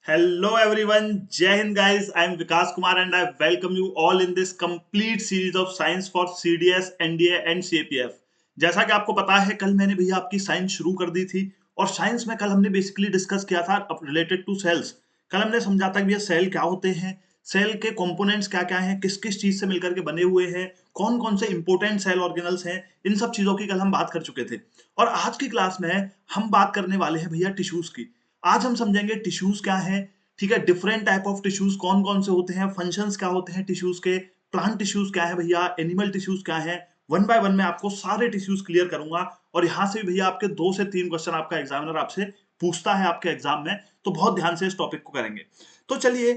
Hello everyone, Jai Hind guys. I am Vikas Kumar and I welcome you all in this complete series of science for CDS, NDA and CAPF. जैसा कि आपको पता है कल मैंने भैया आपकी साइंस शुरू कर दी थी और साइंस में कल हमने बेसिकली डिस्कस किया था रिलेटेड टू सेल्स। कल हमने समझा था कि भैया सेल क्या होते हैं, सेल के कंपोनेंट्स क्या क्या हैं, किस किस चीज से मिलकर के बने हुए हैं, कौन कौन से इंपॉर्टेंट सेल ऑर्गेनल्स हैं, इन सब चीजों की कल हम बात कर चुके थे। और आज की क्लास में हम बात करने वाले हैं भैया टिश्यूज की। आज हम समझेंगे टिश्यूज क्या है, ठीक है, डिफरेंट टाइप ऑफ टिश्यूज कौन कौन से होते हैं, फंक्शंस क्या होते हैं टिश्यूज के, प्लांट टिश्यूज क्या है भैया, एनिमल टिश्यूज क्या है। वन बाय वन मैं आपको सारे टिश्यूज क्लियर करूंगा और यहां से भी भैया आपके 2 से 3 क्वेश्चन आपका एग्जामिनर आपसे पूछता है आपके एग्जाम में, तो बहुत ध्यान से इस टॉपिक को करेंगे। तो चलिए,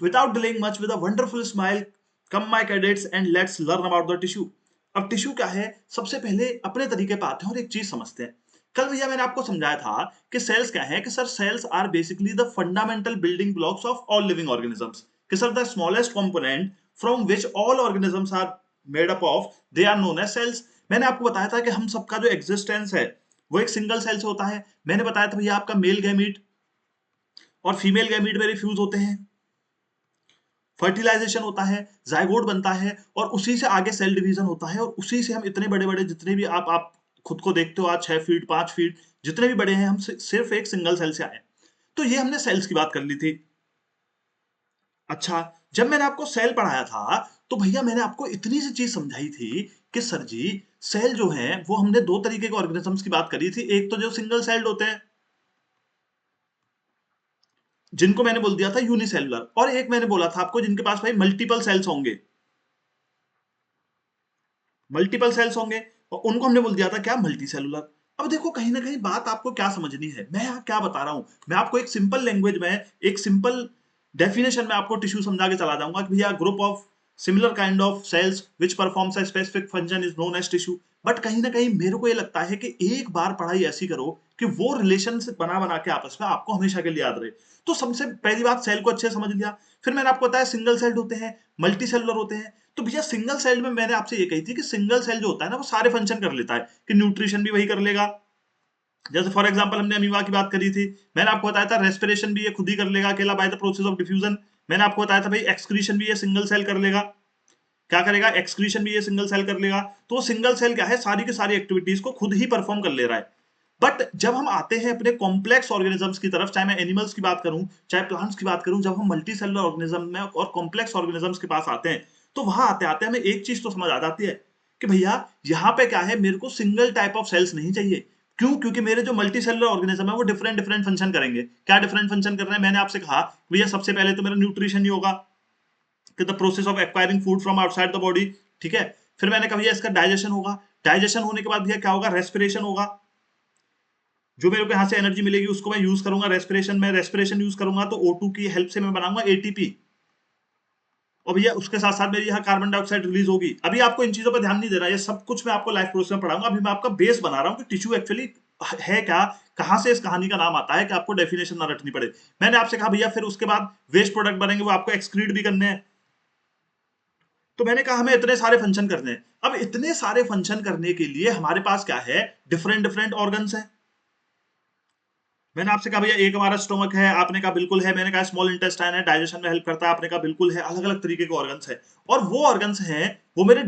without delaying much, with a wonderful smile, come my cadets and let's learn about the tissue. अब टिश्यू क्या है, सबसे पहले अपने तरीके पे आते हैं और एक चीज समझते हैं। कल भैया मैंने आपको समझाया था कि सेल्स क्या है, कि sir cells are basically the fundamental building blocks of all living organisms, कि sir the smallest component from which all organisms are made up of, they are known as cells. मैंने आपको बताया था कि हम सबका जो एग्जिस्टेंस है वो एक सिंगल सेल से होता है। मैंने बताया था भैया आपका मेल गैमीट और फीमेल गैमीट में रिफ्यूज होते हैं, फर्टिलाइजेशन होता है, जाइगोट बनता है और उसी से आगे सेल डिवीजन होता है और उसी से हम इतने बड़े बड़े जितने भी आप खुद को देखते हो, आज 6 फीट 5 फीट जितने भी बड़े हैं, हम सिर्फ एक सिंगल सेल से आए। तो ये हमने सेल्स की बात कर ली थी। अच्छा, जब मैंने आपको सेल पढ़ाया था तो भैया मैंने आपको इतनी सी चीज समझाई थी कि सर जी, सेल जो है वो हमने 2 तरीके के ऑर्गेनिजम्स की बात करी थी। एक तो जो सिंगल सेल्ड होते हैं जिनको मैंने बोल दिया था यूनिसेलुलर, और एक मैंने बोला था आपको जिनके पास भाई मल्टीपल सेल्स होंगे, मल्टीपल सेल्स होंगे, और उनको हमने बोल दिया था क्या, मल्टी सेलुलर। अब देखो कहीं ना कहीं बात आपको क्या समझनी है, मैं यहाँ क्या बता रहा हूं, मैं आपको एक सिंपल लैंग्वेज में, एक सिंपल डेफिनेशन में आपको टिश्यू समझा के चला जाऊंगा कि भैया group of similar kind of cells which performs a specific function is known as tissue. But कहीं ना कहीं मेरे को ये लगता है कि एक बार पढ़ाई ऐसी करो कि वो रिलेशन से बना बना के आपस में आपको हमेशा के लिए याद रहे। तो सबसे पहली बात, सेल को अच्छे से समझ लिया। फिर मैंने आपको बताया सिंगल सेल्ड होते हैं, मल्टी सेलुलर होते हैं। तो भैया सिंगल सेल में मैंने आपसे ये कही थी कि सिंगल सेल जो होता है ना वो सारे फंक्शन कर लेता है, कि न्यूट्रिशन भी वही कर लेगा। जैसे फॉर एग्जांपल हमने अमीबा की बात करी थी, मैंने आपको बताया था रेस्पिरेशन भी ये खुद ही कर लेगा अकेला by the process of diffusion. मैंने आपको बताया था भाई एक्सक्रीशन भी ये सिंगल सेल कर लेगा। क्या करेगा, एक्सक्रीशन भी ये सिंगल सेल कर लेगा। तो वो सिंगल सेल क्या है, सारी की सारी एक्टिविटीज को खुद ही परफॉर्म कर ले रहा है। बट जब हम आते हैं अपने कॉम्प्लेक्स ऑर्गेनिजम्स की तरफ, चाहे मैं एनिमल्स की बात करूं चाहे प्लांट्स की बात करूं, जब हम मल्टी सेलुलर ऑर्गेनिज्म में और कॉम्प्लेक्स ऑर्गेनिजम्स के पास आते हैं, तो वहां आते आते हमें एक चीज तो समझ आ जाती है कि भैया यहाँ पे क्या है, मेरे को सिंगल टाइप ऑफ सेल्स नहीं चाहिए। क्यों? क्योंकि मेरे जो मल्टी सेलुलर ऑर्गेनिज्म है वो डिफरेंट डिफरेंट फंक्शन करेंगे। क्या डिफरेंट फंक्शन कर रहे हैं, मैंने आपसे कहा भैया सबसे पहले तो मेरा न्यूट्रिशन ही होगा, कि the process of acquiring food from outside the body. ठीक है, फिर मैंने कहा भैया इसका डाइजेशन होगा, डाइजेशन होने के बाद भैया क्या होगा, रेस्पिरेशन होगा। जो मेरे को यहां से एनर्जी मिलेगी उसको मैं यूज करूंगा रेस्पिरेशन में, रेस्पिरेशन यूज करूंगा तो O2 की हेल्प से मैं बनाऊंगा एटीपी, और भैया उसके साथ साथ मेरी यहाँ कार्बन डाइऑक्साइड रिलीज होगी। अभी आपको इन चीजों पर ध्यान नहीं देना, ये सब कुछ मैं आपको लाइफ प्रोसेस में पढ़ाऊंगा। अभी मैं आपका बेस बना रहा हूँ कि टिश्यू एक्चुअली है क्या, कहां से इस कहानी का नाम आता है, कि आपको डेफिनेशन ना रटनी पड़े। मैंने आपसे कहा भैया फिर उसके बाद वेस्ट प्रोडक्ट बनेंगे, वो आपको एक्सक्रीट भी करने हैं। तो मैंने कहा हमें इतने सारे फंक्शन करने हैं। अब इतने सारे फंक्शन करने के लिए हमारे पास क्या है, डिफरेंट डिफरेंट ऑर्गन्स हैं। मैंने आपसे कहा भैया एक हमारा स्टोमक है, आपने कहा बिल्कुल है। मैंने कहा स्मॉल इंटेस्टाइन है, डाइजेशन में हेल्प करता है, आपने कहा बिल्कुल है। अलग अलग तरीके के ऑर्गन्स है, और वो ऑर्गन्स हैं, वो मेरे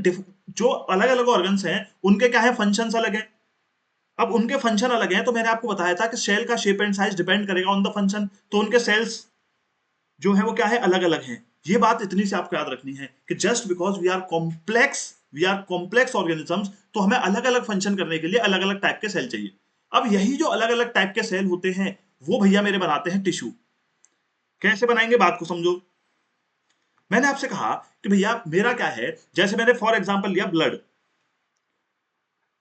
जो अलग अलग ऑर्गन्स हैं उनके क्या है, फंक्शंस अलग हैं। अब उनके फंक्शन अलग हैं, तो मैंने आपको बताया था कि सेल का शेप एंड साइज डिपेंड करेगा ऑन द फंक्शन। तो उनके सेल्स जो है वो क्या है, अलग अलग हैं। ये बात इतनी सी आपको याद रखनी है कि just because we are complex organisms, तो हमें अलग अलग फंक्शन करने के लिए अलग अलग टाइप के सेल चाहिए। अब यही जो अलग अलग टाइप के सेल होते हैं वो भैया मेरे बनाते हैं टिश्यू। कैसे बनाएंगे, बात को समझो। मैंने आपसे कहा कि भैया मेरा क्या है, जैसे मैंने फॉर एग्जांपल लिया ब्लड।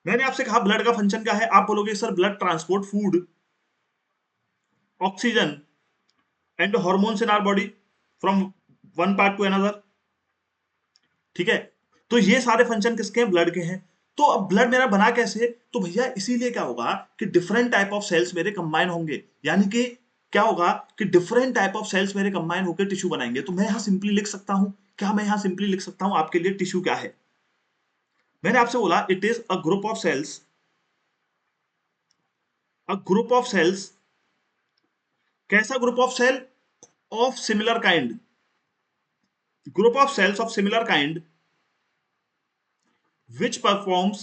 मैंने आपसे कहा ब्लड का फंक्शन क्या है, आप बोलोगे sir blood transport food, oxygen and hormones in our body from one part to another. ठीक है, तो ये सारे फंक्शन किसके हैं, ब्लड के हैं। तो अब ब्लड मेरा बना कैसे, तो भैया इसीलिए क्या होगा कि डिफरेंट टाइप ऑफ सेल्स मेरे कंबाइन होंगे, यानी कि क्या होगा कि डिफरेंट टाइप ऑफ सेल्स मेरे कंबाइन होकर टिश्यू बनाएंगे। तो मैं यहां सिंपली लिख सकता हूं, क्या मैं यहां सिंपली लिख सकता हूं आपके लिए टिश्यू क्या है। मैंने आपसे बोला it is a group of cells, a group of cells. कैसा group of cell, of similar kind, group of cells of similar kind which performs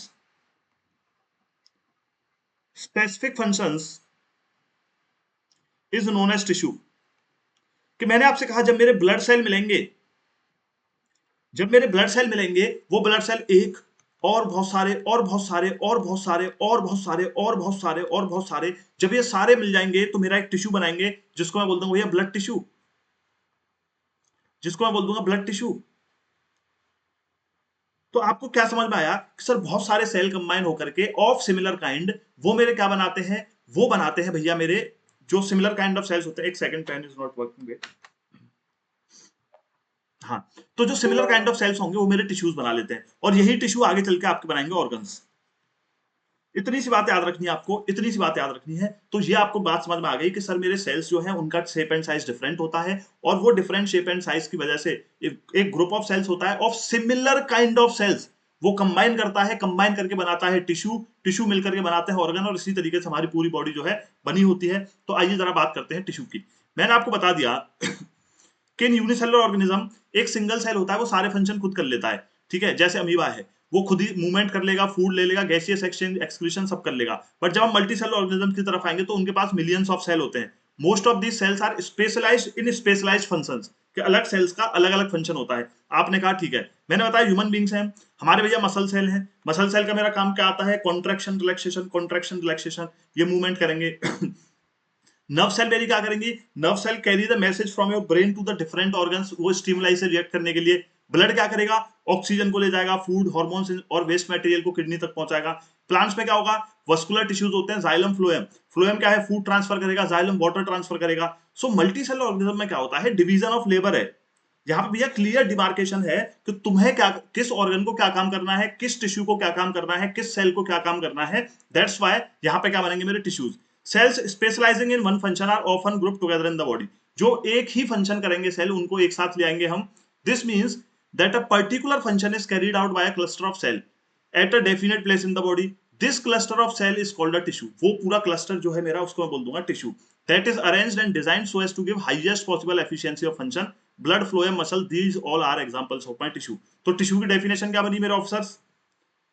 specific functions is known as tissue। कि मैंने आपसे कहा जब मेरे ब्लड सेल मिलेंगे, जब मेरे ब्लड सेल मिलेंगे, वो ब्लड सेल एक और बहुत सारे और बहुत सारे और बहुत सारे और बहुत सारे और बहुत सारे और बहुत सारे, जब ये सारे मिल जाएंगे तो मेरा एक टिश्यू बनाएंगे जिसको मैं बोल दूंगा भैया ब्लड टिश्यू, जिसको मैं बोल दूंगा ब्लड टिश्यू। तो आपको क्या समझ में आया कि सर बहुत सारे सेल कंबाइन होकर के ऑफ सिमिलर काइंड वो मेरे क्या बनाते हैं, वो बनाते हैं भैया मेरे जो सिमिलर काइंड ऑफ सेल्स होते हैं। एक second, pen is not working. हाँ, तो जो सिमिलर काइंड ऑफ सेल्स होंगे वो मेरे टिश्यूज बना लेते हैं और यही टिश्यू आगे चल के आपके बनाएंगे ऑर्गन्स। इतनी सी बात याद रखनी है आपको, इतनी सी बात याद रखनी है। तो ये आपको बात समझ में आ गई कि सर मेरे सेल्स जो है उनका शेप एंड साइज डिफरेंट होता है और वो डिफरेंट शेप एंड साइज की वजह से एक ग्रुप ऑफ सेल्स होता है of similar kind of cells, वो कंबाइन करता है, कंबाइन करके बनाता है टिश्यू, टिश्यू मिलकर के बनाते हैं ऑर्गन और इसी तरीके से हमारी पूरी बॉडी जो है बनी होती है। तो आइए जरा बात करते हैं टिश्यू की। मैंने आपको बता दिया कि यूनिसेलुलर ऑर्गेनिज्म एक सिंगल सेल होता है, वो सारे फंक्शन खुद कर लेता है। ठीक है, जैसे अमीबा है वो खुद ही मूवमेंट कर लेगा, फूड ले लेगा, गैसियस एक्सचेंज एक्सक्रीशन सब कर लेगा। बट जब हम मल्टी सेलुलर ऑर्गेनिज्म की तरफ आएंगे तो उनके पास मिलियंस ऑफ सेल होते हैं। Most of these cells are specialized in specialized functions, कि अलग सेल्स का अलग अलग फंक्शन होता है। आपने कहा ठीक है, मैंने बताया ह्यूमन बींग्स हैं हमारे भैया, मसल सेल हैं, मसल सेल का मेरा काम क्या आता है, कॉन्ट्रैक्शन रिलैक्सेशन, कॉन्ट्रैक्शन रिलैक्सेशन, ये मूवमेंट करेंगे। नर्व सेल मेरी क्या करेंगी, nerve cell carry the message from your brain to the different organs, वो स्टिमुलाई से रिएक्ट करने के लिए। ब्लड क्या करेगा, ऑक्सीजन को ले जाएगा, फूड हार्मोन्स और वेस्ट मटेरियल को किडनी तक पहुंचाएगा। प्लांट्स में क्या होगा, वस्कुलर टिश्यूज होते हैं, जाइलम फ्लोएम, फ्लोएम क्या है, फूड ट्रांसफर करेगा, जाइलम वाटर ट्रांसफर करेगा। सो मल्टी सेलुलर ऑर्गेनिज्म में क्या होता है, डिवीजन ऑफ लेबर है। यहाँ पे भैया क्लियर डिमार्केशन है कि तुम्हें क्या, किस ऑर्गन को क्या काम करना है, किस टिश्यू को क्या काम करना है, किस सेल को क्या काम करना है। दैट्स व्हाई यहाँ पे क्या बनेंगे मेरे tissues. Cells specializing in one function are often group together in the body, जो एक ही फंक्शन करेंगे सेल उनको एक साथ ले आएंगे हम। This means that a particular function is carried out by a cluster of cell at a definite place in the body. This cluster of cell is called a tissue. वो पूरा cluster जो है मेरा उसको मैं बोल दूंगा tissue. That is arranged and designed so as to give highest possible efficiency of function. Blood phloem muscle, these all are examples of my tissue. तो टिश्यू की डेफिनेशन क्या बनी मेरे ऑफिसर्स,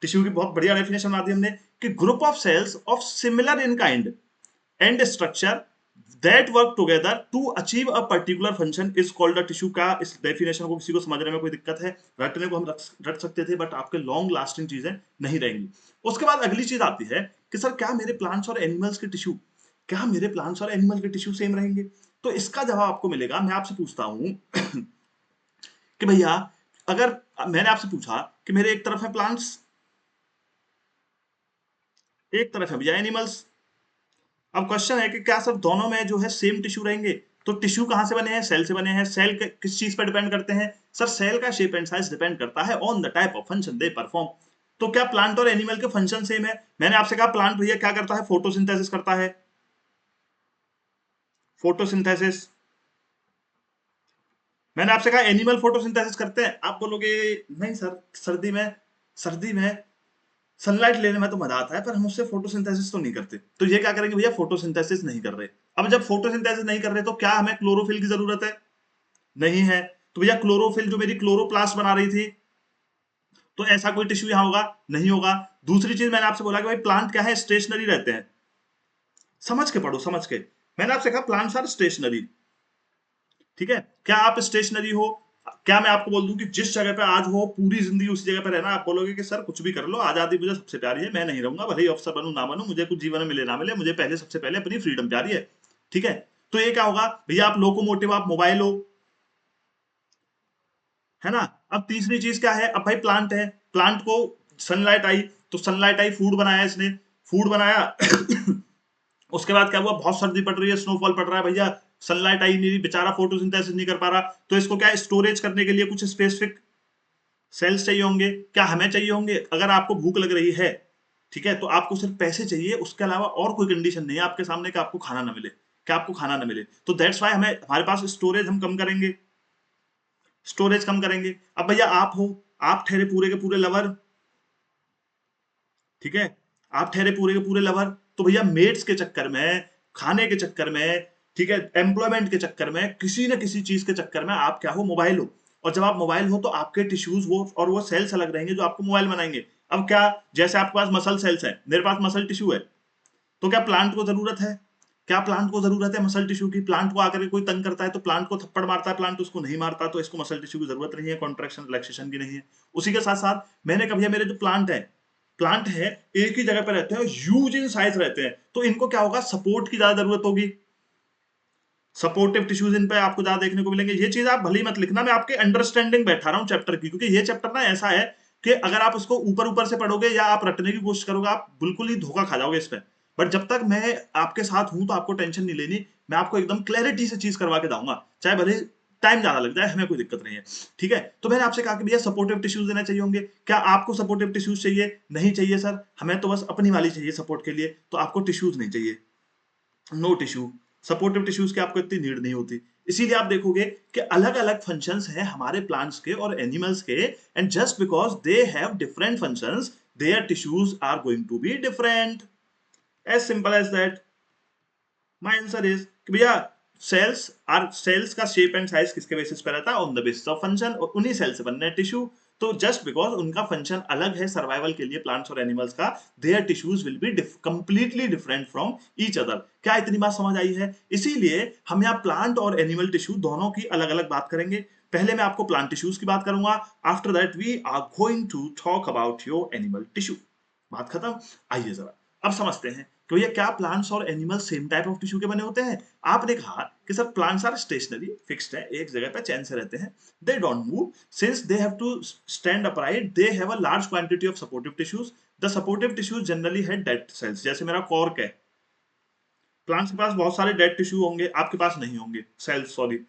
टिश्यू की बहुत बढ़िया डेफिनेशन बना दी हमने कि group of cells of similar in kind and structure that work together to achieve a particular function is called a tissue। का इस डेफिनेशन को किसी को समझने में कोई दिक्कत है, रटने को हम रट सकते थे बट आपके लॉन्ग लास्टिंग चीजें नहीं रहेंगी। उसके बाद अगली चीज आती है कि सर क्या मेरे प्लांट्स और एनिमल्स के टिश्यू, क्या मेरे प्लांट्स और एनिमल के टिश्यू सेम रहेंगे। तो इसका जवाब आपको मिलेगा। मैं आपसे पूछता हूं कि भैया अगर मैंने आपसे पूछा कि मेरे एक तरफ है प्लांट्स, एक तरफ है भैया एनिमल्स, अब क्वेश्चन है कि क्या सर दोनों में जो है सेम टिश्यू रहेंगे। तो टिश्यू कहां से बने हैं, सेल से बने हैं। सेल किस चीज पर डिपेंड करते हैं, सर सेल का शेप एंड साइज डिपेंड करता है on the type of function they perform. तो क्या प्लांट और एनिमल के फंक्शन सेम है। मैंने आपसे कहा प्लांट भैया क्या करता है, फोटोसिंथेसिस करता है, फोटोसिंथेसिस। मैंने आपसे कहा एनिमल फोटोसिंथेसिस करते हैं, आप बोलोगे नहीं सर सर्दी में सनलाइट लेने में तो मजा आता है पर हम उससे फोटोसिंथेसिस तो नहीं करते। तो ये क्या करेंगे भैया, फोटोसिंथेसिस नहीं कर रहे। अब जब फोटोसिंथेसिस नहीं कर रहे तो क्या हमें क्लोरोफिल की जरूरत है, नहीं है। तो भैया क्लोरोफिल जो मेरी क्लोरोप्लास्ट बना रही थी, तो ऐसा कोई टिश्यू यहां होगा, नहीं होगा। दूसरी चीज मैंने आपसे बोला कि भाई प्लांट क्या है, स्टेशनरी रहते हैं। समझ के पढ़ो, समझ के। मैंने आपसे कहा प्लांट्स आर स्टेशनरी, ठीक है। क्या आप स्टेशनरी हो, क्या मैं आपको बोल दूं कि जिस जगह पे आज हो पूरी जिंदगी उसी जगह पे रहना, आप बोलोगे कि सर कुछ भी कर लो, आजादी मुझे सबसे प्यारी है, मैं नहीं रहूंगा, भले ही अफसर बनूं ना बनूं, मुझे कुछ जीवन में मिले ना मिले, मुझे पहले सबसे पहले अपनी फ्रीडम प्यारी है, ठीक है। तो ये क्या होगा भैया, आप लोकोमोटिव, आप मोबाइल हो, है ना। अब तीसरी चीज क्या है, अब भाई प्लांट है, प्लांट को सनलाइट आई, तो सनलाइट आई, फूड बनाया इसने, फूड बनाया। उसके बाद क्या हुआ, बहुत सर्दी पड़ रही है, स्नोफॉल पड़ रहा है भैया, सनलाइट आई नहीं, बेचारा फोटोसिंथेसिस नहीं कर पा रहा, तो इसको क्या स्टोरेज करने के लिए कुछ स्पेसिफिक सेल्स चाहिए होंगे। क्या हमें चाहिए होंगे, अगर आपको भूख लग रही है, ठीक है, तो आपको सिर्फ पैसे चाहिए, उसके अलावा और कोई कंडीशन नहीं है आपके सामने कि आपको खाना ना मिले, क्या आपको खाना ना मिले। तो दैट्स वाई हमें, हमारे पास स्टोरेज हम कम करेंगे, स्टोरेज कम करेंगे। अब भैया आप हो, आप ठहरे पूरे के पूरे लवर, ठीक है, आप ठहरे पूरे के पूरे लवर, तो भैया मेट्स के चक्कर में, खाने के चक्कर में, ठीक है, एम्प्लॉयमेंट के चक्कर में, किसी न किसी चीज के चक्कर में आप क्या हो, मोबाइल हो। और जब आप मोबाइल हो तो आपके टिश्यूज वो और वो सेल्स अलग रहेंगे जो आपको मोबाइल बनाएंगे। अब क्या, जैसे आपके पास मसल सेल्स है, मेरे पास मसल टिश्यू है, तो क्या प्लांट को जरूरत है? क्या प्लांट को जरूरत है मसल टिश्यू की? प्लांट को आकर के कोई तंग करता है तो प्लांट को थप्पड़ मारता है, प्लांट उसको नहीं मारता, तो इसको मसल टिश्यू की जरूरत नहीं है, कॉन्ट्रैक्शन रिलैक्सेशन की नहीं है। उसी के साथ साथ मैंने कभी, मेरे जो प्लांट है एक ही जगह पे रहते हैं, ह्यूज इन साइज रहते हैं, तो इनको क्या होगा, सपोर्ट की ज्यादा जरूरत होगी। सपोर्टिव टिश्यूज इन पे आपको ज्यादा देखने को मिलेंगे। ये चीज आप भले ही मत लिखना, मैं आपके अंडरस्टैंडिंग बैठा रहा हूँ चैप्टर की, क्योंकि ये चैप्टर ना ऐसा है कि अगर आप उसको ऊपर ऊपर से पढ़ोगे या आप रटने की कोशिश करोगे, आप बिल्कुल ही धोखा खा जाओगे इस पे। बट जब तक मैं आपके साथ हूं तो आपको टेंशन नहीं लेनी, मैं आपको एकदम क्लैरिटी से चीज करवा के दूंगा, चाहे भले टाइम ज्यादा लग जाए, हमें कोई दिक्कत नहीं है। ठीक है, तो मैंने आपसे कहा कि भैया सपोर्टिव टिश्यूज देना चाहिए होंगे, क्या आपको सपोर्टिव टिश्यूज चाहिए? नहीं चाहिए सर, हमें तो बस अपनी वाली चाहिए सपोर्ट के लिए, तो आपको टिश्यूज नहीं चाहिए, नो टिश्यू। सपोर्टिव टिश्यूज की आपको इतनी नीड नहीं होती। इसीलिए आप देखोगे कि अलग अलग फंक्शंस हैं हमारे प्लांट्स के और एनिमल्स के, and just because they have different functions, their tissues are going to be different, as simple as that. My answer is कि भैया सेल्स का शेप एंड साइज किसके बेसिस पे रहता है? On the basis of function, और उन्हीं cell से बनने टिश्यू। तो जस्ट बिकॉज उनका फंक्शन अलग है सर्वाइवल के लिए प्लांट्स और एनिमल्स का, their tissues will be completely different from each other. क्या इतनी बात समझ आई है? इसीलिए हम यहाँ प्लांट और एनिमल टिश्यू दोनों की अलग अलग बात करेंगे। पहले मैं आपको प्लांट टिश्यूज की बात करूंगा, after that we are going to talk about your animal tissue. बात खत्म। आइए जरा अब समझते हैं तो ये क्या प्लांट्स और animals same type of tissue के बने होते हैं? आपने कहा कि sir plants are stationary, fixed है, एक जगह पे चैन से रहते हैं, they don't move, since they have to stand upright, they have a large quantity of supportive tissues, the supportive tissues generally है डेड सेल्स, जैसे मेरा कॉर्क है। प्लांट्स के पास बहुत सारे डेड टिश्यू होंगे, आपके पास नहीं होंगे, cells sorry.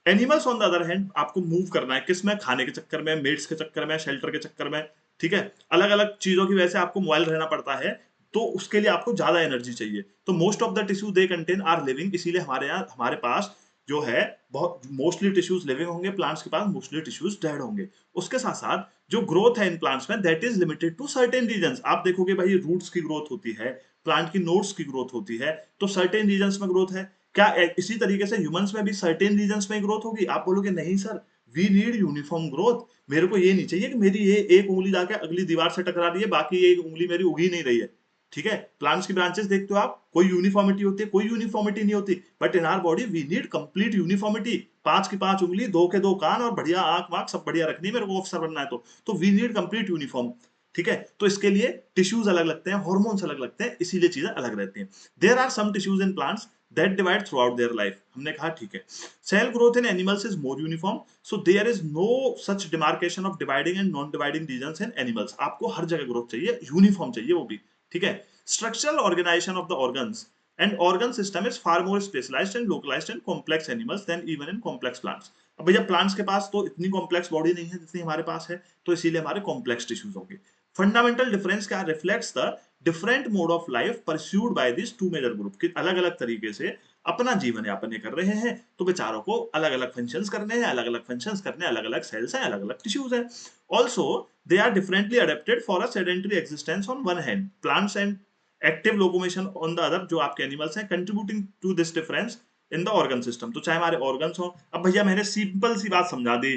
Animals on the other hand, आपको मूव करना है किस में? खाने के चक्कर में, मेट्स के चक्कर में, शेल्टर के चक्कर में। ठीक है, अलग अलग चीजों की वजह से आपको मोबाइल रहना पड़ता है, तो उसके लिए आपको ज्यादा एनर्जी चाहिए। तो most of the tissue they contain are living, इसीलिए हमारे यहाँ हमारे पास जो है बहुत मोस्टली टिश्यूज लिविंग होंगे, प्लांट्स के पास मोस्टली टिश्यूज डेड होंगे। उसके साथ साथ जो ग्रोथ है इन प्लांट्स में, that is limited to certain region. आप देखोगे भाई रूट्स की ग्रोथ होती है, प्लांट की नोड्स की ग्रोथ होती है, तो सर्टेन रीजन में ग्रोथ है। क्या इसी तरीके से ह्यूमंस में भी सर्टेन रीजन में ग्रोथ होगी? आप बोलोगे नहीं sir, we need uniform growth. मेरे को ये नहीं चाहिए कि मेरी ये एक उंगली जाके अगली दीवार से टकरा रही है, बाकी एक उंगली मेरी उगी नहीं रही है। ठीक है, प्लांट्स की ब्रांचेस देखते हो आप, कोई यूनिफॉर्मिटी होती है? कोई यूनिफॉर्मिटी नहीं होती। But in our body we need complete uniformity, 5 की 5 उंगली, 2 के 2 कान और बढ़िया आंख वाँख सब बढ़िया रखनी है मेरे को ऑफिसर बनना है तो वी नीड कंप्लीट यूनिफॉर्म। ठीक है, तो इसके लिए टिश्यूज अलग लगते हैं, हॉर्मोन्स अलग लगते हैं, इसीलिए चीजें अलग रहती हैं। There are some tissues in plants that divide throughout their life. हमने कहा ठीक है, cell growth in animals is more uniform, so there is no such demarcation of dividing and non dividing regions in animals. आपको हर जगह growth चाहिए, uniform चाहिए वो भी। ठीक है, structural organization of the organs and organ system is far more specialized and localized in complex animals than even in complex plants। अब भैया प्लांट्स के पास तो इतनी कॉम्प्लेक्स बॉडी नहीं है जितनी हमारे पास है, तो इसीलिए हमारे कॉम्प्लेक्स टिश्यूज होंगे। फंडामेंटल डिफरेंस क्या reflects the different mode of life pursued by this two major group, कि अलग अलग तरीके से अपना जीवन यापन ये कर रहे हैं, तो बेचारों को अलग अलग फंक्शंस करने हैं, अलग अलग फंक्शंस करने, अलग अलग सेल्स हैं, अलग अलग टिश्यूज हैं। Also they are differently adapted for a sedentary existence on one hand, plants and active locomotion on the other, जो आपके एनिमल्स हैं, contributing to this difference in the organ system. तो चाहे हमारे ऑर्गन्स हो, अब भैया मैंने सिंपल सी बात समझा दी,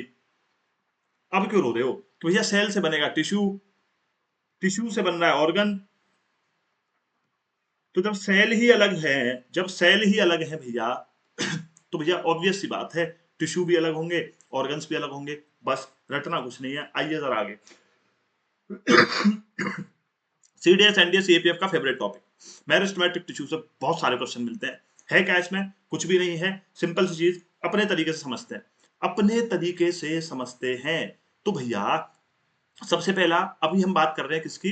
अब क्यों रो रहे हो? कि भैया सेल से बनेगा टिश्यू, टिश्यू से बन रहा है ऑर्गन, तो जब सेल ही अलग है, जब सेल ही अलग है भैया, तो भैया ऑब्वियस सी बात है टिश्यू भी अलग होंगे, ऑर्गन्स भी अलग होंगे। बस रटना कुछ नहीं है। आइए जरा आगे। सीडीएस एनडीएस एपीएफ का फेवरेट टॉपिक, मेरिस्टेमेटिक टिश्यू से बहुत सारे क्वेश्चन मिलते हैं। है क्या इसमें? कुछ भी नहीं है, सिंपल सी चीज, अपने तरीके से समझते हैं, अपने तरीके से समझते हैं। तो भैया सबसे पहला, अभी हम बात कर रहे हैं किसकी?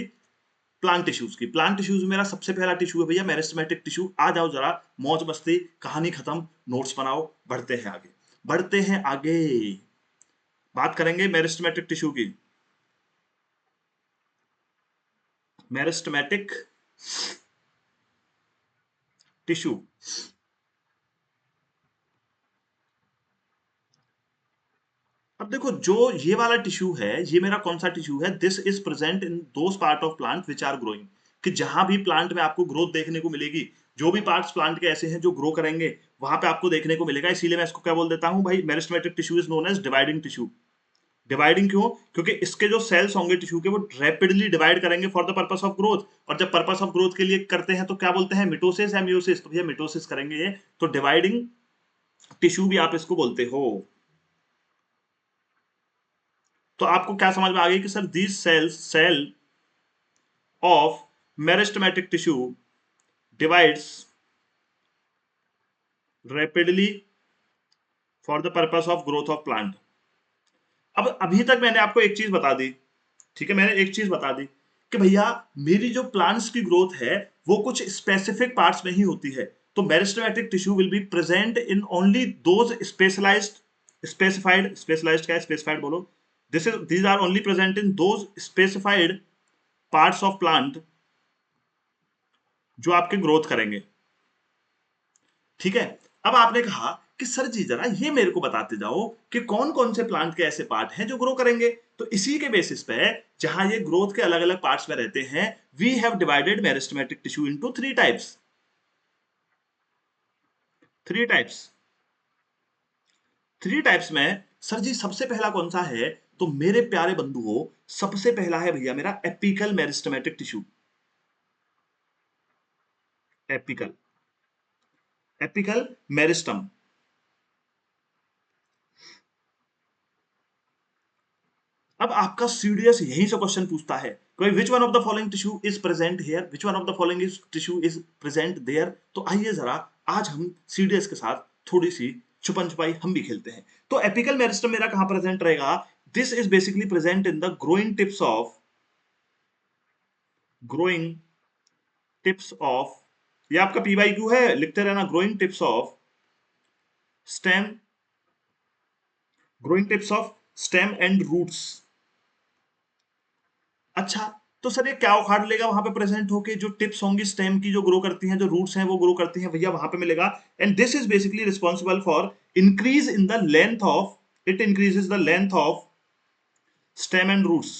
प्लांट टिश्यूज की। प्लांट टिश्यूज में मेरा सबसे पहला टिश्यू है भैया मेरिस्टेमेटिक टिश्यू। आ जाओ जरा, मौज मस्ती, कहानी खत्म, नोट्स बनाओ, बढ़ते हैं आगे, बढ़ते हैं आगे। बात करेंगे मेरिस्टेमेटिक टिश्यू की। मेरिस्टेमेटिक टिश्यू, अब देखो जो ये वाला टिश्यू है, ये मेरा कौन सा टिश्यू है? This is present in those part of plant which are growing, कि जहां भी प्लांट में आपको ग्रोथ देखने को मिलेगी, जो भी पार्ट्स प्लांट के ऐसे हैं जो ग्रो करेंगे, वहां पे आपको देखने को मिलेगा। इसीलिए मैं इसको क्या बोल देता हूं भाई, meristematic tissue is known as dividing tissue. Dividing क्यों? क्योंकि इसके जो सेल्स होंगे टिश्यू के वो रैपिडली डिवाइड करेंगे for the purpose of growth, और जब पर्पस ऑफ ग्रोथ के लिए करते हैं तो क्या बोलते हैं, मिटोसिस या मियोसिस, तो भैया मिटोसिस करेंगे ये, तो डिवाइडिंग टिश्यू भी आप इसको बोलते हो। तो आपको क्या समझ में आ गई कि sir these cell of meristematic tissue divides rapidly for the purpose of growth of plant. अब अभी तक मैंने आपको एक चीज बता दी, ठीक है, मैंने एक चीज बता दी कि भैया मेरी जो प्लांट्स की ग्रोथ है वो कुछ स्पेसिफिक पार्ट्स में ही होती है, तो meristematic tissue will be present in only those specialized, specialized क्या है, स्पेसिफाइड बोलो, these are only present in those specified parts of plant जो आपके ग्रोथ करेंगे। ठीक है, अब आपने कहा कि सर जी जरा ये मेरे को बताते जाओ कि कौन कौन से प्लांट के ऐसे पार्ट हैं जो ग्रो करेंगे। तो इसी के बेसिस पे जहां ये ग्रोथ के अलग अलग पार्ट्स में रहते हैं, we have divided meristematic tissue into three types. Three types, three types में सर जी सबसे पहला कौन सा है, तो मेरे प्यारे बंधुओं सबसे पहला है भैया मेरा apical meristematic tissue. Apical, apical meristem. अब आपका सीडीएस यहीं से क्वेश्चन पूछता है कि which one of the following tissue is present here, which one of the following tissue is present there. तो आइए जरा आज हम सीडीएस के साथ थोड़ी सी छुपन छुपाई हम भी खेलते हैं। तो एपिकल मेरिस्टम मेरा कहां प्रेजेंट रहेगा, this is basically present in the growing tips of, growing tips of, ये आपका पीवाईक्यू है, लिखते रहना, growing tips of stem, growing tips of stem and roots. अच्छा, तो सर ये क्या उखाड़ लेगा वहां पे प्रेजेंट होके, जो टिप्स होंगी स्टेम की जो ग्रो करती हैं, जो रूट्स हैं वो ग्रो करती हैं, भैया वहां पे मिलेगा। And this is basically responsible for increase in the length of, it increases the length of stem and roots,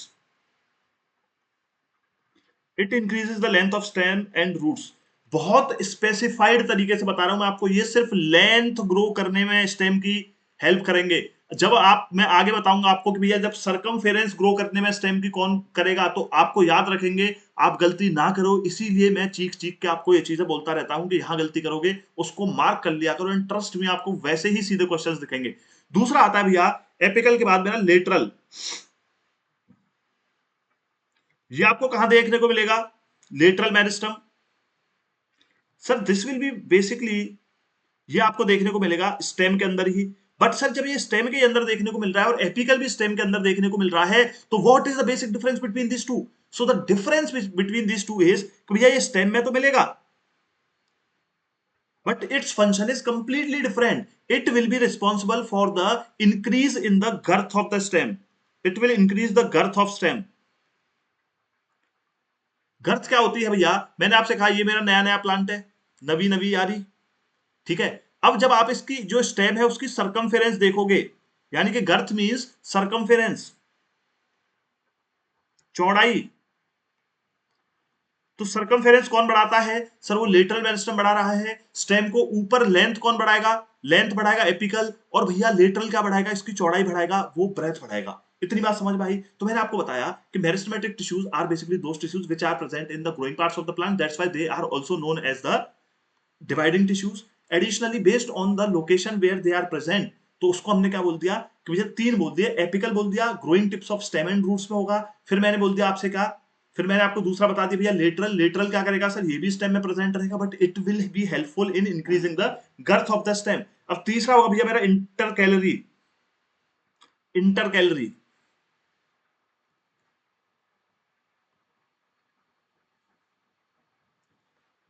it increases the length of stem and roots. बहुत स्पेसिफाइड तरीके से बता रहा हूं मैं आपको, ये सिर्फ लेंथ ग्रो करने में स्टेम की हेल्प करेंगे। जब आप, मैं आगे बताऊंगा आपको कि भैया जब सरकमफेरेंस ग्रो करने में स्टेम की कौन करेगा, तो आपको याद रखेंगे, आप गलती ना करो, इसीलिए मैं चीख चीख के आपको ये चीजें बोलता रहता हूं कि यहां गलती करोगे उसको मार्क कर लिया करो, इंटरेस्ट में आपको वैसे ही सीधे क्वेश्चंस दिखेंगे। दूसरा आता है भैया एपिकल के बाद मेरा लेटरल। ये आपको कहां देखने को मिलेगा, lateral meristem. Sir this will be basically, ये आपको देखने को मिलेगा स्टेम के अंदर ही। बट सर जब ये स्टेम के अंदर देखने को मिल रहा है और एपिकल भी स्टेम के अंदर देखने को मिल रहा है, तो what is the basic difference between this two. So the difference between this two is कि भैया ये स्टेम में तो मिलेगा, but its function is completely different. It will be responsible for the increase in the girth of the stem. It will increase the girth of stem. गर्थ क्या होती है भैया, मैंने आपसे कहा ये मेरा नया नया प्लांट है, नवी नवी यारी, ठीक है। अब जब आप इसकी जो स्टेम है उसकी सरकमफेरेंस देखोगे, यानी कि गर्थ मींस सरकमफेरेंस, चौड़ाई। तो सरकमफेरेंस कौन बढ़ाता है, सर वो लेटरल मेरिस्टम बढ़ा रहा है। स्टेम को ऊपर लेंथ कौन बढ़ाएगा, लेंथ बढ़ाएगा एपिकल, और भैया लेटरल क्या बढ़ाएगा, इसकी चौड़ाई बढ़ाएगा, वो ब्रेथ बढ़ाएगा। इतनी बात समझ में आई। तो मैंने आपको बताया कि meristematic tissues are basically those tissues which are present in the growing parts of the plant, that's why they are also known as the dividing tissues. Additionally based on the location where they are present, तो उसको हमने क्या बोल दिया कि भैया तीन बोल दिया, एपिकल बोल दिया, growing tips of stem and roots में होगा, फिर मैंने बोल दिया आपसे क्या, फिर मैंने आपको दूसरा बता दिया भैया लेटरल। लेटरल क्या करेगा सर, ये भी स्टेम में प्रेजेंट रहेगा but it will be helpful in increasing the girth of the stem. अब तीसरा होगा भैया मेरा intercalary, intercalary.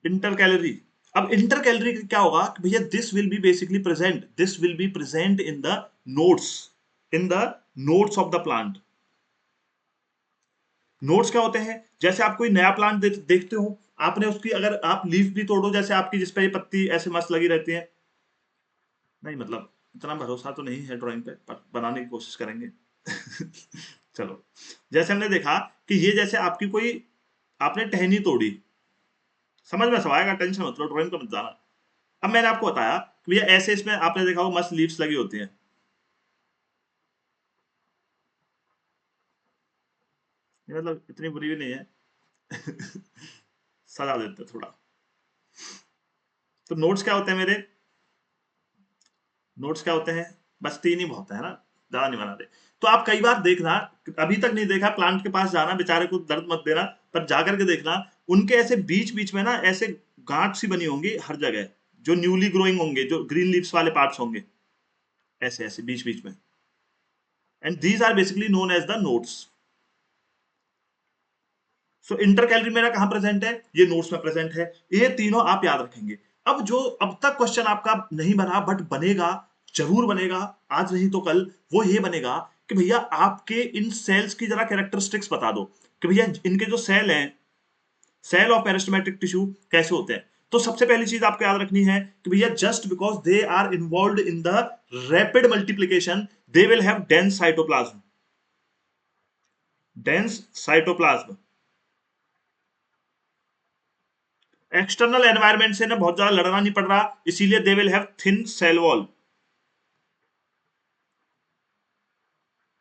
Intercalary, अब इंटर कैलरी क्या होगा कि भैया this will be basically present, this will be present in the nodes, in the nodes of the plant. Nodes क्या होते हैं, जैसे आप कोई नया प्लांट देखते हो, आपने उसकी अगर आप लीफ भी तोड़ो, जैसे आपकी जिस पे ये पत्ती ऐसे मस्त लगी रहती है, नहीं मतलब इतना भरोसा तो नहीं है ड्राइंग पे, पर बनाने की कोशिश करेंगे। चलो, जैसे हमने देखा कि ये जैसे आपकी कोई, आपने टहनी तोड़ी, समझ में सब आएगा, टेंशन मत लो, ड्राइंग को मत जाना। अब मैंने आपको बताया भैया ऐसे इसमें आपने देखा होगा मस्त लीव्स लगी होती हैं, ये मतलब इतनी बुरी भी नहीं है। सजा देते हैं थोड़ा। तो नोट्स क्या होते हैं मेरे, नोट्स क्या होते हैं, बस 3 ही बहुत है ना, ज्यादा नहीं बनाते। तो आप कई बार देखना, अभी तक नहीं देखा, प्लांट के पास जाना, बेचारे को दर्द मत देना, पर जाकर के देखना, उनके ऐसे बीच बीच में ना ऐसे गांठ सी बनी होंगी हर जगह, जो न्यूली ग्रोइंग होंगे, जो ग्रीन लीव्स वाले पार्ट्स होंगे, ऐसे ऐसे बीच बीच में, and these are basically known as the nodes. So intercalary मेरा कहां प्रेजेंट है, ये नोट्स में प्रेजेंट है। ये तीनों आप याद रखेंगे। अब जो अब तक क्वेश्चन आपका नहीं बना बट बनेगा, जरूर बनेगा, आज नहीं तो कल, वो ये बनेगा कि भैया आपके इन सेल्स की जरा कैरेक्टरिस्टिक्स बता दो, कि भैया इनके जो सेल हैं, सेल ऑफ मेरिस्टेमेटिक टिश्यू कैसे होते हैं। तो सबसे पहली चीज आपको याद रखनी है कि भैया just because they are involve in the rapid multiplication, they will have dense cytoplasm, dense cytoplasm. External environment से ना बहुत ज्यादा लड़ना नहीं पड़ रहा, इसीलिए they will have thin cell wall.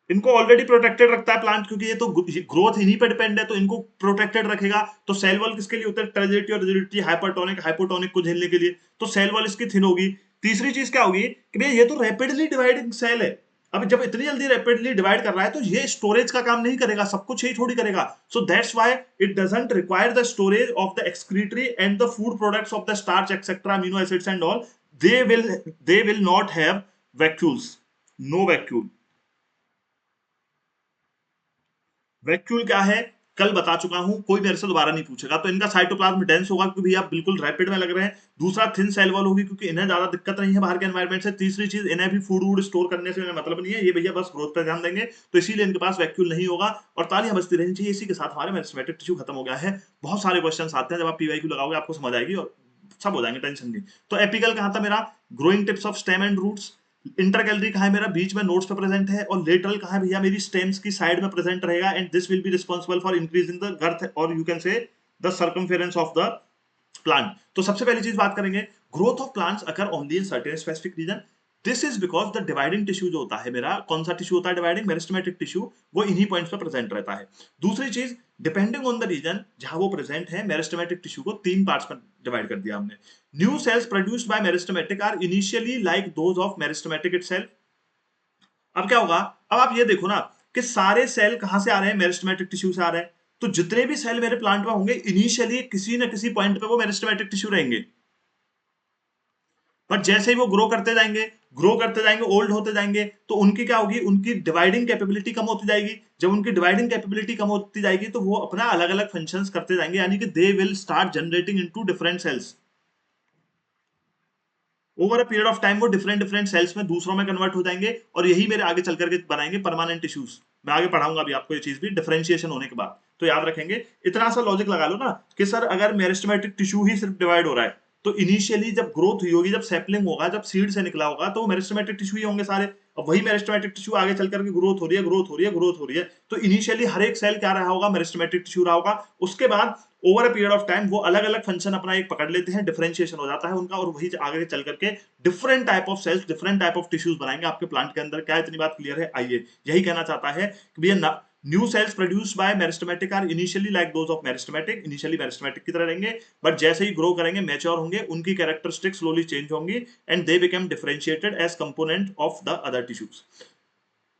इनको ऑलरेडी प्रोटेक्टेड रखता है प्लांट, क्योंकि ये तो ग्रोथ इन्हीं पे डिपेंड है, तो इनको प्रोटेक्टेड रखेगा। तो सेल वॉल किसके लिए होता है, टर्जिडिटी और रिजिडिटी, हाइपरटोनिक हाइपोटोनिक को झेलने के लिए, तो सेल वॉल इसकी थिन होगी। तीसरी चीज क्या होगी कि भैया ये तो रैपिडली डिवाइडिंग सेल है, अब जब इतनी जल्दी रैपिडली डिवाइड कर रहा है तो ये स्टोरेज का काम नहीं करेगा, सब कुछ यही थोड़ी करेगा। So that's why it doesn't require the storage of the excretory and the food products of the starch etcetera amino acids and all. They will not have vacuoles, no vacuole. Vacuole क्या है, कल बता चुका हूं, कोई मेरे से दोबारा नहीं पूछेगा। तो इनका साइटोप्लाज्म डेंस होगा क्योंकि भैया बिल्कुल रैपिड में लग रहे हैं। दूसरा थिन सेल वॉल होगी क्योंकि इन्हें ज्यादा दिक्कत नहीं है बाहर के एनवायरमेंट से। तीसरी चीज, इन्हें भी फूड वूड स्टोर करने से मतलब नहीं है, ये भैया बस ग्रोथ पर ध्यान देंगे, तो इसीलिए इनके पास वैक्यूल नहीं होगा। और तालियां बजती रहनी चाहिए। इसी के साथ हमारे मेरिस्टेमेटिक टिश्यू खत्म हो गया है। बहुत सारे क्वेश्चन आते हैं, जब आप पीवाईक्यू लगाओगे आपको समझ आएगी और सब हो जाएंगे, टेंशन नहीं। तो एपिकल कहां था मेरा, growing tips of stem and roots. Intercalary कहा है मेरा, बीच में नोट्स पे प्रेजेंट है। और लेटरल कहा है भैया, मेरी स्टेम्स की साइड में प्रेजेंट रहेगा, and this will be responsible for increasing the girth, और you can say the circumference of the plant. तो सबसे पहली चीज बात करेंगे, growth of plants occur only in certain specific region. This is because the dividing tissue जो होता है मेरा, कौन सा टिश्यू होता है डिवाइडिंग, मेरिस्टेमेटिक टिश्यू, वो इन्हीं पॉइंट्स पे प्रेजेंट रहता है। दूसरी चीज, डिपेंडिंग ऑन द रीजन जहां वो प्रेजेंट है, मेरिस्टेमेटिक टिश्यू को 3 पार्ट्स में डिवाइड कर दिया हमने। New cells produced by meristematic are initially like those of meristematic itself. अब क्या होगा, अब आप ये देखो ना कि सारे सेल कहां से आ रहे हैं, मेरिस्टेमेटिक टिश्यू से आ रहे हैं। तो जितने भी सेल मेरे प्लांट में होंगे, इनिशियली किसी न किसी पॉइंट पे वो मेरिस्टेमेटिक टिश्यू रहेंगे। पर जैसे ही वो ग्रो करते जाएंगे, ओल्ड होते जाएंगे, तो उनकी क्या होगी, उनकी डिवाइडिंग कैपेबिलिटी कम होती जाएगी। जब उनकी डिवाइडिंग कैपेबिलिटी कम होती जाएगी तो वो अपना अलग अलग फंक्शंस करते जाएंगे, यानी कि they will start generating into different cells. Over a period of time वो डिफरेंट डिफरेंट सेल्स में दूसरों में कन्वर्ट हो जाएंगे, और यही मेरे आगे चल करके बनाएंगे परमानेंट टिश्यूज। मैं आगे पढ़ाऊंगा अभी आपको ये चीज भी, डिफरेंशिएशन होने के बाद। तो याद रखेंगे, इतना सा लॉजिक लगा लो ना कि सर अगर मेरिस्टेमेटिक टिश्यू ही सिर्फ डिवाइड हो रहा है, तो इनिशियली जब ग्रोथ हुई होगी, जब सैपलिंग होगा, जब सीड से निकला होगा, तो मेरिस्टेमेटिक टिश्यू ही होंगे सारे। अब वही मेरिस्टेमेटिक टिश्यू आगे चल करके ग्रोथ हो रही है, ग्रोथ हो रही है, ग्रोथ हो रही है, तो इनिशियली हर एक सेल क्या रहा होगा, मेरिस्टेमेटिक टिश्यू रहा होगा। उसके बाद over a period of time वो अलग अलग फंक्शन अपना एक पकड़ लेते हैं, डिफरेंशिएशन हो जाता है उनका, और वही आगे चल करके different type of cells, different type of tissues बनाएंगे आपके प्लांट के अंदर। क्या इतनी बात क्लियर है, आइए यही कहना चाहता है कि भैया new cells produced by meristematic are initially like those of meristematic, initially meristematic की तरह रहेंगे, बट जैसे ही ग्रो करेंगे, मैच्योर होंगे, उनकी कैरेक्टरिस्टिक्स स्लोली चेंज होंगी, and they become differentiated as component of the other tissues.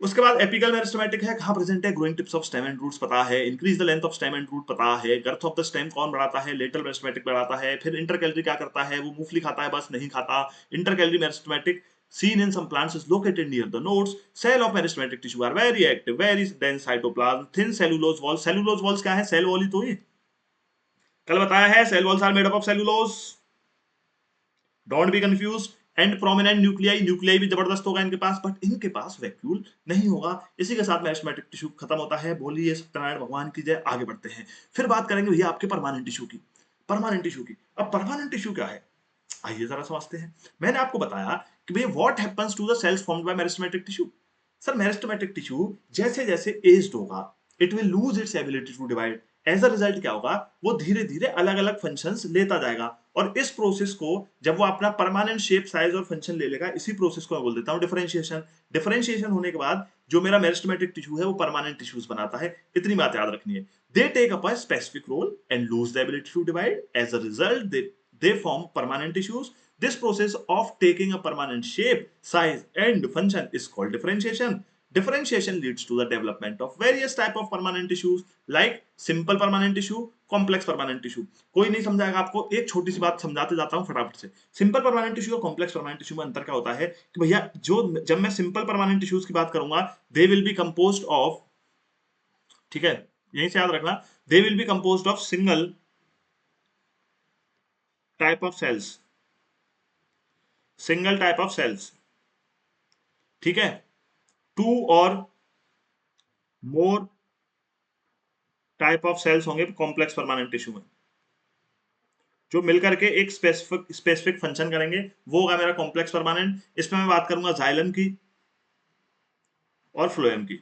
उसके बाद एपिकल मेरिस्टेमेटिक है, कहां प्रेजेंट है, growing tips of stem and roots पता है, increase the length of stem and root पता है, गर्थ ऑफ द स्टेम कौन बढ़ाता है, लेटरल मेरिस्टेमेटिक बढ़ाता है। फिर इंटरकैलोरी क्या करता है, वो मूंगफली खाता है, बस नहीं खाता। इंटरकैलोरी meristematic seen in some plants is located near the nodes. Cell of meristematic tissue are very active, very dense cytoplasm, thin cellulose walls. Cellulose walls क्या है, सेल वॉल ही तो ही कल बताया है, cell walls are made up of cellulose, don't be confuse. And prominent nuclei, nuclei भी जबरदस्त होगा इनके पास, बट इनके पास वैक्यूल नहीं होगा। इसी के साथ मेरिस्टेमेटिक टिश्यू खत्म होता है। बोलिए सत्यनारायण भगवान की जय। आगे बढ़ते हैं, फिर बात करेंगे भैया आपके परमानेंट टिश्यू की। परमानेंट टिश्यू की, अब परमानेंट टिश्यू क्या है, आइए जरा समझते हैं। मैंने आपको बताया कि भैया what happens to the cells formed by meristematic tissue. Sir meristematic tissue जैसे जैसे एज्ड होगा, it will lose its ability to divide. As a result क्या होगा, वो धीरे धीरे अलग अलग फंक्शंस लेता जाएगा, और इस प्रोसेस को जब वो अपना परमानेंट शेप, साइज और फंक्शन ले लेगा, इसी प्रोसेस को मैं बोल देता हूँ डिफरेंशिएशन। डिफरेंशिएशन होने के बाद जो मेरा मेरिस्टेमेटिक टिश्यू है वो परमानेंट टिश्यूज बनाता है। इतनी बात याद रखनी है। They take up a specific role and lose the ability to divide. As a result they form permanent tissues. This process of taking a permanent shape, size and function is called differentiation. Differentiation leads to the development of various type of permanent tissues like simple permanent tissue, complex permanent tissue. कोई नहीं समझाएगा आपको, एक छोटी सी बात समझाते जाता हूँ फटाफट से। सिंपल परमानेंट टिश्यू और कॉम्प्लेक्स परमानेंट टिश्यू में अंतर क्या होता है कि भैया जो जब मैं सिंपल परमानेंट टिश्यूज की बात करूंगा, they will be composed of, ठीक है, यहीं से याद रखना, they will be composed of single type of cells, single type of cells, ठीक है, टू और मोर टाइप ऑफ सेल्स होंगे कॉम्प्लेक्स परमानेंट टिश्यू में, जो मिलकर के एक स्पेसिफिक फंक्शन करेंगे, वो होगा मेरा कॉम्प्लेक्स परमानेंट। इसमें मैं बात करूंगा जाइलम की और फ्लोएम की।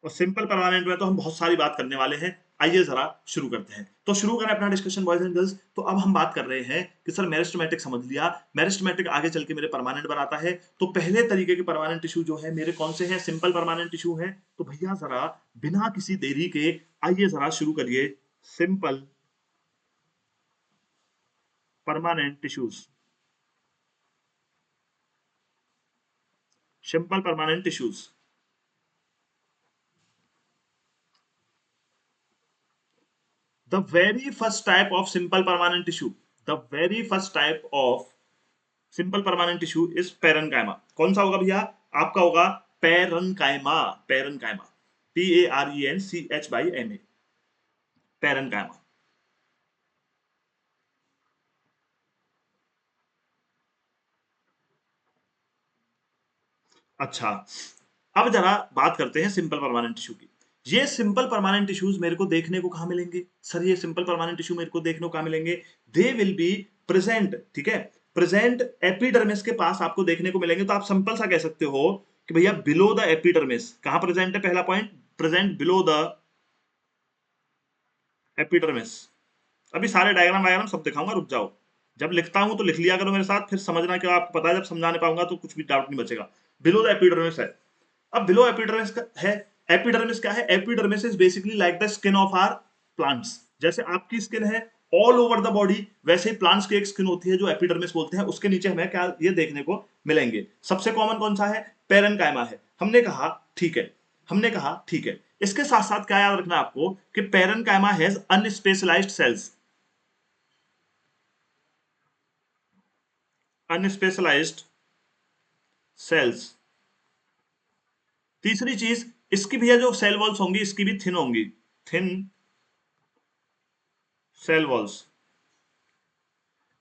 और सिंपल परमानेंट में तो हम बहुत सारी बात करने वाले हैं। आइए जरा शुरू करते हैं। तो शुरू करें अपना डिस्कशन बॉयज एंड गर्ल्स। तो अब हम बात कर रहे हैं कि सर मेरिस्टेमेटिक समझ लिया, मेरिस्टेमेटिक आगे चल के मेरे परमानेंट बनाता है। तो पहले तरीके के परमानेंट टिश्यू जो है मेरे कौन से हैं? सिंपल परमानेंट टिश्यू है। तो भैया जरा बिना किसी देरी के आइए जरा शुरू करिए। Simple permanent tissues, simple permanent tissues. The very first type of simple permanent tissue, the very first type of simple permanent tissue is parenchyma. कौन सा होगा भैया? आपका होगा पेरेन्काइमा। Parenchyma, PARENCHYMA, parenchyma. अच्छा, अब जरा बात करते हैं सिंपल परमानेंट टिश्यू की। ये सिंपल परमानेंट टिश्यूज मेरे को देखने को कहां मिलेंगे? सर ये सिंपल परमानेंट टिश्यू मेरे को देखने को कहां मिलेंगे? दे विल बी प्रेजेंट, ठीक है, प्रेजेंट एपिडर्मिस के पास आपको देखने को मिलेंगे। तो आप सिंपल सा कह सकते हो कि भैया बिलो द एपिडर्मिस। कहां प्रेजेंट है? पहला point, present below the epidermis. अभी सारे डायग्राम वायग्राम सब दिखाऊंगा, रुक जाओ। जब लिखता हूं तो लिख लिया करो मेरे साथ, फिर समझना कि आपको पता है, जब समझाने पाऊंगा तो कुछ भी डाउट नहीं बचेगा। बिलो द एपिडर्मिस है। अब बिलो एपिडर्मिस है, एपिडर्मिस क्या है? Epidermis is basically like the skin of our plants. जैसे आपकी स्किन है ऑल ओवर द बॉडी, वैसे ही प्लांट्स की एक स्किन होती है जो एपिडर्मिस बोलते हैं। उसके नीचे हमें क्या ये देखने को मिलेंगे? सबसे कॉमन कौन सा है? पेरेन्काइमा है। हमने कहा ठीक है, हमने कहा ठीक है। इसके साथ साथ क्या याद रखना आपको कि पेरेन्काइमा हैज अनस्पेशलाइज्ड सेल्स, अनस्पेशलाइज्ड सेल्स। तीसरी चीज, इसकी भैया जो सेल वॉल्स होंगी इसकी भी थिन होंगी, थिन सेल वॉल्स।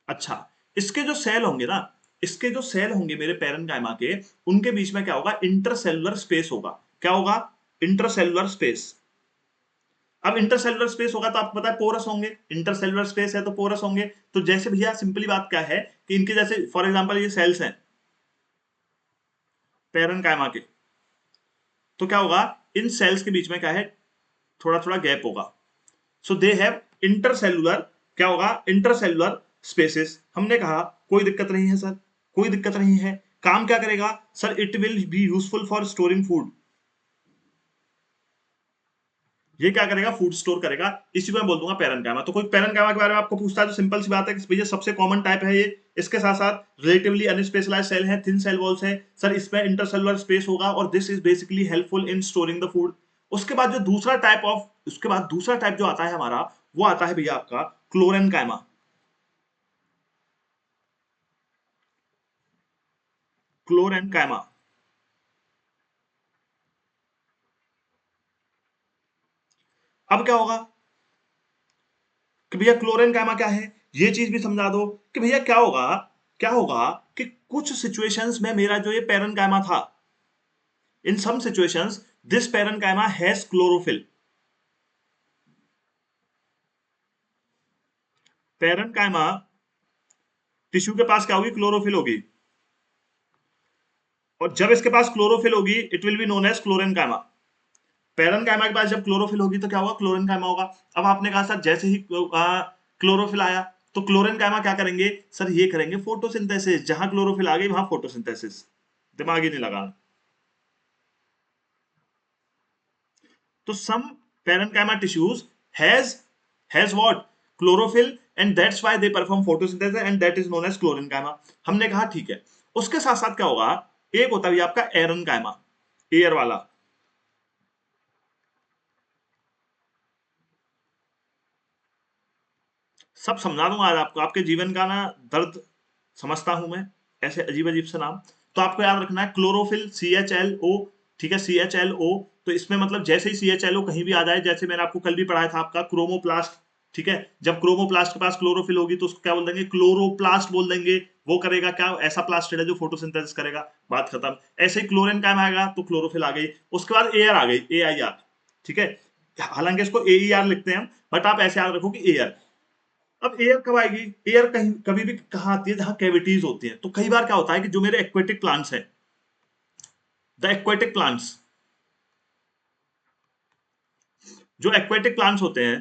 अच्छा, इसके जो सेल होंगे ना, इसके जो सेल होंगे मेरे पेरेन्काइमा के, उनके बीच में क्या होगा? इंटरसेलुलर स्पेस होगा। क्या होगा? Intercellular space. अब इंटरसेलुलर स्पेस होगा तो आपको पता है पोरस होंगे। इंटरसेलुलर स्पेस है तो पोरस होंगे। तो जैसे भैया सिंपली बात क्या है कि इनके जैसे फॉर एग्जांपल ये सेल्स हैं पेरेन्काइमा के, तो क्या होगा? इन सेल्स के बीच में क्या है? थोड़ा थोड़ा गैप होगा। सो दे हैव इंटरसेलुलर, क्या होगा? Intercellular spaces. हमने कहा कोई दिक्कत नहीं है सर, कोई दिक्कत नहीं है। काम क्या करेगा sir? It will be useful for storing food. ये क्या करेगा? फूड स्टोर करेगा। इसी को मैं बोल दूंगा पेरेन्काइमा। तो कोई पेरेन्काइमा के बारे में आपको पूछता है तो सिंपल सी बात है कि भैया सबसे कॉमन टाइप है ये। इसके साथ साथ रिलेटिवली अनस्पेशलाइज्ड सेल है, थिन सेल वॉल्स है सर, इसमें इंटरसेलुलर स्पेस होगा और this is basically helpful in storing the food. उसके बाद जो दूसरा टाइप ऑफ, उसके बाद दूसरा टाइप जो आता है हमारा, वो आता है भैया आपका क्लोरेन्काइमा। क्लोरेन्काइमा। अब क्या होगा कि भैया क्लोरेन्काइमा क्या है, ये चीज भी समझा दो कि भैया क्या होगा, क्या होगा कि कुछ सिचुएशंस में मेरा जो ये पेरेन्काइमा था, in some situations this parenchyma has chlorophyll. Parenchyma tissue के पास क्या होगी? क्लोरोफिल होगी। और जब इसके पास क्लोरोफिल होगी it will be known as chlorenchyma. Parenchyma के पास जब क्लोरोफिल होगी तो क्या होगा? क्लोरेन्काइमा होगा। अब आपने कहा सर जैसे ही क्लोरोफिल आया तो क्लोरीन कायमा क्या करेंगे सर, ये करेंगे फोटोसिंथेसिस। जहां क्लोरोफिल आ गई वहां फोटोसिंथेसिस, दिमाग ही नहीं लगाना। तो some parenchyma tissues has has what chlorophyll and that's why they perform photosynthesis and that is known as chlorenchyma। हमने कहा ठीक है। उसके साथ साथ क्या होगा, एक होता है आपका एरनकाइमा, एयर वाला। सब समझा दूंगा आज आपको, आपके जीवन का ना दर्द समझता हूं मैं, ऐसे अजीब अजीब से नाम। तो आपको याद रखना है क्लोरोफिल CHLO, ठीक है CHLO। तो इसमें मतलब जैसे ही CHLO कहीं भी आ जाए, जैसे मैंने आपको कल भी पढ़ाया था आपका क्रोमोप्लास्ट, ठीक है। जब क्रोमोप्लास्ट के पास क्लोरोफिल होगी तो उसको क्या बोल देंगे, क्लोरोप्लास्ट बोल देंगे। वो करेगा क्या, ऐसा प्लास्टिड है जो फोटोसिंथेसिस करेगा, बात खत्म। ऐसे ही क्लोरीन कायम आएगा तो क्लोरोफिल आ गई। उसके बाद एयर आ गई, AIR, ठीक है। हालांकि इसको AER लिखते हैं हम, बट आप ऐसे याद रखो कि एयर। अब एयर कब आएगी, एयर कहीं कभी भी कहाँ आती है, जहां कैविटीज होती हैं। तो कई बार क्या होता है कि जो मेरे एक्वेटिक प्लांट्स हैं, द एक्वेटिक प्लांट्स, जो एक्वेटिक प्लांट्स होते हैं,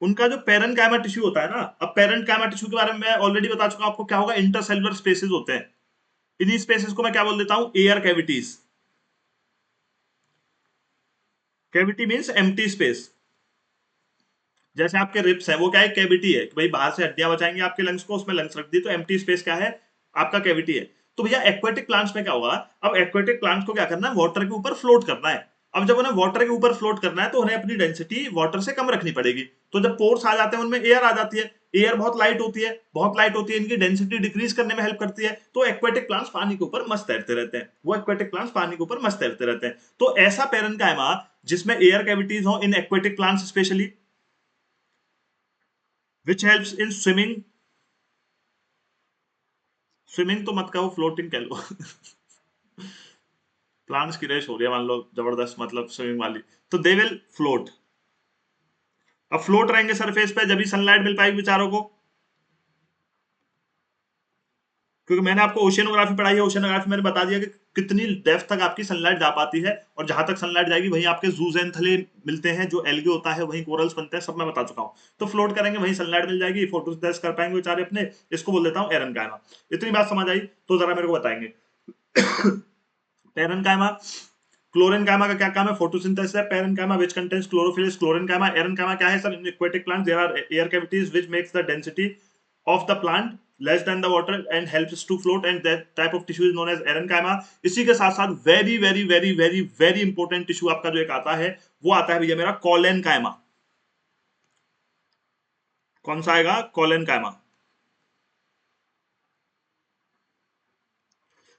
उनका जो पेरेंट कायमा टिश्यू होता है ना। अब पेरेंट कायमा टिश्यू के बारे में मैं ऑलरेडी बता चुका हूं आपको, क्या होगा, इंटरसेलुलर स्पेसेस होते हैं। इन्हीं स्पेसेस को मैं क्या बोल देता हूं, air cavities. Cavity means empty space. जैसे आपके रिप्स है, वो क्या है, कैविटी है कि भाई बाहर से हड्डियां बचाएंगे आपके लंग्स को, उसमें लंग्स रख दी, तो एम्प्टी स्पेस क्या है, आपका कैविटी है। तो भैया एक्वेटिक प्लांट्स में क्या होगा, अब एक्वेटिक प्लांट्स को क्या करना है, वाटर के ऊपर फ्लोट करना है। अब जब उन्हें वाटर के ऊपर फ्लोट करना है तो उन्हें अपनी डेंसिटी वाटर से कम रखनी पड़ेगी। तो जब पोर्स आ जाते हैं उनमें एयर आ जाती है। एयर बहुत लाइट होती है, बहुत लाइट होती है, इनकी डेंसिटी डिक्रीज करने में हेल्प करती है। तो एक्वेटिक प्लांट्स पानी के ऊपर मस्त तैरते रहते हैं, वो एक्वेटिक प्लांट्स पानी के ऊपर मस्त तैरते रहते हैं। तो ऐसा पेरेन्काइमा जिसमें एयर कैविटीज हो इन aquatic plants specially, which helps in swimming। Swimming तो मत कहो, फ्लोटिंग कह लो। प्लांट्स की रेस हो रही है मान लो जबरदस्त, मतलब स्विमिंग वाली। तो दे विल फ्लोट। अब फ्लोट रहेंगे सरफेस पे, जब भी सनलाइट मिल पाएगी बेचारों को। क्योंकि मैंने आपको ओशियनोग्राफी पढ़ाई है, ओशियनोग्राफी मैंने बता दिया कि कितनी डेप्थ तक आपकी सनलाइट जा पाती है, और जहां तक सनलाइट जाएगी वहीं आपके जूजेंथले मिलते हैं, जो एल्गे होता है वहीं कोरल्स बनते हैं, सब मैं बता चुका हूं। तो फ्लोट करेंगे, वहीं सनलाइट मिल जाएगी, फोटोसिंथेसिस कर पाएंगे बेचारे अपने। इसको बोल देता हूं एरनकाइमा। इतनी बात समझ आई तो जरा मेरे को बताएंगे। पेरेन्काइमा, क्लोरेन्काइमा का क्या काम है, फोटोसिंथेसिस है। Parenchyma which contains chlorophyll is chlorenchyma. Aerenchyma क्या है sir, in aquatic plants there are air cavities which makes the density of the plant less than the water and helps to float, and that type of tissue is known as erenchyma। इसी के साथ साथ very very very very very important tissue आपका जो एक आता है, वो आता है भैया मेरा कॉलेनकाइमा। कौन सा आएगा, कॉलेनकाइमा।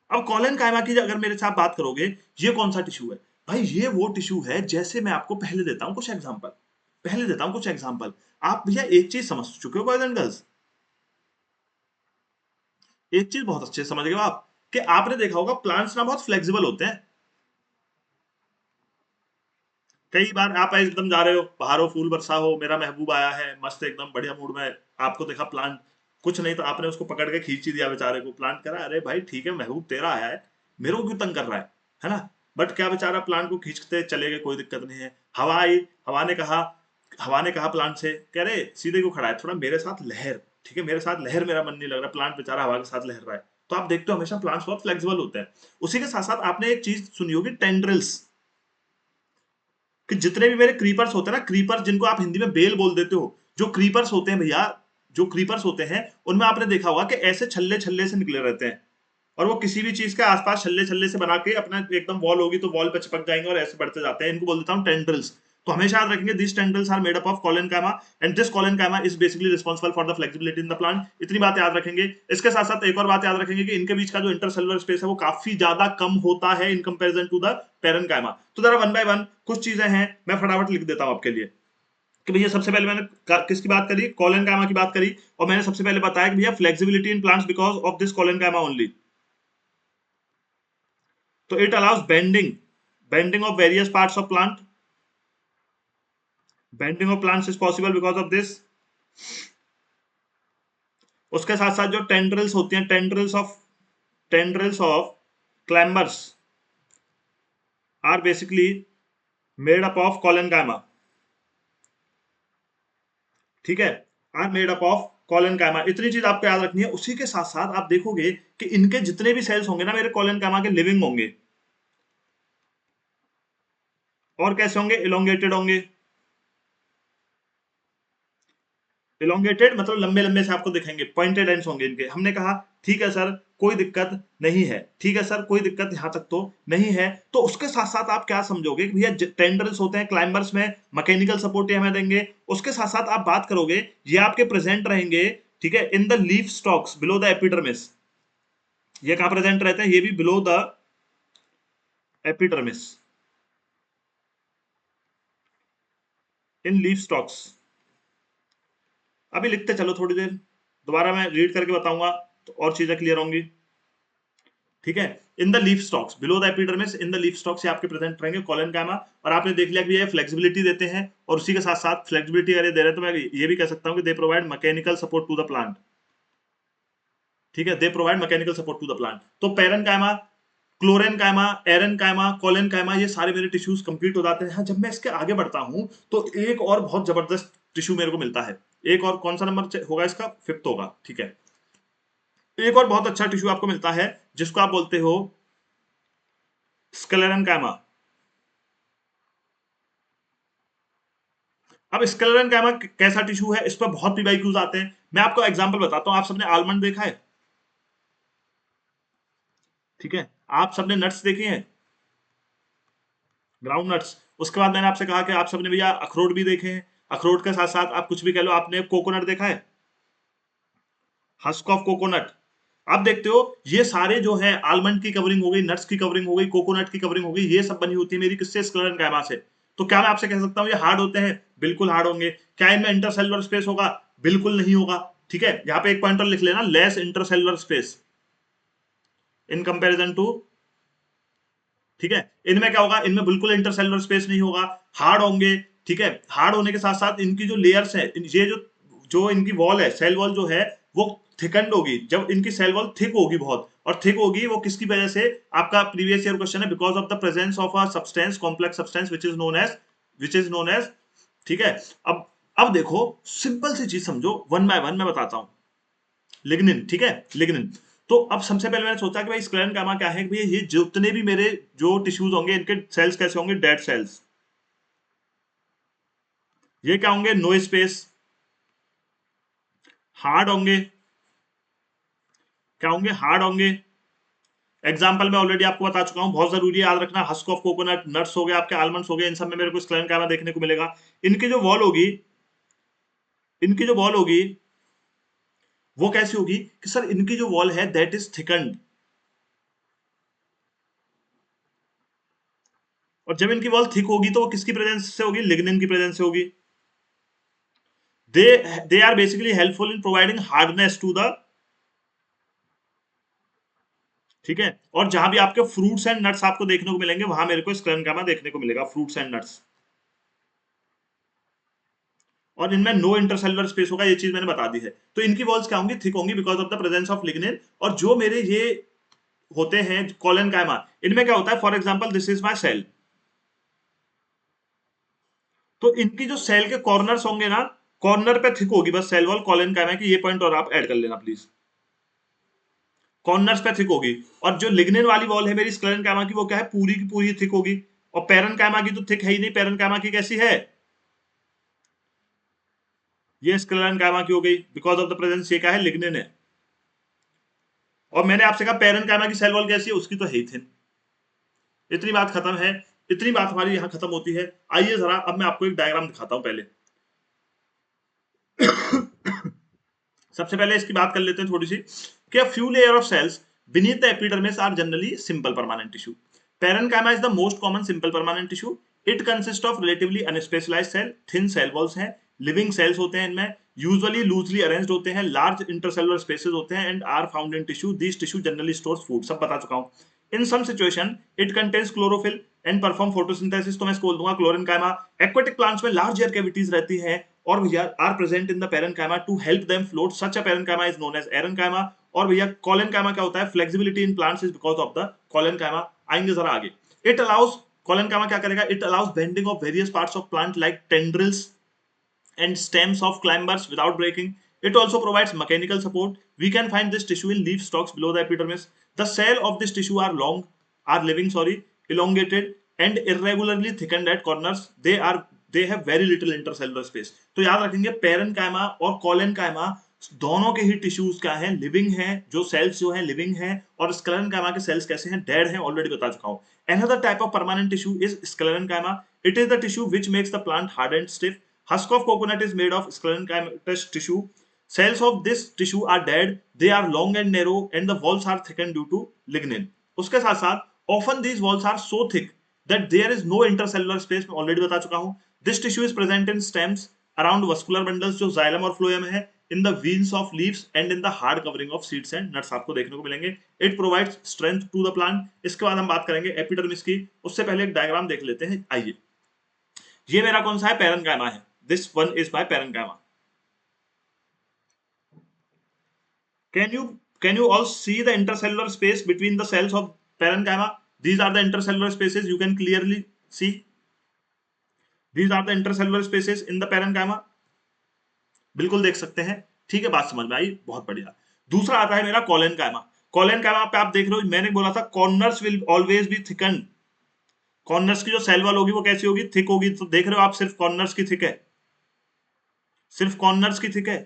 अब कॉलेनकाइमा की अगर मेरे साथ बात करोगे, ये कौन सा टिश्यू है भाई, ये वो टिश्यू है। जैसे मैं आपको पहले देता हूं कुछ एग्जांपल, पहले देता हूं कुछ एग्जांपल। आप भैया एक चीज समझ चुके हो बॉयज एंड गर्ल्स, एक चीज बहुत अच्छे से समझ गए हो आप, कि आपने देखा होगा प्लांट्स ना बहुत फ्लेक्सिबल होते हैं। कई बार आप एकदम जा रहे हो बाहर, हो फूल बरसा हो, मेरा महबूब आया है मस्त एकदम बढ़िया मूड में, आपको देखा प्लांट कुछ नहीं तो आपने उसको पकड़ के खींच ही दिया बेचारे को। प्लांट करा, अरे भाई ठीक है महबूब तेरा आया है, मेरे को क्यों तंग कर रहा है ना। बट क्या बेचारा प्लांट को खींचते चले गए, कोई दिक्कत नहीं है। हवा आई, हवा ने कहा प्लांट से, कह रहे सीधे क्यों खड़ा है, थोड़ा मेरे साथ लहर, ठीक है मेरे साथ लहर, मेरा मन नहीं लग रहा। प्लांट बेचारा हवा के साथ लहर रहा है। तो आप देखते हो हमेशा प्लांट्स बहुत फ्लेक्सिबल होते हैं। उसी के साथ साथ आपने एक चीज सुनी होगी, टेंड्रिल्स, कि जितने भी मेरे क्रीपर्स होते हैं ना, क्रीपर जिनको आप हिंदी में बेल बोल देते हो, जो क्रीपर्स होते हैं भैया, जो क्रीपर्स होते हैं उनमें आपने देखा होगा कि ऐसे छल्ले छल्ले से निकले रहते हैं, और वो किसी भी चीज के आसपास छल्ले छल्ले से बना के अपना एकदम वॉल होगी तो वॉल पे चिपक जाएंगे और ऐसे बढ़ते जाते हैं। इनको बोल देता हूं टेंड्रिल्स। तो हमेशा याद रखेंगे, this tendrils are made up of collenchyma and this collenchyma is basically responsible for the flexibility in the plant. इतनी बात याद रखेंगे। इसके साथ साथ एक और बात याद रखेंगे कि इनके बीच का जो इंटरसेलुलर स्पेस है वो काफी ज्यादा कम होता है in comparison to the parenchyma. तो जरा वन बाय वन कुछ चीजें हैं, मैं फटाफट लिख देता हूं आपके लिए। कि भैया सबसे पहले मैंने किसकी बात करी, कॉलेनकाइमा की बात करी। और मैंने सबसे पहले बताया कि भैया flexibility in plants because of this collenchyma only. तो it allows bending, bending of various parts of plant, bending of plants is possible because of this. उसके साथ साथ जो टेंड्रिल्स होती हैं, tendrils of climbers are basically made up of collenchyma. ठीक है, are made up of collenchyma. इतनी चीज आपको याद रखनी है। उसी के साथ साथ आप देखोगे कि इनके जितने भी सेल्स होंगे ना मेरे कॉलेनकाइमा के, लिविंग होंगे। और कैसे होंगे? इलोंगेटेड होंगे। इलोंगेटेड मतलब लंबे लंबे से आपको दिखेंगे, पॉइंटेड एंड्स होंगे इनके। हमने कहा ठीक है सर, कोई दिक्कत नहीं है, ठीक है सर कोई दिक्कत यहां तक तो नहीं है। तो उसके साथ साथ आप क्या समझोगे कि भैया टेंडरल्स होते हैं क्लाइंबर्स में, मैकेनिकल सपोर्ट ये हमें देंगे। उसके साथ साथ आप बात करोगे, ये आपके प्रेजेंट रहेंगे, ठीक है, in the leaf stocks below the epidermis. ये कहां प्रेजेंट रहते हैं? ये भी below the epidermis, in leaf stocks. अभी लिखते चलो थोड़ी देर, दोबारा मैं रीड करके बताऊंगा तो और चीजें क्लियर होंगी। ठीक है, in the leaf stocks below the epidermis, in the leaf stocks ये आपके प्रेजेंट रहेंगे कॉलेनकाइमा। और आपने देख लिया कि ये फ्लेक्सिबिलिटी देते हैं, और उसी के साथ साथ फ्लेक्सिबिलिटी अगर दे रहे हैं तो मैं ये भी कह सकता हूं कि they provide mechanical support to the plant. ठीक है, they provide mechanical support to the plant. तो पेरेनकाइमा, क्लोरेनकाइमा, एरेनकाइमा, कोलेनकाइमा, ये सारे मेरे टिश्यूज कंप्लीट हो जाते हैं। हाँ, जब मैं इसके आगे बढ़ता हूं तो एक और बहुत जबरदस्त टिश्यू मेरे को मिलता है। एक और कौन सा नंबर होगा इसका? फिफ्थ होगा। ठीक है, एक और बहुत अच्छा टिश्यू आपको मिलता है जिसको आप बोलते हो स्क्लेरेनकाइमा। अब स्क्लेरेनकाइमा कैसा टिश्यू है, इस पर बहुत पीवाईक्यूज आते हैं। मैं आपको एग्जांपल बताता हूं। आप सबने आलमंड देखा है? ठीक है, आप सबने नट्स देखे हैं, ग्राउंड नट्स। उसके बाद मैंने आपसे कहा कि आप सबने भैया अखरोट भी देखे हैं। अखरोट के साथ साथ आप कुछ भी कह लो, आपने कोकोनट देखा है, हस्क ऑफ कोकोनट। आप देखते हो ये सारे जो है, आलमंड की कवरिंग हो गई, नट्स की कवरिंग हो गई, कोकोनट की कवरिंग हो गई, ये सब बनी होती है मेरी किससे? स्क्लेरेनकाइमा से। तो क्या मैं आपसे कह सकता हूं ये हार्ड होते हैं? बिल्कुल हार्ड होंगे। क्या इनमें इंटरसेलुलर स्पेस होगा? बिल्कुल नहीं होगा। ठीक है, यहाँ पे एक पॉइंटर लिख लेना, less intercellular space in comparison to. ठीक है, इनमें क्या होगा? इनमें बिल्कुल इंटरसेलुलर स्पेस नहीं होगा, हार्ड होंगे। ठीक है, हार्ड होने के साथ साथ इनकी जो लेयर्स है, ये जो जो इनकी वॉल है, सेल वॉल जो है, वो थिकंड होगी। जब इनकी सेल वॉल थिक होगी बहुत, और थिक होगी वो किसकी वजह से? आपका प्रीवियस ईयर क्वेश्चन है, because of the presence of a substance, complex substance which is known as. ठीक है, अब देखो, सिंपल सी चीज समझो, वन बाय वन मैं बताता हूं। लिग्निन, ठीक है, लिग्निन। तो अब सबसे पहले मैंने सोचा कि भाई स्क्लेरेनकाइमा क्या है कि भाई ये जितने भी मेरे जो टिश्यूज होंगे, इनके सेल्स कैसे होंगे? Dead cells. ये क्या होंगे? नो स्पेस, हार्ड होंगे। क्या होंगे? हार्ड होंगे। एग्जाम्पल मैं ऑलरेडी आपको बता चुका हूं, बहुत जरूरी है याद रखना। हस्क ऑफ कोकोनट, नट्स हो गए, आपके आलमंड्स हो गए, इन सब में मेरे को स्क्लेरेनकाइमा देखने को मिलेगा। इनकी जो वॉल होगी, इनकी जो वॉल होगी वो कैसी होगी कि सर इनकी जो वॉल है दैट इज थिकंड। और जब इनकी वॉल थिक होगी तो वो किसकी प्रेजेंस से होगी? लिग्निन की प्रेजेंस से होगी। They are basically helpful in providing hardness to the. ठीक है, और जहां भी आपके फ्रूट्स एंड नट्स आपको देखने को मिलेंगे, वहां मेरे को स्क्लेरेनकाइमा देखने को मिलेगा, फ्रूट्स एंड नट्स। और इनमें नो इंटरसेलुलर स्पेस होगा, ये चीज मैंने बता दी है। तो इनकी वॉल्स क्या होंगी? थिक होंगी, because of the presence of lignin. और जो मेरे ये होते हैं कॉलेनकाइमा, इनमें क्या होता है? For example this is my cell. तो इनकी जो सेल के कॉर्नर्स होंगे ना, कॉर्नर पे थिक होगी बस सेल वॉल कॉलेनकाइमा की। ये पॉइंट और आप ऐड कर लेना प्लीज, कॉर्नर्स पे थिक होगी। और जो लिग्निन वाली वॉल है मेरी स्क्लेरेनकाइमा की, वो क्या है? पूरी की पूरी थिक होगी। और पेरेनकाइमा की तो थिक है ही नहीं। पेरेनकाइमा की कैसी है? ये स्क्लेरेनकाइमा की हो गई, बिकॉज ऑफ द प्रेजेंस, ये क्या है? लिग्निन है। और मैंने आपसे कहा पेरेनकाइमा की सेल वॉल कैसी है? उसकी तो है ही थिन। इतनी बात खत्म है, इतनी बात हमारी यहां खत्म होती है। आइए जरा अब मैं आपको एक डायग्राम दिखाता हूं पहले। सबसे पहले इसकी बात कर लेते हैं थोड़ी सी, कि few layer of cells beneath the epidermis are generally simple permanent tissue. Parenchyma is the most common simple permanent tissue. It consists of relatively unspecialized cell, thin cell walls हैं, living cells होते हैं इनमें, usually loosely arranged होते हैं, large intercellular spaces होते हैं, and are found in tissue. These tissue generally stores food. सब बता चुका हूँ। In some situation, it contains chlorophyll and perform photosynthesis. तो मैं इसको बोल दूंगा क्लोरेनकाइमा। Aquatic plants में large air cavities रहती हैं, और भैया are present in the parenchyma to help them float. Such a parenchyma is known as aerenchyma. और भैया कॉलेनकाइमा क्या होता है? Flexibility in plants is because of the collenchyma. आएंगे जरा आगे। इट अलाउज, कॉलेनकाइमा क्या करेगा? It allows bending of various parts of plant like tendrils and stems of climbers without breaking. It also provides mechanical support. We can find this tissue in leaf stalks below the epidermis. The cell of this tissue are living, elongated and irregularly thickened at corners. They have very little intercellular space. तो याद रखेंगे parenchyma और collenchyma दोनों के ही tissues क्या हैं, living हैं, जो सेल्स जो हैं लिविंग हैं, और स्क्लेरेनकाइमा के सेल्स कैसे हैं, डेड हैं, ऑलरेडी बता चुका हूं. Another type of permanent tissue is sclerenchyma. It is the tissue which makes the plant hard and stiff. Husk of coconut is made of sclerenchymatous tissue. Cells of this tissue are dead. They are long and narrow, and the walls are thickened due to lignin. उसके साथ साथ often these walls are so thick that there is no intercellular space. मैं already बता चुका हूं. This tissue is present in stems, around vascular bundles जो xylem और phloem है, in the veins of leaves and in the hard covering of seeds and nuts आपको देखने को मिलेंगे. It provides strength to the plant. इसके बाद हम बात करेंगे एपिडर्मिस की. उससे पहले एक डायग्राम देख लेते हैं. आइए, ये मेरा कौन सा है, पेरेन्काइमा है. This one is my parenchyma. Can you all see the intercellular space between the cells of parenchyma? These are the intercellular spaces. You can clearly see. These are the intercellular spaces in the parenchyma. बिल्कुल देख सकते हैं. ठीक है, बात समझ में आई, बहुत बढ़िया. दूसरा आता है मेरा कोलेनकाइमा. कोलेनकाइमा पे आप देख रहे हो, मैंने बोला था corners will always be thicken. Corners की जो सेल वॉल होगी वो कैसी होगी, थिक होगी. तो देख रहे हो आप, सिर्फ कॉर्नर्स की थिक है, सिर्फ कॉर्नर्स की थिक है.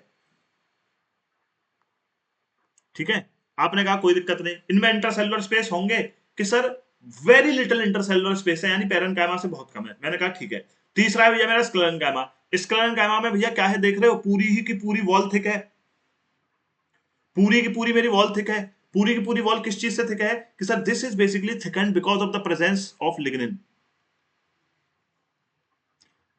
ठीक है, आपने कहा कोई दिक्कत नहीं. इनमें इंटरसेलुलर स्पेस होंगे कि sir very little intercellular space है, यानी पेरेन्काइमा से बहुत कम है. मैंने कहा ठीक है. तीसरा है भैया मेरा स्क्लेरेन्काइमा. स्क्लेरेन्काइमा में भैया क्या है, देख रहे हो, पूरी ही की पूरी वॉल थिक है. पूरी की पूरी मेरी वॉल थिक है. पूरी की पूरी वॉल किस चीज से थिक है कि sir this is basically thickened because of the presence of lignin.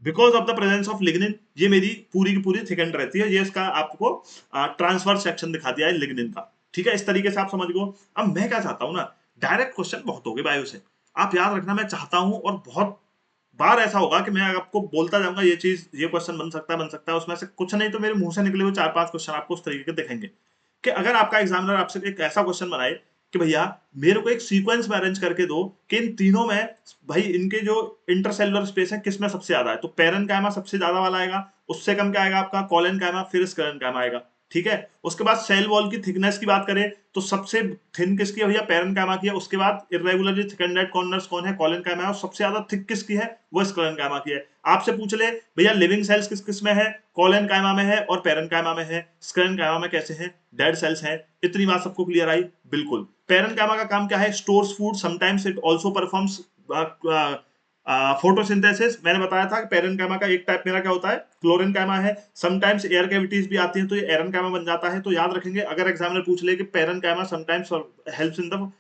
Because of the presence of lignin ये मेरी पूरी की पूरी थिकन्ड रहती है. ये इसका आपको ट्रांसफर सेक्शन दिखा दिया है लिग्निन का. ठीक है, इस तरीके से आप समझ गो. अब मैं क्या चाहता हूं ना, डायरेक्ट क्वेश्चन बहुत हो गए बायो से, आप याद रखना. मैं चाहता हूं, और बहुत बार ऐसा होगा कि मैं आपको बोलता जाऊंगा ये चीज, ये क्वेश्चन बन सकता है, उसमें से कुछ नहीं तो मेरे मुंह से निकले हुए 4-5 क्वेश्चन आपको उस तरीके के दिखेंगे कि अगर आपका एग्जामिनर आपसे एक ऐसा क्वेश्चन बनाए कि भैया मेरे को एक सीक्वेंस में अरेंज करके दो कि इन तीनों में भाई इनके जो इंटरसेलुलर स्पेस है किसमें सबसे ज्यादा है, तो पेरेन्काइमा सबसे ज्यादा वाला आएगा. उससे कम क्या आएगा आपका, कोलेनकाइमा, फिर स्क्लेरेन्काइमा आएगा. ठीक है, उसके बाद सेल वॉल की थिकनेस की बात करें तो सबसे थिन किसकी है भैया, पेरेन्काइमा की है. उसके बाद इर्रेगुलरली थिकन्ड एट कॉर्नर्स कौन है, कोलेनकाइमा है. और सबसे ज्यादा थिक किसकी है, वो स्क्लेरेन्काइमा की है. आपसे पूछ ले भैया लिविंग सेल्स किस किस में है, कोलेनकाइमा में है और पेरेन्काइमा में है. स्क्लेरेन्काइमा में कैसे हैं, डेड सेल्स हैं. इतनी बात सबको क्लियर आई. बिल्कुल. पेरेन्काइमा का काम क्या है, stores food. Sometimes it also performs photosynthesis. मैंने बताया था कि पेरेन्काइमा का एक टाइप मेरा क्या होता है, क्लोरेन्काइमा है. समटाइम्स एयर कैविटीज भी आती हैं तो ये एरेन्काइमा बन जाता है. तो याद रखेंगे, अगर एग्जामिनर पूछ ले कि parenchyma sometimes helps in the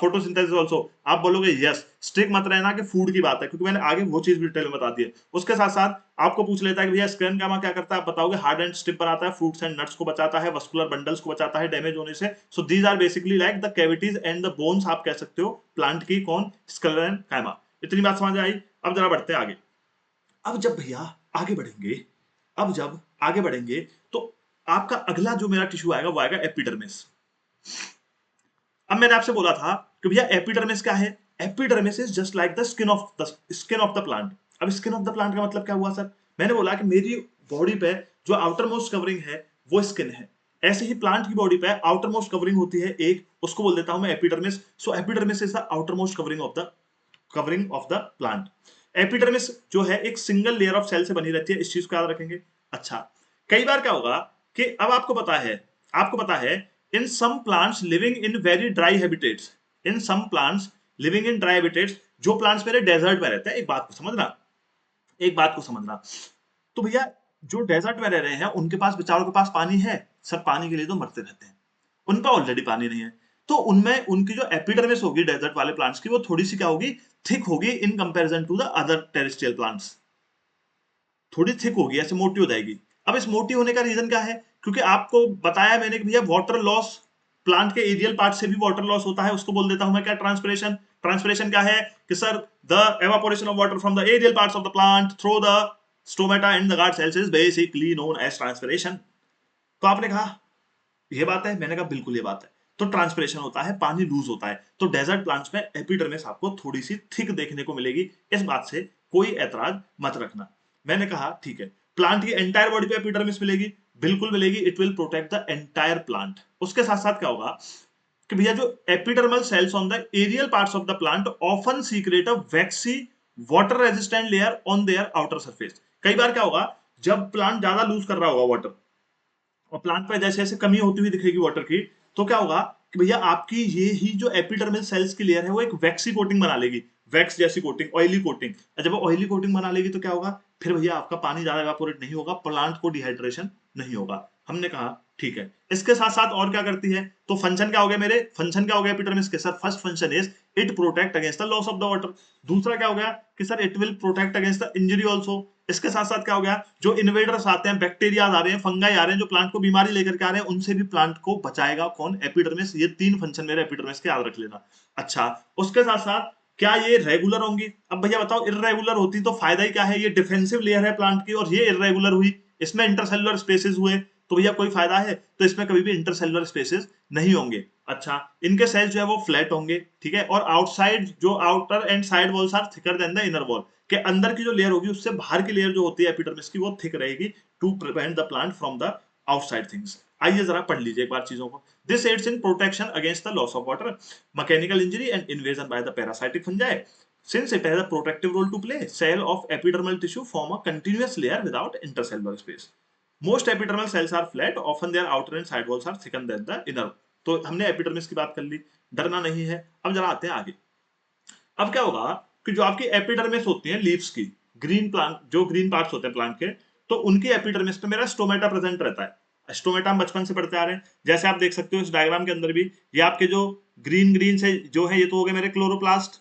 photosynthesis also, आप बोलोगे यस. स्ट्रिक मत रहना कि फूड की बात है, क्योंकि मैंने आगे वो चीज भी डिटेल में बता दी है. उसके साथ साथ आपको पूछ लेता है कि भैया स्क्लेरेन्काइमा क्या करता है, आप बताओगे हार्ड एंड स्टिफ बनाता है, फ्रूट्स एंड नट्स को बचाता है, वस्कुलर बंडल्स को बचाता है डैमेज होने से. So these are basically like the cavities and the bones, आप कह सकते हो प्लांट की. कौन, स्क्लेरेन्काइमा. इतनी बात समझ आई. अब जरा बढ़ते हैं आगे. अब जब भैया आगे बढ़ेंगे, अब जब आगे बढ़ेंगे तो आपका अगला जो मेरा टिश्यू आएगा वो आएगा एपिडर्मिस. अब मैंने आपसे बोला था कि भैया एपिडर्मिस क्या है, epidermis is just like the skin of the plant. अब स्किन ऑफ द प्लांट का मतलब क्या हुआ सर, मैंने बोला कि मेरी बॉडी पे जो आउटर मोस्ट कवरिंग है वो स्किन है. ऐसे ही प्लांट की बॉडी पे आउटर मोस्ट कवरिंग होती है एक, उसको बोल देता हूं मैं epidermis. So epidermis is the outer most covering of the plant. Epidermis जो है एक सिंगल लेयर ऑफ सेल से बनी रहती है. इस चीज को याद रखेंगे. अच्छा, कई बार क्या होगा कि अब आपको पता है in some plants living in very dry habitats, जो प्लांट्स मेरे डेजर्ट में रहते हैं. एक बात को समझना, तो भैया जो डेजर्ट में रह रहे हैं उनके पास, बेचारों के पास पानी है, सब पानी के लिए तो मरते रहते हैं. उन पर ऑलरेडी पानी नहीं है, तो उनमें उनकी जो एपिडर्मिस होगी डेजर्ट वाले प्लांट्स की, वो थोड़ी सी क्या होगी, थिक होगी in comparison to the other terrestrial plants. थोड़ी थिक होगी, ऐसे मोटी हो जाएगी. अब इस मोटी होने का रीजन क्या है, क्योंकि आपको बताया मैंने कि भैया वाटर लॉस, प्लांट के एरियल पार्ट से भी वाटर लॉस होता है. उसको बोल देता हूं मैं क्या, ट्रांसपिरेशन. ट्रांसपिरेशन क्या है कि sir the evaporation of water from the aerial parts of the plant through the stomata and the guard cells is basically known as transpiration. तो आपने कहा ये बात है, मैंने कहा बिल्कुल ये बात है. तो ट्रांसपिरेशन होता है, पानी लूज होता है. तो डेजर्ट प्लांट्स में एपिडर्मिस आपको थोड़ी सी थिक देखने को मिलेगी. इस बात से कोई ऐतराज मत रखना. मैंने कहा ठीक है. प्लांट की एंटायर बॉडी पे एपिडर्मिस मिलेगी, बिल्कुल मिलेगी, it will protect the entire plant. उसके साथ साथ क्या होगा कि भैया जो epidermal cells on the aerial parts of the plant often secrete a waxy water resistant layer on their outer surface. कई बार क्या होगा, जब प्लांट ज्यादा लूज कर रहा होगा वाटर और प्लांट पे जैसे जैसे कमी होती हुई दिखेगी वाटर की, तो क्या होगा कि भैया आपकी ये ही जो एपिडर्मल सेल्स की लेयर है वो एक वैक्सी कोटिंग बना लेगी, वैक्स जैसी कोटिंग, ऑयली कोटिंग। जब वो ऑयली कोटिंग बना लेगी तो क्या होगा, फिर भैया आपका पानी ज्यादा इवेपोरेट नहीं होगा, प्लांट को डिहाइड्रेशन नहीं होगा। हमने कहा ठीक है। इसके साथ साथ और क्या करती है, तो फंक्शन क्या हो गया मेरे, फंक्शन क्या हो गया एपिडर्मिस के sir, first function is it protect against the loss of the water. दूसरा क्या हो गया कि sir it will protect against the injury also. इसके साथ साथ क्या हो गया, जो इन्वेडर्स आते हैं, बैक्टीरिया आ रहे हैं, फंगाई आ रहे हैं, जो प्लांट को बीमारी लेकर के आ रहे हैं, उनसे भी प्लांट को बचाएगा कौन, एपिडर्मिस। ये तीन फंक्शन मेरे एपिडर्मिस के याद रख लेना। अच्छा, उसके साथ साथ क्या ये रेगुलर होंगी, अब भैया बताओ इर्रेगुलर होती तो फायदा ही क्या है, ये डिफेंसिव लेयर है प्लांट की और ये इर्रेगुलर हुई, इसमें इंटरसेलुलर स्पेसेस हुए, तो भैया कोई फायदा है, तो इसमें कभी भी इंटरसेलुलर स्पेसेस नहीं होंगे। अच्छा, इनके सेल्स जो है वो फ्लैट होंगे, ठीक है, और आउटसाइड जो outer and side walls are thicker than the inner wall, के अंदर की जो लेयर होगी उससे बाहर की लेयर जो होती है एपिडर्मिस की वो थिक रहेगी to prevent the plant from the outside things. आइए जरा पढ़ लीजिए एक बार चीजों को। This aids in protection against the loss of water, mechanical injury and invasion by the parasitic fungi. Since it has a protective role to play, cell of epidermal tissue form a continuous layer without intercellular space. Most epidermal cells are flat, often their outer and side walls are thicker than the inner। तो हमने epidermis की बात कर ली, डरना नहीं है। अब जरा आते हैं आगे। अब क्या होगा कि जो आपकी एपिडर्मिस होती है लीव्स की, ग्रीन प्लांट, जो ग्रीन पार्ट्स होते हैं प्लांट के, तो उनकी एपिडर्मिस पे मेरा स्टोमेटा प्रेजेंट रहता है। स्टोमेटा हम बचपन से पढ़ते आ रहे हैं, जैसे आप देख सकते हो इस डायग्राम के अंदर भी, ये आपके जो ग्रीन ग्रीन से जो है ये तो हो गए मेरे क्लोरोप्लास्ट,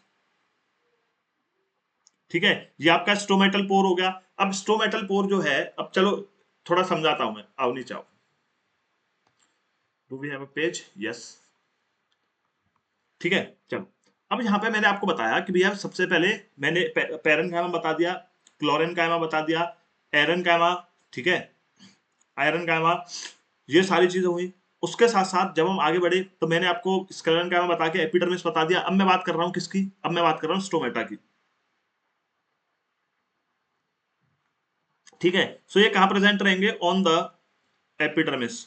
ठीक है, ये आपका स्टोमेटल पोर हो गया। अब स्टोमेटल पोर जो है, अब चलो थोड़ा समझाता हूं मैं, आओ नीचे आओ। Do we have a page, yes, ठीक है, चलो। अब यहाँ पे मैंने आपको बताया कि भैया सबसे पहले मैंने पैरेनकाइमा बता दिया, क्लोरेनकाइमा बता दिया, एरनकाइमा, ठीक है, आयरनकाइमा, ये सारी चीजें हुई। उसके साथ साथ जब हम आगे बढ़े तो मैंने आपको स्क्लेरनकाइमा बता के एपिडर्मिस बता दिया। अब मैं बात कर रहा हूँ किसकी, अब मैं बात कर रहा हूँ स्टोमेटा की, ठीक है। सो ये कहां प्रेजेंट रहेंगे, ऑन द एपिडर्मिस।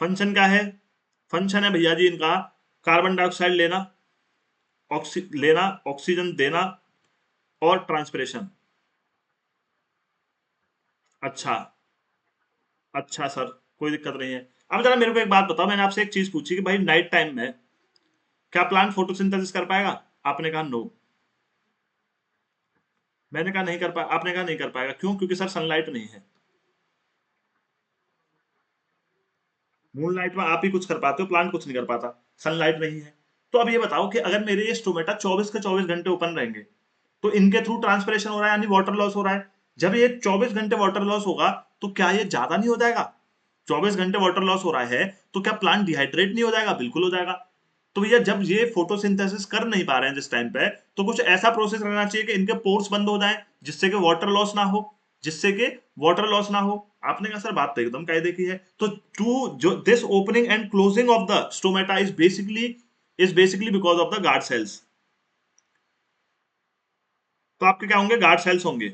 फंक्शन क्या है, फंक्शन है भैया जी इनका कार्बन डाइऑक्साइड लेना, ऑक्सीजन देना और ट्रांसपिरेशन। अच्छा, अच्छा सर, कोई दिक्कत नहीं है। अब जरा मेरे को एक बात बताओ, मैंने आपसे एक चीज पूछी कि भाई नाइट टाइम में क्या प्लांट फोटोसिंथेसिस कर पाएगा, आपने कहा नो, मैंने कहा नहीं कर पाएगा, आपने कहा नहीं कर पाएगा, क्यों, क्योंकि सर सनलाइट नहीं है। मूनलाइट में आप ही कुछ कर पाते हो, प्लांट कुछ नहीं कर पाता, सनलाइट नहीं है। तो अब ये बताओ कि अगर मेरे ये स्टोमेटा 24 के 24 घंटे ओपन रहेंगे तो इनके थ्रू ट्रांसपिरेशन हो रहा है, यानी वाटर लॉस हो रहा है। जब ये 24 घंटे वाटर लॉस होगा तो क्या ये ज्यादा नहीं हो जाएगा, 24 घंटे वाटर लॉस हो रहा है तो क्या प्लांट डिहाइड्रेट नहीं हो जाएगा, बिल्कुल हो जाएगा। तो भैया जब ये फोटोसिंथेसिस कर नहीं पा रहे हैं जिस टाइम पे, तो कुछ ऐसा प्रोसेस रहना चाहिए कि इनके पोर्स बंद हो जाएं जिससे कि वाटर लॉस ना हो, जिससे कि वाटर लॉस ना हो। आपने कहा सर बात तो एकदम कायदे की है। तो टू जो this opening and closing of the stomata is basically because of the guard sales. तो आपके क्या होंगे, गार्ड सेल्स होंगे,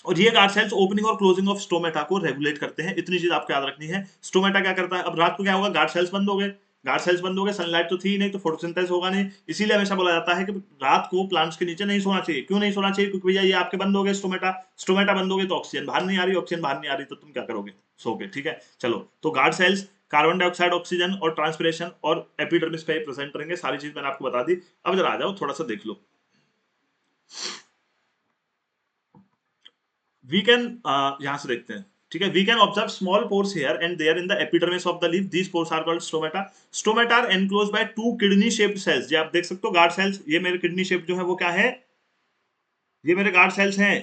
और ये गार्ड सेल्स ओपनिंग और क्लोजिंग ऑफ स्टोमेटा को रेगुलेट करते हैं। इतनी चीज आपको याद रखनी है। स्टोमेटा क्या करता है, अब रात को क्या होगा, गार्ड सेल्स बंद हो गए, गार्ड सेल्स बंद हो गए, सनलाइट तो थी ही नहीं, तो फोटोसिंथेसिस होगा नहीं। इसीलिए हमेशा बोला जाता है कि रात को प्लांट्स के नीचे नहीं सोना चाहिए। क्यों नहीं सोना चाहिए, क्योंकि भैया ये आपके बंद हो गए स्टोमेटा, स्टोमेटा बंद हो गए तो ऑक्सीजन बाहर नहीं आ रही, ऑक्सीजन बाहर नहीं आ रही तो तुम क्या करोगे, सोगे, ठीक है। चलो, तो guard cells carbon dioxide, oxygen और ट्रांसपिरेशन और एपिडर्मिस पे प्रेजेंट रहेंगे, सारी चीज मैंने आपको बता दी। अब जरा आ जाओ थोड़ा सा देख लो। वी कैन यहां से देखते हैं, ठीक है। We can observe small pores here and there in the epidermis of the leaf, these pores are called stomata. Stomata are enclose by two kidney shaped cells, ये आप देख सकते हो गार्ड सेल्स, ये मेरे किडनी शेप जो है वो क्या है, ये मेरे गार्ड सेल्स हैं।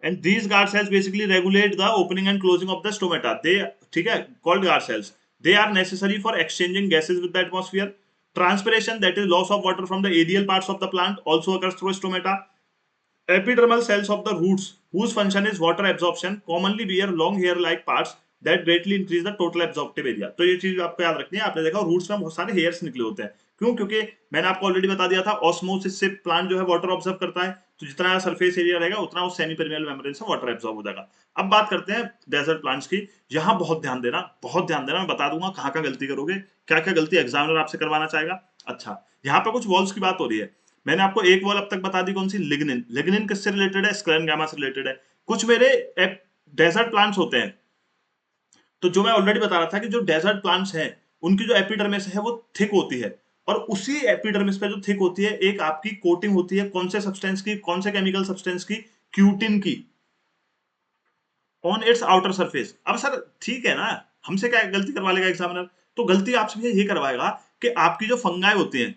And these guard cells basically regulate the opening and closing of the stomata, they, ठीक है, called guard cells. They are necessary for exchanging gases with the atmosphere. Transpiration, that is loss of water from the aerial parts of the plant, also occurs through stomata. Epidermal cells of the roots, whose function is water absorption, commonly bear long hair-like parts that greatly increase the total absorptive area। तो ये चीज आपको याद रखनी है। आपने देखा roots में बहुत सारे हेयर्स निकले होते हैं, क्यों, क्योंकि मैंने आपको ऑलरेडी बता दिया था ऑस्मोसिस से प्लांट जो है वाटर ऑब्जर्व करता है। तो जितना सरफेस एरिया रहेगा उतना उस सेमी परमेबल मेम्ब्रेन से वाटर एब्जॉर्ब हो जाएगा। अब बात करते हैं डेजर्ट प्लांट्स की। यहाँ बहुत ध्यान देना, बहुत ध्यान देना। मैं बता दूंगा कहाँ कहाँ गलती करोगे, क्या क्या गलती एग्जामिनर आपसे करवाना चाहेगा। अच्छा, यहाँ पे कुछ वॉल्स की बात हो रही है। मैंने आपको एक वॉल अब तक बता दी, कौन सी? लिग्निन। लिग्निन किससे रिलेटेड है? स्क्लेरेनकाइमा से रिलेटेड है। कुछ मेरे डेजर्ट प्लांट्स होते हैं, तो जो मैं ऑलरेडी बता रहा था कि जो डेजर्ट प्लांट्स हैं उनकी जो एपिडर्मिस है वो थिक होती है, और उसी एपिडर्मिस पे जो थिक होती है एक आपकी कोटिंग होती है, कौन से सब्सटेंस की, कौन से केमिकल सब्सटेंस की? क्यूटिन की, ऑन इट्स आउटर सरफेस। अब सर ठीक है ना, हमसे क्या गलती करवा लेगा एग्जामिनर? तो गलती आपसे भैया ये करवाएगा कि आपकी जो फंगाई होती है,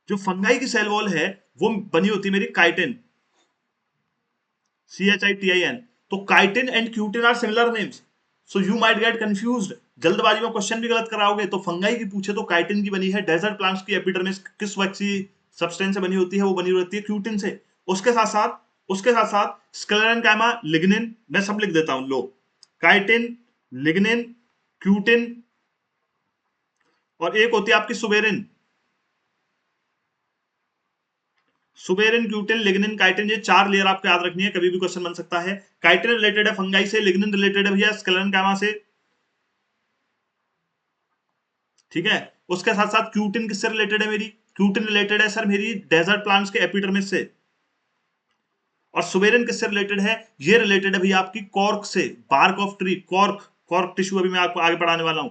जो फंगाई की सेल वॉल है वो बनी होती है मेरी काइटिन, CHITIN। तो chitin and cutin are similar names, so you might get confused. जल्दबाजी में क्वेश्चन भी गलत कराओगे। तो फंगाई की पूछे तो काइटिन की बनी है, डेजर्ट प्लांट्स की एपिडर्मिस किस वैक्सी सब्सटेंस से बनी होती है? वो बनी रहती है क्यूटिन से। उसके साथ साथ स्क्लेरेनकाइमा, लिग्निन, मैं सब लिख देता हूं लो। काइटिन, लिग्निन, क्यूटिन, और एक होती है आपकी suberin. Suberin, cutin, lignin, chitin, ये चार लेयर आपको याद रखनी है, कभी भी क्वेश्चन बन सकता है। काइटिन रिलेटेड है फंगाई से, लिग्निन रिलेटेड है भैया स्क्लेरेनकाइमा से, ठीक है। उसके साथ साथ क्यूटिन किससे रिलेटेड है मेरी? क्यूटिन रिलेटेड है सर मेरी डेजर्ट प्लांट्स के एपिडर्मिस से। और सुबेरिन किससे रिलेटेड है? ये रिलेटेड है भैया आपकी कॉर्क से, bark of tree, cork. Cork tissue अभी मैं आपको आगे पढ़ाने वाला हूं।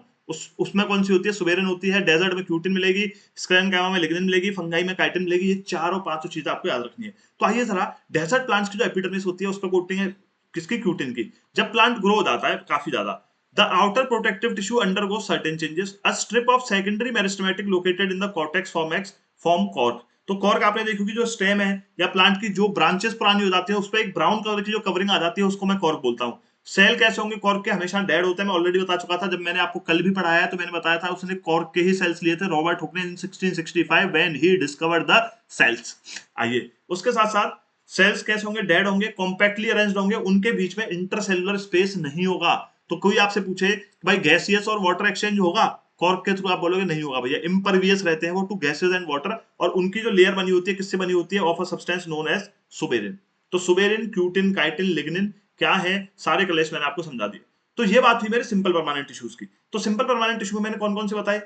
उसमें कौन सी होती है? सुबेरिन होती है। डेजर्ट में क्यूटिन मिलेगी, स्क्लेरेनकाइमा में लिग्निन मिलेगी, फंगाई में काइटिन मिलेगी। ये चारों पांचों चीजें आपको याद रखनी है। तो आइए जरा, डेजर्ट प्लांट्स की जो एपिडर्मिस होती है उस पर कोटिंग है किसकी? क्यूटिन की। जब प्लांट ग्रो हो जाता है काफी ज्यादा, the outer protective tissue undergoes certain changes. A strip of secondary meristematic located in the cortex form cork. तो कॉर्क आपने देखी होगी, जो स्टेम है या प्लांट की जो ब्रांचेस पुरानी हो जाती है उस पर एक ब्राउन कलर की जो कवरिंग आ जाती है उसको मैं कॉर्क बोलता हूँ। सेल कैसे होंगे कॉर्क के? हमेशा डेड होते हैं। मैं ऑलरेडी बता चुका था, जब मैंने आपको कल भी पढ़ाया है तो मैंने बताया था उसने कॉर्क के ही सेल्स लिए थे, रॉबर्ट हुक ने in 1665 when he discovered the cells. आइए, उसके साथ साथ सेल्स कैसे होंगे? डेड होंगे, कॉम्पैक्टली अरेंज्ड होंगे, उनके बीच में इंटरसेलुलर स्पेस नहीं होगा। तो कोई आपसे पूछे भाई गैसियस और वाटर एक्सचेंज होगा कॉर्क के थ्रू? आप बोलोगे नहीं होगा भैया, इम्परवियस रहते हैं वो टू गैसेस एंड वाटर। और उनकी जो लेयर बनी होती है किससे बनी होती है? Of a substance known as suberin. तो सुबेरिन, क्यूटिन, काइटिन, लिग्निन क्या है, सारे कलेश मैंने आपको समझा दिए। तो ये बात थी मेरे सिंपल परमानेंट टिश्यूज की। तो सिंपल परमानेंट टिश्यू में मैंने कौन कौन से बताए?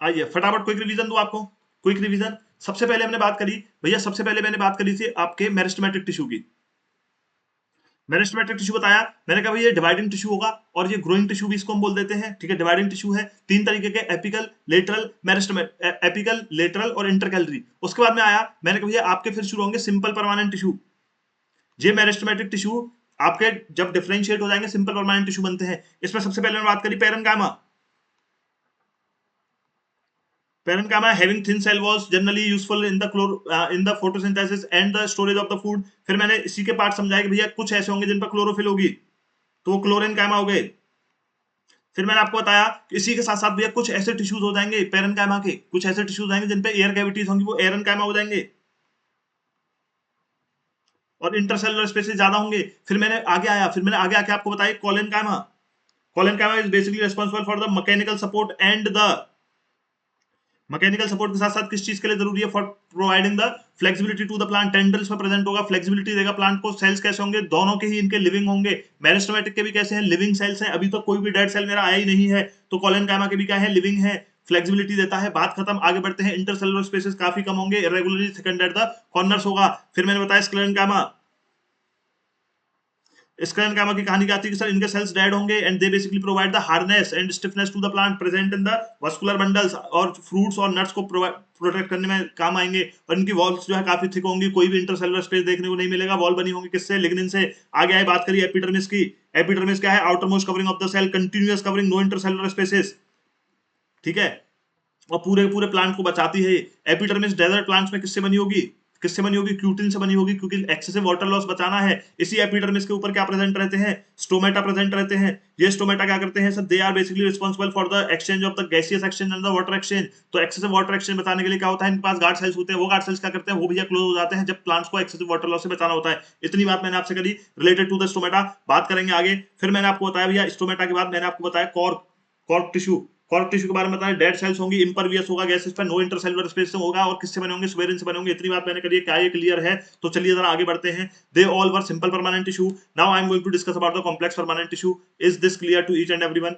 आइए फटाफट क्विक रिवीजन दो आपको। क्विक रिवीजन, सबसे पहले हमने बात करी भैया, सबसे पहले मैंने बात करी थी आपके मेरिस्टेमेटिक टिश्यू की। मेरिस्टेमेटिक टिश्यू बताया मैंने, कहा ये डिवाइडिंग टिश्यू होगा, और ये ग्रोइंग टिश्यू भी इसको हम बोल देते हैं, ठीक है। डिवाइडिंग टिश्यू है तीन तरीके के, apical, lateral, meristematic, apical, lateral और इंटरकैलरी। उसके बाद में आया, मैंने कहा भैया आपके फिर शुरू होंगे सिंपल परमानेंट टिश्यू। ये मेरिस्टेमेटिक टिश्यू आपके जब डिफरेंशिएट हो जाएंगे सिंपल परमानेंट टिश्यू बनते हैं। इसमें सबसे पहले मैंने बात करी parenchyma. Parenchyma having thin cell walls, generally useful in the photosynthesis and the storage of the food। फिर मैंने इसी के पार्ट समझाया कि भैया कुछ ऐसे होंगे जिन पर क्लोरोफिल होगी, तो वो क्लोरेनकाइमा हो गए। फिर मैंने आपको बताया इसी के साथ साथ भैया कुछ ऐसे टिश्यूज हो जाएंगे पेरेन्काइमा के, कुछ ऐसे टिश्यूज आएंगे जिन पे एयर कैविटीज होंगी, वो एरेन्काइमा हो जाएंगे, और इंटरसेलुलर स्पेसेस ज्यादा होंगे। फिर मैंने आगे आया, फिर मैंने आगे आके आपको बताया collenchyma. Collenchyma is basically responsible for the mechanical support and the, mechanical support के साथ साथ किस चीज के लिए जरूरी है? For providing the flexibility to the plant. Tendrils में प्रेजेंट होगा, फ्लेक्सिबिलिटी देगा प्लांट को। सेल्स कैसे होंगे? दोनों के ही इनके लिविंग होंगे। मेरिस्टेमेटिक के भी कैसे हैं? लिविंग सेल्स हैं। अभी तक कोई भी डेड सेल मेरा आया ही नहीं है, तो कोलेनकाइमा के भी क्या है? लिविंग है, फ्लेक्सिबिलिटी देता है। बात खत्म, आगे बढ़ते हैं। इंटरसेलुलर स्पेसेस काफी कम होंगे, इरेगुलरली थिकन्ड एट द कॉर्नर्स होगा। फिर मैंने बताया स्क्लेरेनकाइमा। स्क्लेरेनकाइमा की कहानी क्या थी कि सर इनके सेल्स डेड होंगे and they basically provide the hardness and stiffness to the plant present in the vascular bundles, और फ्रूट्स और नट्स को प्रोटेक्ट करने में काम आएंगे। और इनकी वॉल्स जो है काफी थिक होंगी, कोई भी इंटरसेलुलर स्पेस देखने को नहीं मिलेगा। वॉल बनी होंगी किससे? लिग्निन से। आगे आए, बात करिए एपिडर्मिस की। एपिडर्मिस क्या है? Outermost covering of the cell, continuous covering, no intercellular spaces, ठीक है। और पूरे पूरे प्लांट को बचाती है। एपिडर्मिस डेजर्ट प्लांट्स में किससे बनी होगी? किससे बनी होगी? क्यूटिन से बनी होगी, क्योंकि एक्सेसिव वाटर लॉस बचाना है। इसी एपिडर्मिस के ऊपर क्या प्रेजेंट रहते हैं? स्टोमेटा प्रेजेंट रहते हैं। ये स्टोमेटा क्या करते हैं sir? They are basically responsible for the exchange of the gaseous exchange and the water exchange. तो एक्सेसिव वाटर एक्सचेंज बचाने के लिए क्या होता है? इनके पास गार्ड सेल्स होते हैं। वो गार्ड सेल्स क्या करते हैं? वो भैया क्लोज हो जाते हैं जब प्लांट्स को एक्सेसिव वाटर लॉस से बचाना होता है। इतनी बात मैंने आपसे करी रिलेटेड टू द स्टोमेटा। बात करेंगे आगे। फिर मैंने आपको बताया भैया स्टोमेटा के बाद मैंने आपको बताया cork, cork tissue. Cork tissue के बारे में बताया, डेड सेल्स होंगी, इम्परवियस होगा गैसेस पे, नो इंटरसेलुलर स्पेस होगा, और किससे बने होंगे, स्वेरिन से बने होंगे। इतनी बात मैंने करी है, क्या ये क्लियर है? तो चलिए जरा आगे बढ़ते हैं। They all were simple permanent tissue. Now I am going to discuss about the complex permanent tissue. Is this clear to each and everyone?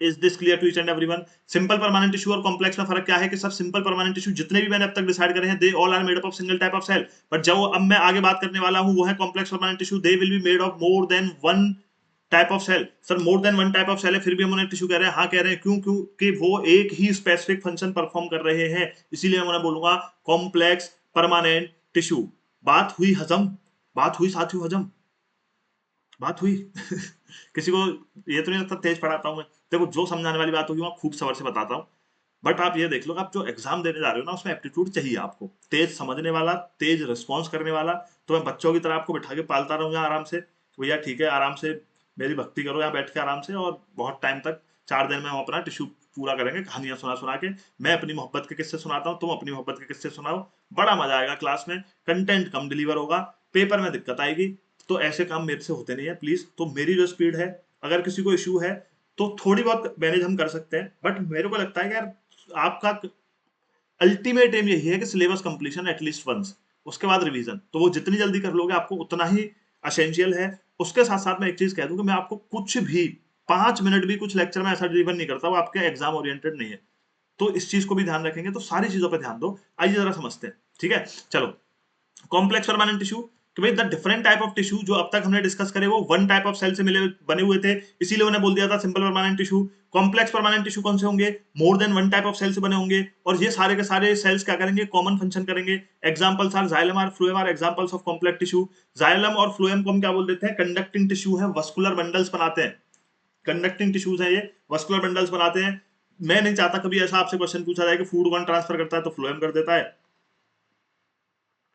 Is this clear to each and everyone? Simple permanent tissue और complex में फर्क क्या है कि sir simple permanent tissue जितने भी मैंने अब तक डिसाइड करे हैं, they all are made up of single type of cell, but जो अब मैं आगे बात करने वाला हूं वो है complex permanent tissue. They will be made of more than one type of cell. Sir more than one type of cell है, फिर भी हम उन्हें टिश्यू कह रहे हैं। हाँ कह रहे हैं, क्यों? क्योंकि वो एक ही स्पेसिफिक फंक्शन परफॉर्म कर रहे हैं, इसीलिए मैं उन्हें बोलूंगा कॉम्प्लेक्स परमानेंट टिश्यू। बात हुई हजम? बात हुई साथियों हजम? बात हुई? किसी को ये तो नहीं लगता तेज पढ़ाता हूं मैं? देखो, जो समझाने वाली बात होगी मैं खूब सबर से बताता हूँ, बट आप ये देख लो, आप जो एग्जाम देने जा रहे हो ना, उसमें एप्टीट्यूड चाहिए आपको, तेज समझने वाला, तेज रिस्पॉन्स करने वाला। तो मैं बच्चों की तरह आपको बिठा के पालता रहूंगा आराम से, भैया ठीक है, आराम से मेरी भक्ति करो यहाँ बैठ के आराम से, और बहुत टाइम तक 4 दिन में हम अपना टिश्यू पूरा करेंगे, कहानियां सुना सुना के। मैं अपनी मोहब्बत के किस्से सुनाता हूँ, तुम अपनी मोहब्बत के किस्से सुनाओ, बड़ा मजा आएगा क्लास में, कंटेंट कम डिलीवर होगा, पेपर में दिक्कत आएगी। तो ऐसे काम मेरे से होते नहीं है प्लीज। तो मेरी जो स्पीड है, अगर किसी को इश्यू है तो थोड़ी बहुत मैनेज हम कर सकते हैं, बट मेरे को लगता है कि यार आपका अल्टीमेट एम यही है कि सिलेबस कंप्लीशन एटलीस्ट वंस, उसके बाद रिवीजन। तो वो जितनी जल्दी कर लोगे आपको उतना ही असेंशियल है। उसके साथ साथ मैं एक चीज कह दूं कि मैं आपको कुछ भी 5 मिनट भी कुछ लेक्चर में ऐसा डिलीवर नहीं करता, वो आपके एग्जाम ओरिएंटेड नहीं है। तो इस चीज को भी ध्यान रखेंगे, तो सारी चीजों पर ध्यान दो। आइए जरा समझते हैं, ठीक है? चलो, कॉम्प्लेक्स परमानेंट टिश्यू, कि भाई the different type of tissue जो अब तक हमने डिस्कस करे वो वन टाइप ऑफ सेल से मिले बने हुए थे, इसीलिए उन्हें बोल दिया था simple permanent tissue. Complex permanent tissue कौन से होंगे? More than one type of cell से बने होंगे, और ये सारे के सारे सेल्स क्या करेंगे? कॉमन फंक्शन करेंगे। एग्जांपल्स आर जाइलम और phloem are examples of complex tissue. Xylem और फ्लोएम को हम क्या बोल देते हैं? कंडक्टिंग टिश्यू है, वस्कुलर बंडल्स बनाते हैं, कंडक्टिंग टिश्यूज है ये, वस्कुलर बंडल्स बनाते हैं। मैं नहीं चाहता कभी ऐसा आपसे क्वेश्चन पूछा जाए कि फूड कौन ट्रांसफर करता है, तो फ्लोएम कर देता है,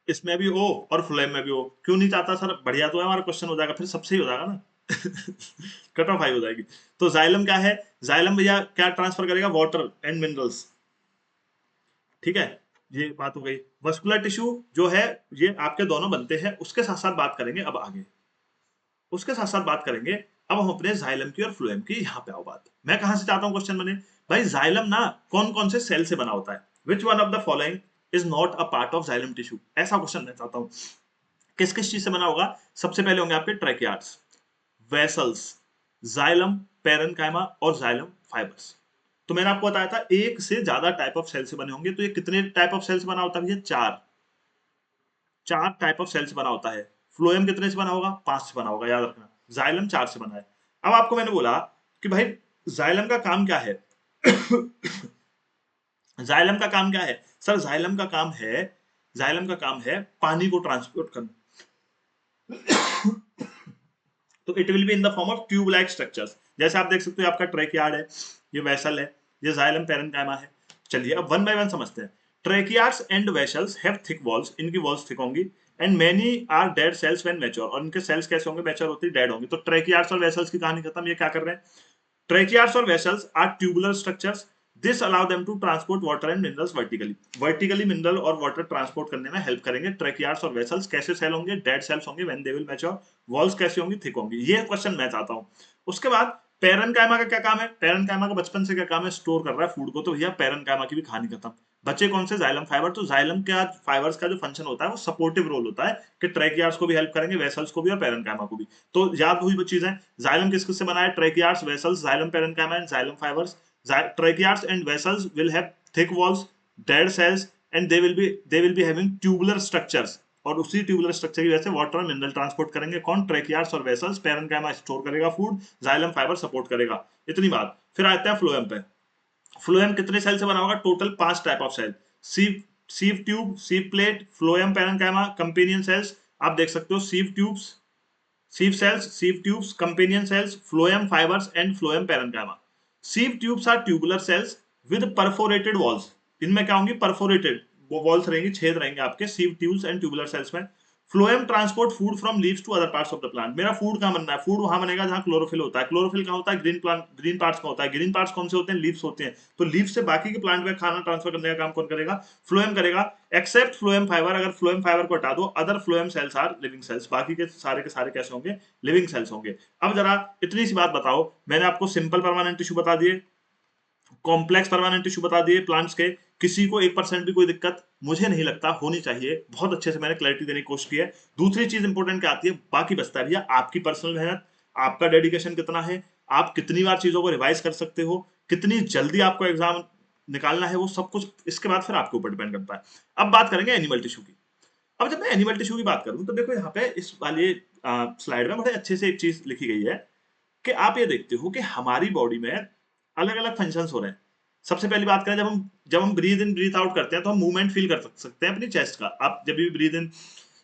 इसमें भी ओ और फ्लोएम में भी ओ। क्यों नहीं चाहता सर? बढ़िया तो है, हमारा क्वेश्चन हो जाएगा, फिर सबसे ही हो जाएगा ना। कट ऑफ हाई हो जाएगी। तो जाइलम क्या है? जाइलम भैया क्या ट्रांसफर करेगा? वाटर एंड मिनरल्स, ठीक है? ये बात हो गई। मस्कुलर टिश्यू जो है ये आपके दोनों बनते हैं, उसके साथ साथ बात करेंगे अब आगे, उसके साथ साथ बात करेंगे अब हम अपने जाइलम की और फ्लोएम की। यहाँ पे आओ बात, मैं कहां से चाहता हूँ क्वेश्चन बने। भाई जाइलम ना कौन कौन से सेल से बना होता है? विच one of the following is not a part of xylem tissue? ऐसा क्वेश्चन मैं चाहता हूँ। किस किस चीज से बना होगा? सबसे पहले होंगे आपके ट्रैकियार्ड्स, वेसल्स, जाइलम पेरेन्काइमा और जाइलम फाइबर्स। तो मैंने आपको बताया था एक से ज्यादा टाइप ऑफ सेल से बने होंगे। तो ये कितने टाइप ऑफ सेल से बना होता है? ये चार, चार टाइप ऑफ सेल से बना होता है। फ्लोएम कितने से बना होगा? 5 से बना होगा, याद रखना। जाइलम 4 से बना है। अब आपको मैंने बोला कि भाई जाइलम का काम क्या है? जाइलम का काम क्या है? सर जाइलम का काम है, जाइलम का काम है पानी को ट्रांसपोर्ट करना। तो it will be in the form of tube like structures. जैसे आप देख सकते हो, आपका ट्रैकियार्ड है, ये वेसल है, ये जाइलम पेरेन्काइमा है। चलिए अब वन बाय वन समझते हैं। Tracheids and vessels have thick walls, इनकी वॉल्स थिक होंगी, and many are dead cells when mature, और इनके सेल्स कैसे होंगे? मैच्योर होती डेड होंगे। तो ट्रैकियार्ड्स और वेसल्स की कहानी खत्म। ये क्या कर रहे हैं? ट्रैकियार्ड्स और vessels are tubular structures, this allow them to transport water and minerals vertically, vertically mineral और वाटर ट्रांसपोर्ट करने में हेल्प करेंगे ट्रैकियार्ड्स और वेसल्स। कैसे सेल होंगे? डेड सेल्स होंगे when they will mature. Walls कैसे होंगी? थिक होंगी। ये क्वेश्चन मैं चाहता हूं। उसके बाद पेरेन्काइमा का क्या काम है? पेरेन्काइमा का बचपन से क्या काम है? स्टोर कर रहा है फूड को। तो भैया पेरेन्काइमा की भी कहानी खत्म। बच्चे कौन से? Xylem fibre. तो जाइलम का फाइबर्स का जो फंक्शन होता है वो सपोर्टिव रोल होता है कि ट्रैकियार्ड्स को भी हेल्प करेंगे, वेसल्स को भी और पेरेन्काइमा को भी। तो याद हुई वो चीजें। जाइलम किस किस से बना है? Tracheids, vessels, xylem parenchyma and xylem fibres. Tracheids and vessels will have thick walls, dead cells, and they will be having tubular structures, और उसी ट्यूबुलर स्ट्रक्चर की वजह से वाटर और मिनरल ट्रांसपोर्ट करेंगे। कौन? ट्रैकियार्ड्स और वेसल्स। पेरेन्काइमा स्टोर करेगा फूड, जाइलम फाइबर सपोर्ट करेगा। इतनी बात। फिर आते हैं फ्लोएम पे। फ्लोएम कितने सेल से बना होगा? Total 5 type of cell. Sieve sieve tube, sieve plate, phloem parenchyma, companion cells. आप देख सकते हो sieve tubes, sieve cells, sieve tubes, companion cells, phloem fibers and phloem parenchyma. Sieve tubes are tubular cells with perforated walls. इनमें क्या होंगी? Perforated वो walls रहेंगी, छेद रहेंगे आपके sieve tubes and tubular cells में। Phloem transport food from leaves to other parts of the plant. मेरा फूड कहां बनना है? फूड वहां बनेगा जहां क्लोरोफिल होता है। क्लोरोफिल कहां होता है? ग्रीन प्लांट, ग्रीन पार्ट्स में होता है। ग्रीन पार्ट्स कौन से होते हैं? लीव्स होते हैं। तो लीव्स से बाकी के प्लांट में खाना ट्रांसफर करने का काम कौन करेगा? फ्लोएम करेगा। एक्सेप्ट फ्लोएम फाइबर, अगर फ्लोएम फाइबर को हटा दो, other phloem cells are living cells. बाकी के सारे कैसे होंगे? लिविंग सेल्स होंगे। अब जरा इतनी सी बात बताओ, मैंने आपको सिंपल परमानेंट टिश्यू बता दिए, कॉम्प्लेक्स परमानेंट टिश्यू बता दिए प्लांट्स के, किसी को 1% भी कोई दिक्कत मुझे नहीं लगता होनी चाहिए। बहुत अच्छे से मैंने क्लैरिटी देने की कोशिश की है। दूसरी चीज इंपॉर्टेंट क्या आती है, बाकी बचता है भैया आपकी पर्सनल मेहनत, आपका डेडिकेशन कितना है, आप कितनी बार चीजों को रिवाइज कर सकते हो, कितनी जल्दी आपको एग्जाम निकालना है, वो सब कुछ इसके बाद फिर आपके ऊपर डिपेंड करता है। अब बात करेंगे एनिमल टिश्यू की। अब जब मैं एनिमल टिश्यू की बात करूं तो देखो यहाँ पे इस वाले स्लाइड में बड़े अच्छे से एक चीज लिखी गई है कि आप ये देखते हो कि हमारी बॉडी में अलग अलग फंक्शंस हो रहे हैं। सबसे पहली बात करें, जब हम ब्रीद इन ब्रीथ आउट करते हैं तो हम मूवमेंट फील कर सकते हैं अपनी चेस्ट का। आप जब भी ब्रीद इन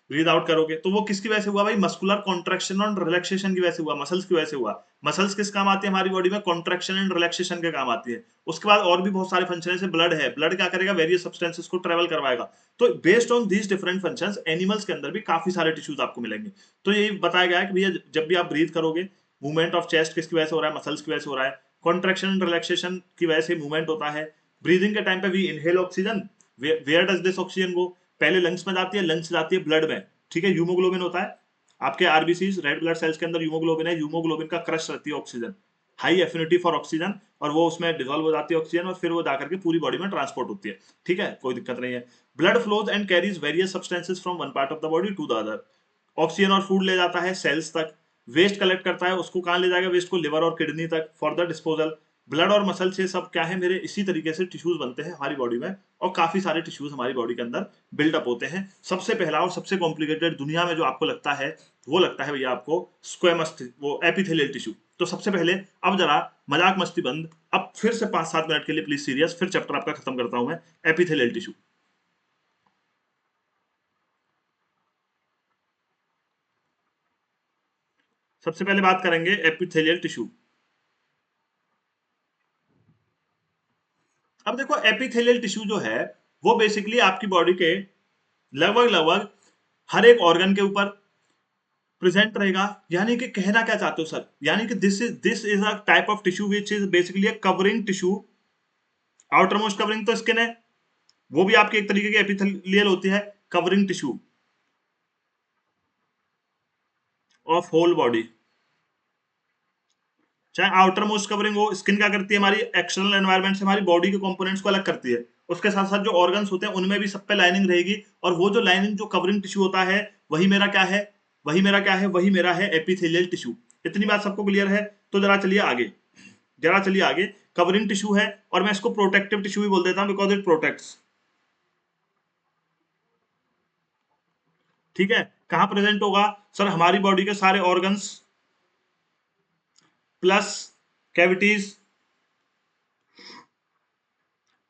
ब्रीद आउट करोगे तो वो किसकी वजह से हुआ भाई, मस्कुलर कॉन्ट्रैक्शन और रिलैक्सेशन की वजह से हुआ, मसल्स की वजह से हुआ। मसल्स किस काम आती है हमारी बॉडी में, कॉन्ट्रैक्शन एंड रिलैक्सेशन के काम आती है। उसके बाद और भी बहुत सारे फंक्शन है, ब्लड है, ब्लड क्या करेगा, वेरियस सब्सटेंसेस को ट्रेवल करवाएगा। तो based on these different functions animals के अंदर भी काफी सारे टिश्यूज आपको मिलेंगे। तो यही बताया गया है कि भैया जब भी आप ब्रीथ करोगे, मूवमेंट ऑफ चेस्ट किसकी वजह से हो रहा है, मसल्स की वजह से हो रहा है। कॉन्ट्रैक्शन एंड रिलैक्सेशन की वजह से मूवमेंट होता है। ब्रीदिंग के टाइम पे we inhale oxygen, where does this oxygen go, पहले लंग्स में जाती है, लंग्स जाती है ब्लड में, ठीक है। यूमोग्लोबिन होता है आपके आरबीसी रेड ब्लड सेल्स के अंदर, यूमोग्लोबिन है, यूमोग्लोबिन का क्रश रहती है oxygen, high affinity for oxygen, और वो उसमें डिसॉल्व हो जाती है ऑक्सीजन और फिर वो जाकर के पूरी बॉडी में ट्रांसपोर्ट होती है, ठीक है, कोई दिक्कत नहीं है। Blood flows and carries various substances from one part of the body to the other. Oxygen और फूड ले जाता है सेल्स तक, वेस्ट कलेक्ट करता है, उसको कहां ले जाएगा, वेस्ट को लिवर और किडनी तक फॉर द डिस्पोजल। ब्लड और मसल से सब क्या है मेरे, इसी तरीके से टिश्यूज बनते हैं हमारी बॉडी में, और काफी सारे टिश्यूज हमारी बॉडी के अंदर बिल्डअप होते हैं। सबसे पहला और सबसे कॉम्प्लिकेटेड दुनिया में जो आपको लगता है, वो लगता है भैया आपको स्क्वेमस, वो एपिथेलियल टिश्यू। तो सबसे पहले अब जरा मजाक मस्ती बंद, अब फिर से 5-7 मिनट के लिए प्लीज सीरियस, फिर चैप्टर आपका खत्म करता हूं मैं। एपिथेलियल टिश्यू, सबसे पहले बात करेंगे एपिथेलियल टिश्यू। अब देखो एपिथेलियल टिश्यू जो है वो बेसिकली आपकी बॉडी के लगभग लगभग हर एक ऑर्गन के ऊपर प्रेजेंट रहेगा। यानी कि कहना क्या चाहते हो सर, यानी कि this is a type of tissue which is basically a covering tissue. Outer most covering तो स्किन है, वो भी आपकी एक तरीके की एपिथेलियल होती है, covering tissue of whole body. चाहे आउटर मोस्ट कवरिंग हो, स्किन क्या करती है, हमारी एक्सटर्नल एनवायरनमेंट से हमारी बॉडी के कंपोनेंट्स को अलग करती है। उसके साथ साथ जो ऑर्गन्स होते हैं उनमें भी सब पे लाइनिंग रहेगी, और वो जो लाइनिंग जो कवरिंग टिश्यू होता है वही मेरा क्या है, वही मेरा क्या है, वही मेरा है एपिथेलियल टिश्यू। इतनी बात सबको क्लियर है? तो जरा चलिए आगे, जरा चलिए आगे। कवरिंग टिश्यू है और मैं इसको प्रोटेक्टिव टिश्यू भी बोल देता हूं बिकॉज इट प्रोटेक्ट्स, ठीक है। कहां प्रेजेंट होगा सर, हमारी बॉडी के सारे ऑर्गन्स प्लस कैविटीज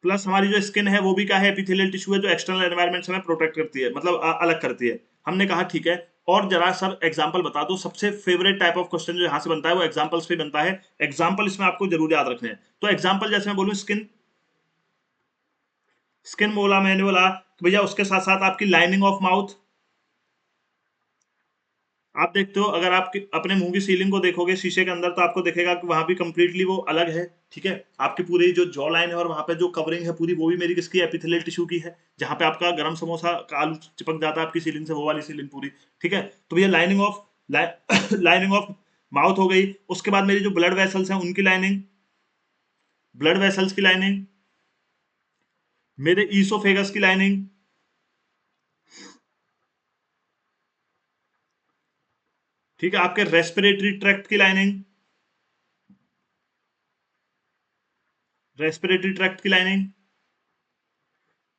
प्लस हमारी जो स्किन है वो भी क्या है, एपिथेलियल टिश्यू है, जो एक्सटर्नल एनवायरनमेंट से हमें प्रोटेक्ट करती है, मतलब अलग करती है। हमने कहा ठीक है। और जरा सर एग्जांपल बता दो, सबसे फेवरेट टाइप ऑफ क्वेश्चन जो यहाँ से बनता है वो एग्जांपल्स पे बनता है। एग्जांपल इसमें आपको जरूर याद रखने हैं। तो एग्जांपल जैसे मैं बोलूं स्किन, स्किन बोला मैंने, बोला भैया उसके साथ साथ आपकी लाइनिंग ऑफ माउथ। आप देखते हो अगर आप अपने मुंह की सीलिंग को देखोगे शीशे के अंदर तो आपको दिखेगा कि वहां भी कंप्लीटली वो अलग है, ठीक है। आपकी पूरी जो जॉ लाइन है और वहां पे जो कवरिंग है पूरी, वो भी मेरी किसकी, एपिथेलियल टिश्यू की है। जहां पे आपका गरम समोसा का आलू चिपक जाता है आपकी सीलिंग से, वो वाली सीलिंग पूरी, ठीक है। तो भैया lining of lining of mouth हो गई। उसके बाद मेरी जो ब्लड वेसल्स हैं उनकी लाइनिंग, ब्लड वेसल्स की लाइनिंग, मेरे ईसोफेगस की लाइनिंग, ठीक है, आपके रेस्पिरेटरी ट्रैक्ट की लाइनिंग, रेस्पिरेटरी ट्रैक्ट की लाइनिंग।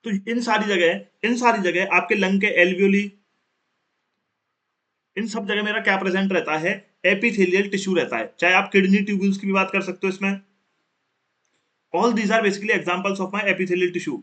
तो इन सारी जगह आपके लंग के एल्वियोली, इन सब जगह मेरा क्या प्रेजेंट रहता है, एपिथेलियल टिश्यू रहता है। चाहे आप किडनी ट्यूब्यूल्स की भी बात कर सकते हो इसमें। All these are basically examples of my epithelial tissue.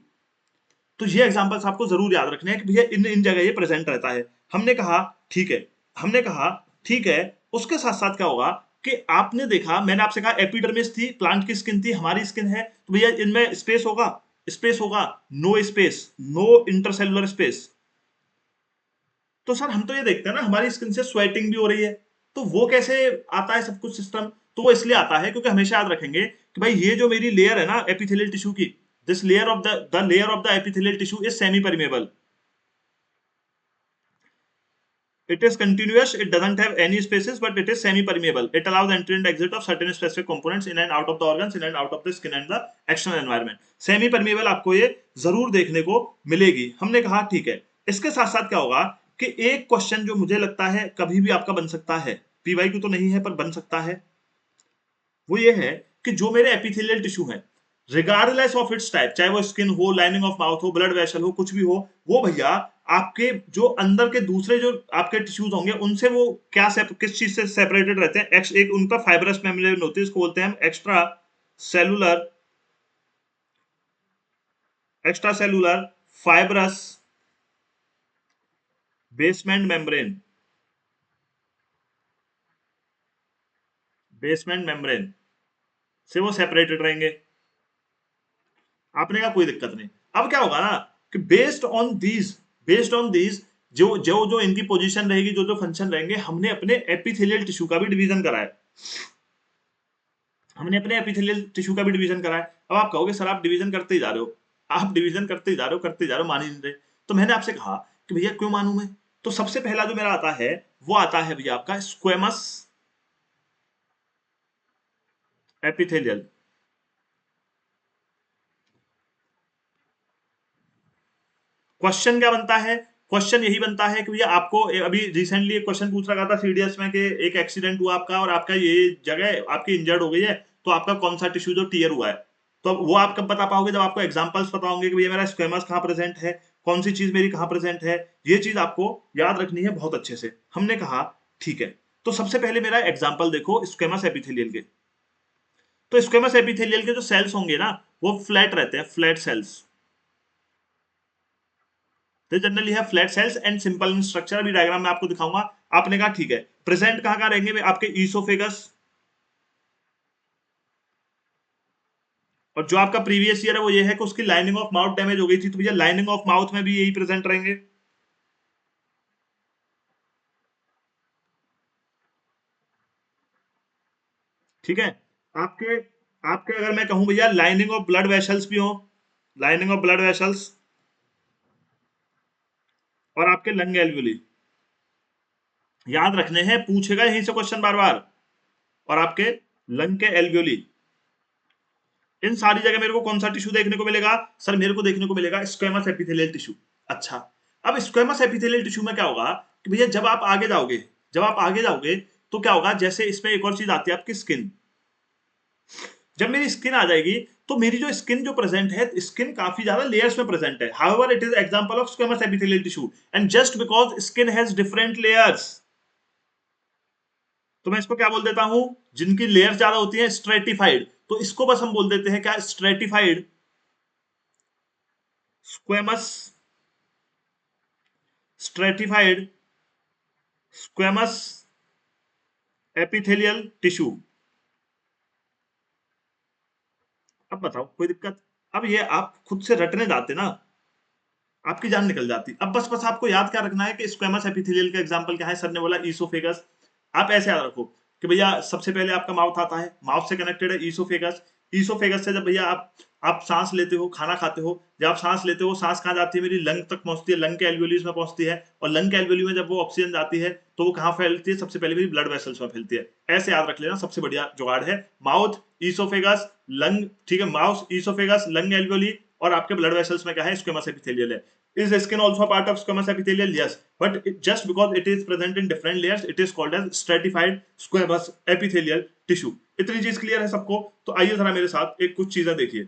तो ये एग्जांपल्स आपको जरूर याद रखने हैं कि भैया इन इन जगह ये प्रेजेंट रहता है। हमने कहा ठीक है, हमने कहा ठीक है। उसके साथ साथ क्या होगा कि आपने देखा, मैंने आपसे कहा एपिडर्मिस थी, प्लांट की स्किन थी, हमारी स्किन है, तो भैया इनमें स्पेस होगा, स्पेस होगा, no space, no intercellular space. तो सर हम तो ये देखते हैं ना हमारी स्किन से स्वेटिंग भी हो रही है, तो वो कैसे आता है सब कुछ सिस्टम? तो वो इसलिए आता है क्योंकि हमेशा याद रखेंगे कि भाई ये जो मेरी लेयर है ना एपिथेलियल टिश्यू की, this layer of the layer of the epithelial tissue is semi permeable. It is continuous, it doesn't have any spaces, but it is semi-permeable. It allows entry and exit of certain specific components in and out of the organs, in and out of the skin and the external environment. Semi-permeable आपको ये जरूर देखने को मिलेगी. हमने कहा ठीक है. इसके साथ साथ क्या होगा कि एक क्वेश्चन जो मुझे लगता है कभी भी आपका बन सकता है, पीवाईक्यू तो नहीं है पर बन सकता है, वो ये है कि जो मेरे एपिथेलियल टिश्यू है, रिगार्डलेस ऑफ इट्स टाइप, चाहे वो स्किन हो, लाइनिंग ऑफ माउथ हो, ब्लड वेसल हो, कुछ भी हो, वो भैया आपके जो अंदर के दूसरे जो आपके टिश्यूज होंगे उनसे वो क्या किस चीज से सेपरेटेड रहते हैं. एक उनका फाइब्रस मेम्ब्रेन होती है, इसको बोलते हैं हम extra cellular fibrous basement membrane से वो सेपरेटेड रहेंगे. आपने कहा कोई दिक्कत नहीं. अब क्या होगा ना कि बेस्ड ऑन दीज जो जो जो इनकी पोजीशन रहेगी, जो जो फंक्शन रहेंगे, हमने अपने एपिथेलियल टिश्यू का भी डिवीजन करा है. अब आप कहोगे सर आप डिवीजन करते ही जा रहे हो, करते जा रहे हो, मान ही नहीं रहे. तो मैंने आपसे कहा कि भैया क्यों मानूं मैं. तो सबसे पहला जो मेरा आता है वो आता है भैया आपका स्क्वेमस एपिथेलियल. क्वेश्चन क्या बनता है? क्वेश्चन यही बनता है कि भैया आपको अभी रिसेंटली एक क्वेश्चन पूछ रखा था सीडीएस में कि एक एक्सीडेंट हुआ आपका और आपका ये जगह आपकी इंजर्ड हो गई है, तो आपका कौन सा टिश्यू जो टीयर हुआ है. तो अब वो आप कब बता पाओगे? जब आपको एग्जांपल्स पता होंगे कि भैया मेरा स्क्वेमस कहाँ प्रेजेंट है, कौन सी चीज मेरी कहाँ प्रेजेंट है. ये चीज आपको याद रखनी है बहुत अच्छे से. हमने कहा ठीक है, तो सबसे पहले मेरा एग्जाम्पल देखो स्क्वेमस एपिथेलियल के. तो स्क्वेमस एपिथेलियल के जो सेल्स होंगे ना वो फ्लैट रहते हैं, फ्लैट सेल्स. तो जनरली है flat sales and simple in structure. अभी डायग्राम में आपको दिखाऊंगा. आपने कहा ठीक है, प्रेजेंट कहां कहां रहेंगे आपके ईसोफेगस, और जो आपका प्रीवियस ईयर है वो ये है कि उसकी लाइनिंग ऑफ माउथ डैमेज हो गई थी, तो भैया लाइनिंग ऑफ माउथ में भी यही प्रेजेंट रहेंगे. ठीक है. आपके आपके अगर मैं कहूं भैया लाइनिंग ऑफ ब्लड वेसल्स भी हो, लाइनिंग ऑफ ब्लड वेसल्स, और आपके लंग एल्वुली याद रखने हैं, पूछेगा यहीं से क्वेश्चन बार बार. और आपके लंग के एल्वुली, इन सारी जगह मेरे को कौन सा टिश्यू देखने को मिलेगा? सर मेरे को देखने को मिलेगा स्क्वेमस एपिथेलियल टिश्यू. अच्छा, अब स्क्वेमस एपिथेलियल टिश्यू में क्या होगा कि भैया जब आप आगे जाओगे तो क्या होगा, जैसे इसमें एक और चीज आती है आपकी स्किन. जब मेरी स्किन आ जाएगी तो मेरी जो स्किन जो प्रेजेंट है, स्किन काफी ज्यादा लेयर्स में प्रेजेंट है. However it is example of squamous epithelial tissue, and just because skin has different layers, तो मैं इसको क्या बोल देता हूं, जिनकी लेयर ज्यादा होती है स्ट्रेटिफाइड, तो इसको बस हम बोल देते हैं क्या, stratified squamous, stratified squamous epithelial tissue. अब बताओ कोई दिक्कत? अब ये आप खुद से रटने जाते ना, आपकी जान निकल जाती. अब बस बस आपको याद क्या रखना है कि स्क्वेमस एपिथेलियल का एग्जांपल क्या है. सर ने बोला ईसोफेगस. आप ऐसे याद रखो कि भैया सबसे पहले आपका माउथ आता है, माउथ से कनेक्टेड है ईसोफेगस. ईसोफेगस से जब भैया आप सांस लेते हो, खाना खाते हो, जब आप सांस लेते हो, सांस कहाँ जाती है, मेरी लंग तक पहुंचती है, लंग के एल्वेोल्यूज में पहुंचती है, और लंग के एल्वेोल्यू में जब वो ऑक्सीजन जाती है तो वो कहाँ फैलती है, सबसे पहले मेरी ब्लड वेसल्स में फैलती है. ऐसे याद रख लेना, सबसे बढ़िया जुगाड़ है. Mouth, oesophagus, lung. ठीक है, माउथ, ईसोफेगस, लंग एल्वेोली, और आपके ब्लड वेसल्स में क्या है, स्क्वेमस एपिथेलियल है. Is the skin also a part of squamous epithelial? Yes, but just because it is present in different layers, it is called as stratified squamous epithelial tissue. इतनी चीज clear है सबको? तो आइए जरा मेरे साथ एक कुछ चीजें देखिए.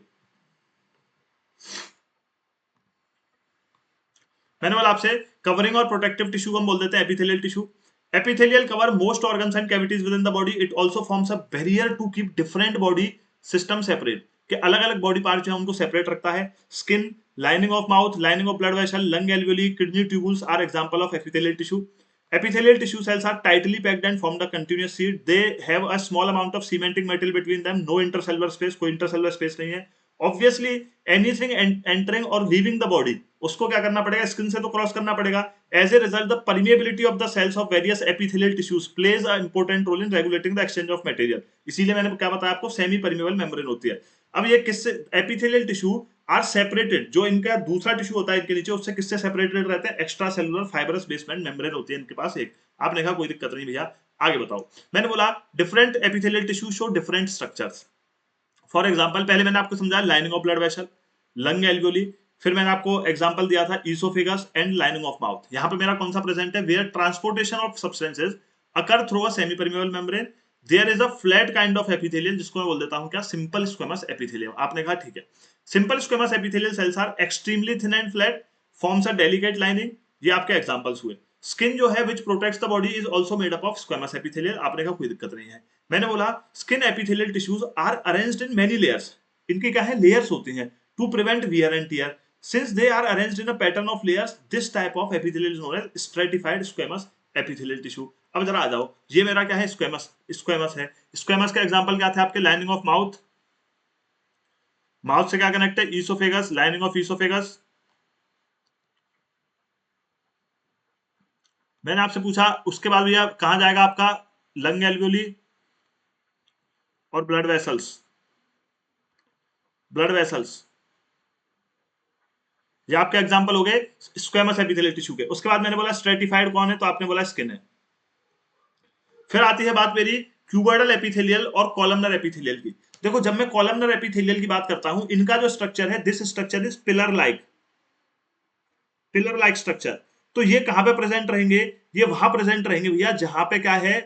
मैंने बोला आपसे कवरिंग और प्रोटेक्टिव टिश्यू को हम बोल देते हैं epithelial tissue. Epithelial cover most organs and cavities within the body. It also forms a barrier to keep different body system separate, कि अलग अलग बॉडी पार्ट जो है उनको सेपरेट रखता है. Skin, lining of mouth, lining of blood vessel, lung alveoli, kidney tubules are example of epithelial tissue. Epithelial tissue cells are tightly packed and formed a continuous sheet. They have a small amount of cementing material between them. No intercellular space, कोई intercellular space नहीं है. Obviously, anything entering or leaving the body, उसको क्या करना पड़ेगा, skin से तो cross करना पड़ेगा. As a result, the permeability of the cells of various epithelial tissues plays an important role in regulating the exchange of material. इसीलिए मैंने क्या बताया आपको, सेमी परमेबल मेम्ब्रेन होती है. अब ये किससे, एपिथेलियल टिश्यू आर सेपरेटेड, जो इनका दूसरा टिश्यू होता है इनके नीचे, उससे किससे सेपरेटेड रहते हैं, extra cellular fibrous basement membrane होती है इनके पास एक। आपने कहा कोई दिक्कत नहीं भैया, आगे बताओ। मैंने बोला different epithelial tissue show different structures. For example पहले मैंने आपको समझाया lining of blood vessel, lung alveoli, फिर मैंने आपको एग्जांपल दिया था oesophagus and lining of mouth. यहाँ पे मेरा कौन सा प्रेजेंट है, where transportation of substances occur through a semi permeable membrane, there is a flat kind of epithelium, जिसको मैं बोल देता हूँ क्या, सिंपल स्क्वेमस एपिथेलियम। आपने कहा ठीक है, simple squamous epithelial cells are extremely thin and flat, forms a delicate lining. ये आपके एग्जांपल्स हुए। स्किन जो है which protects the body is also made up of squamous epithelial. आपने कहा कोई दिक्कत नहीं है। मैंने बोला skin epithelial tissues are arranged in many layers, इनकी क्या है, लेयर्स होती हैं, to prevent wear and tear. Since they are arranged in a pattern of layers, this type of epithelial is known as stratified squamous epithelial tissue. अब जरा आ जाओ, ये मेरा क्या है, स्क्वेमस, स्क्वेमस है। स्क्वेमस का एग्जांपल क्या थे आपके, लाइनिंग ऑफ माउथ, माउथ से क्या कनेक्ट है, ईसोफेगस, लाइनिंग ऑफ ईसोफेगस। मैंने आपसे पूछा उसके बाद भैया कहां जाएगा आपका, लंग एल्वियोली और ब्लड वेसल्स, ब्लड वेसल्स, ये आपके एग्जांपल हो गए स्क्वेमस एपिथेलियल टिश्यू के। उसके बाद मैंने बोला स्ट्रेटिफाइड कौन है, तो आपने बोला स्किन है। फिर आती है बात मेरी क्यूबॉइडल एपिथेलियल और कॉलमनर एपिथेलियल की। देखो जब मैं कॉलमनर एपिथेलियल की बात करता हूं, इनका जो स्ट्रक्चर है, this structure is pillar like, pillar like structure. तो ये कहां पे प्रेजेंट रहेंगे, ये वहां प्रेजेंट रहेंगे भैया जहां पे क्या है,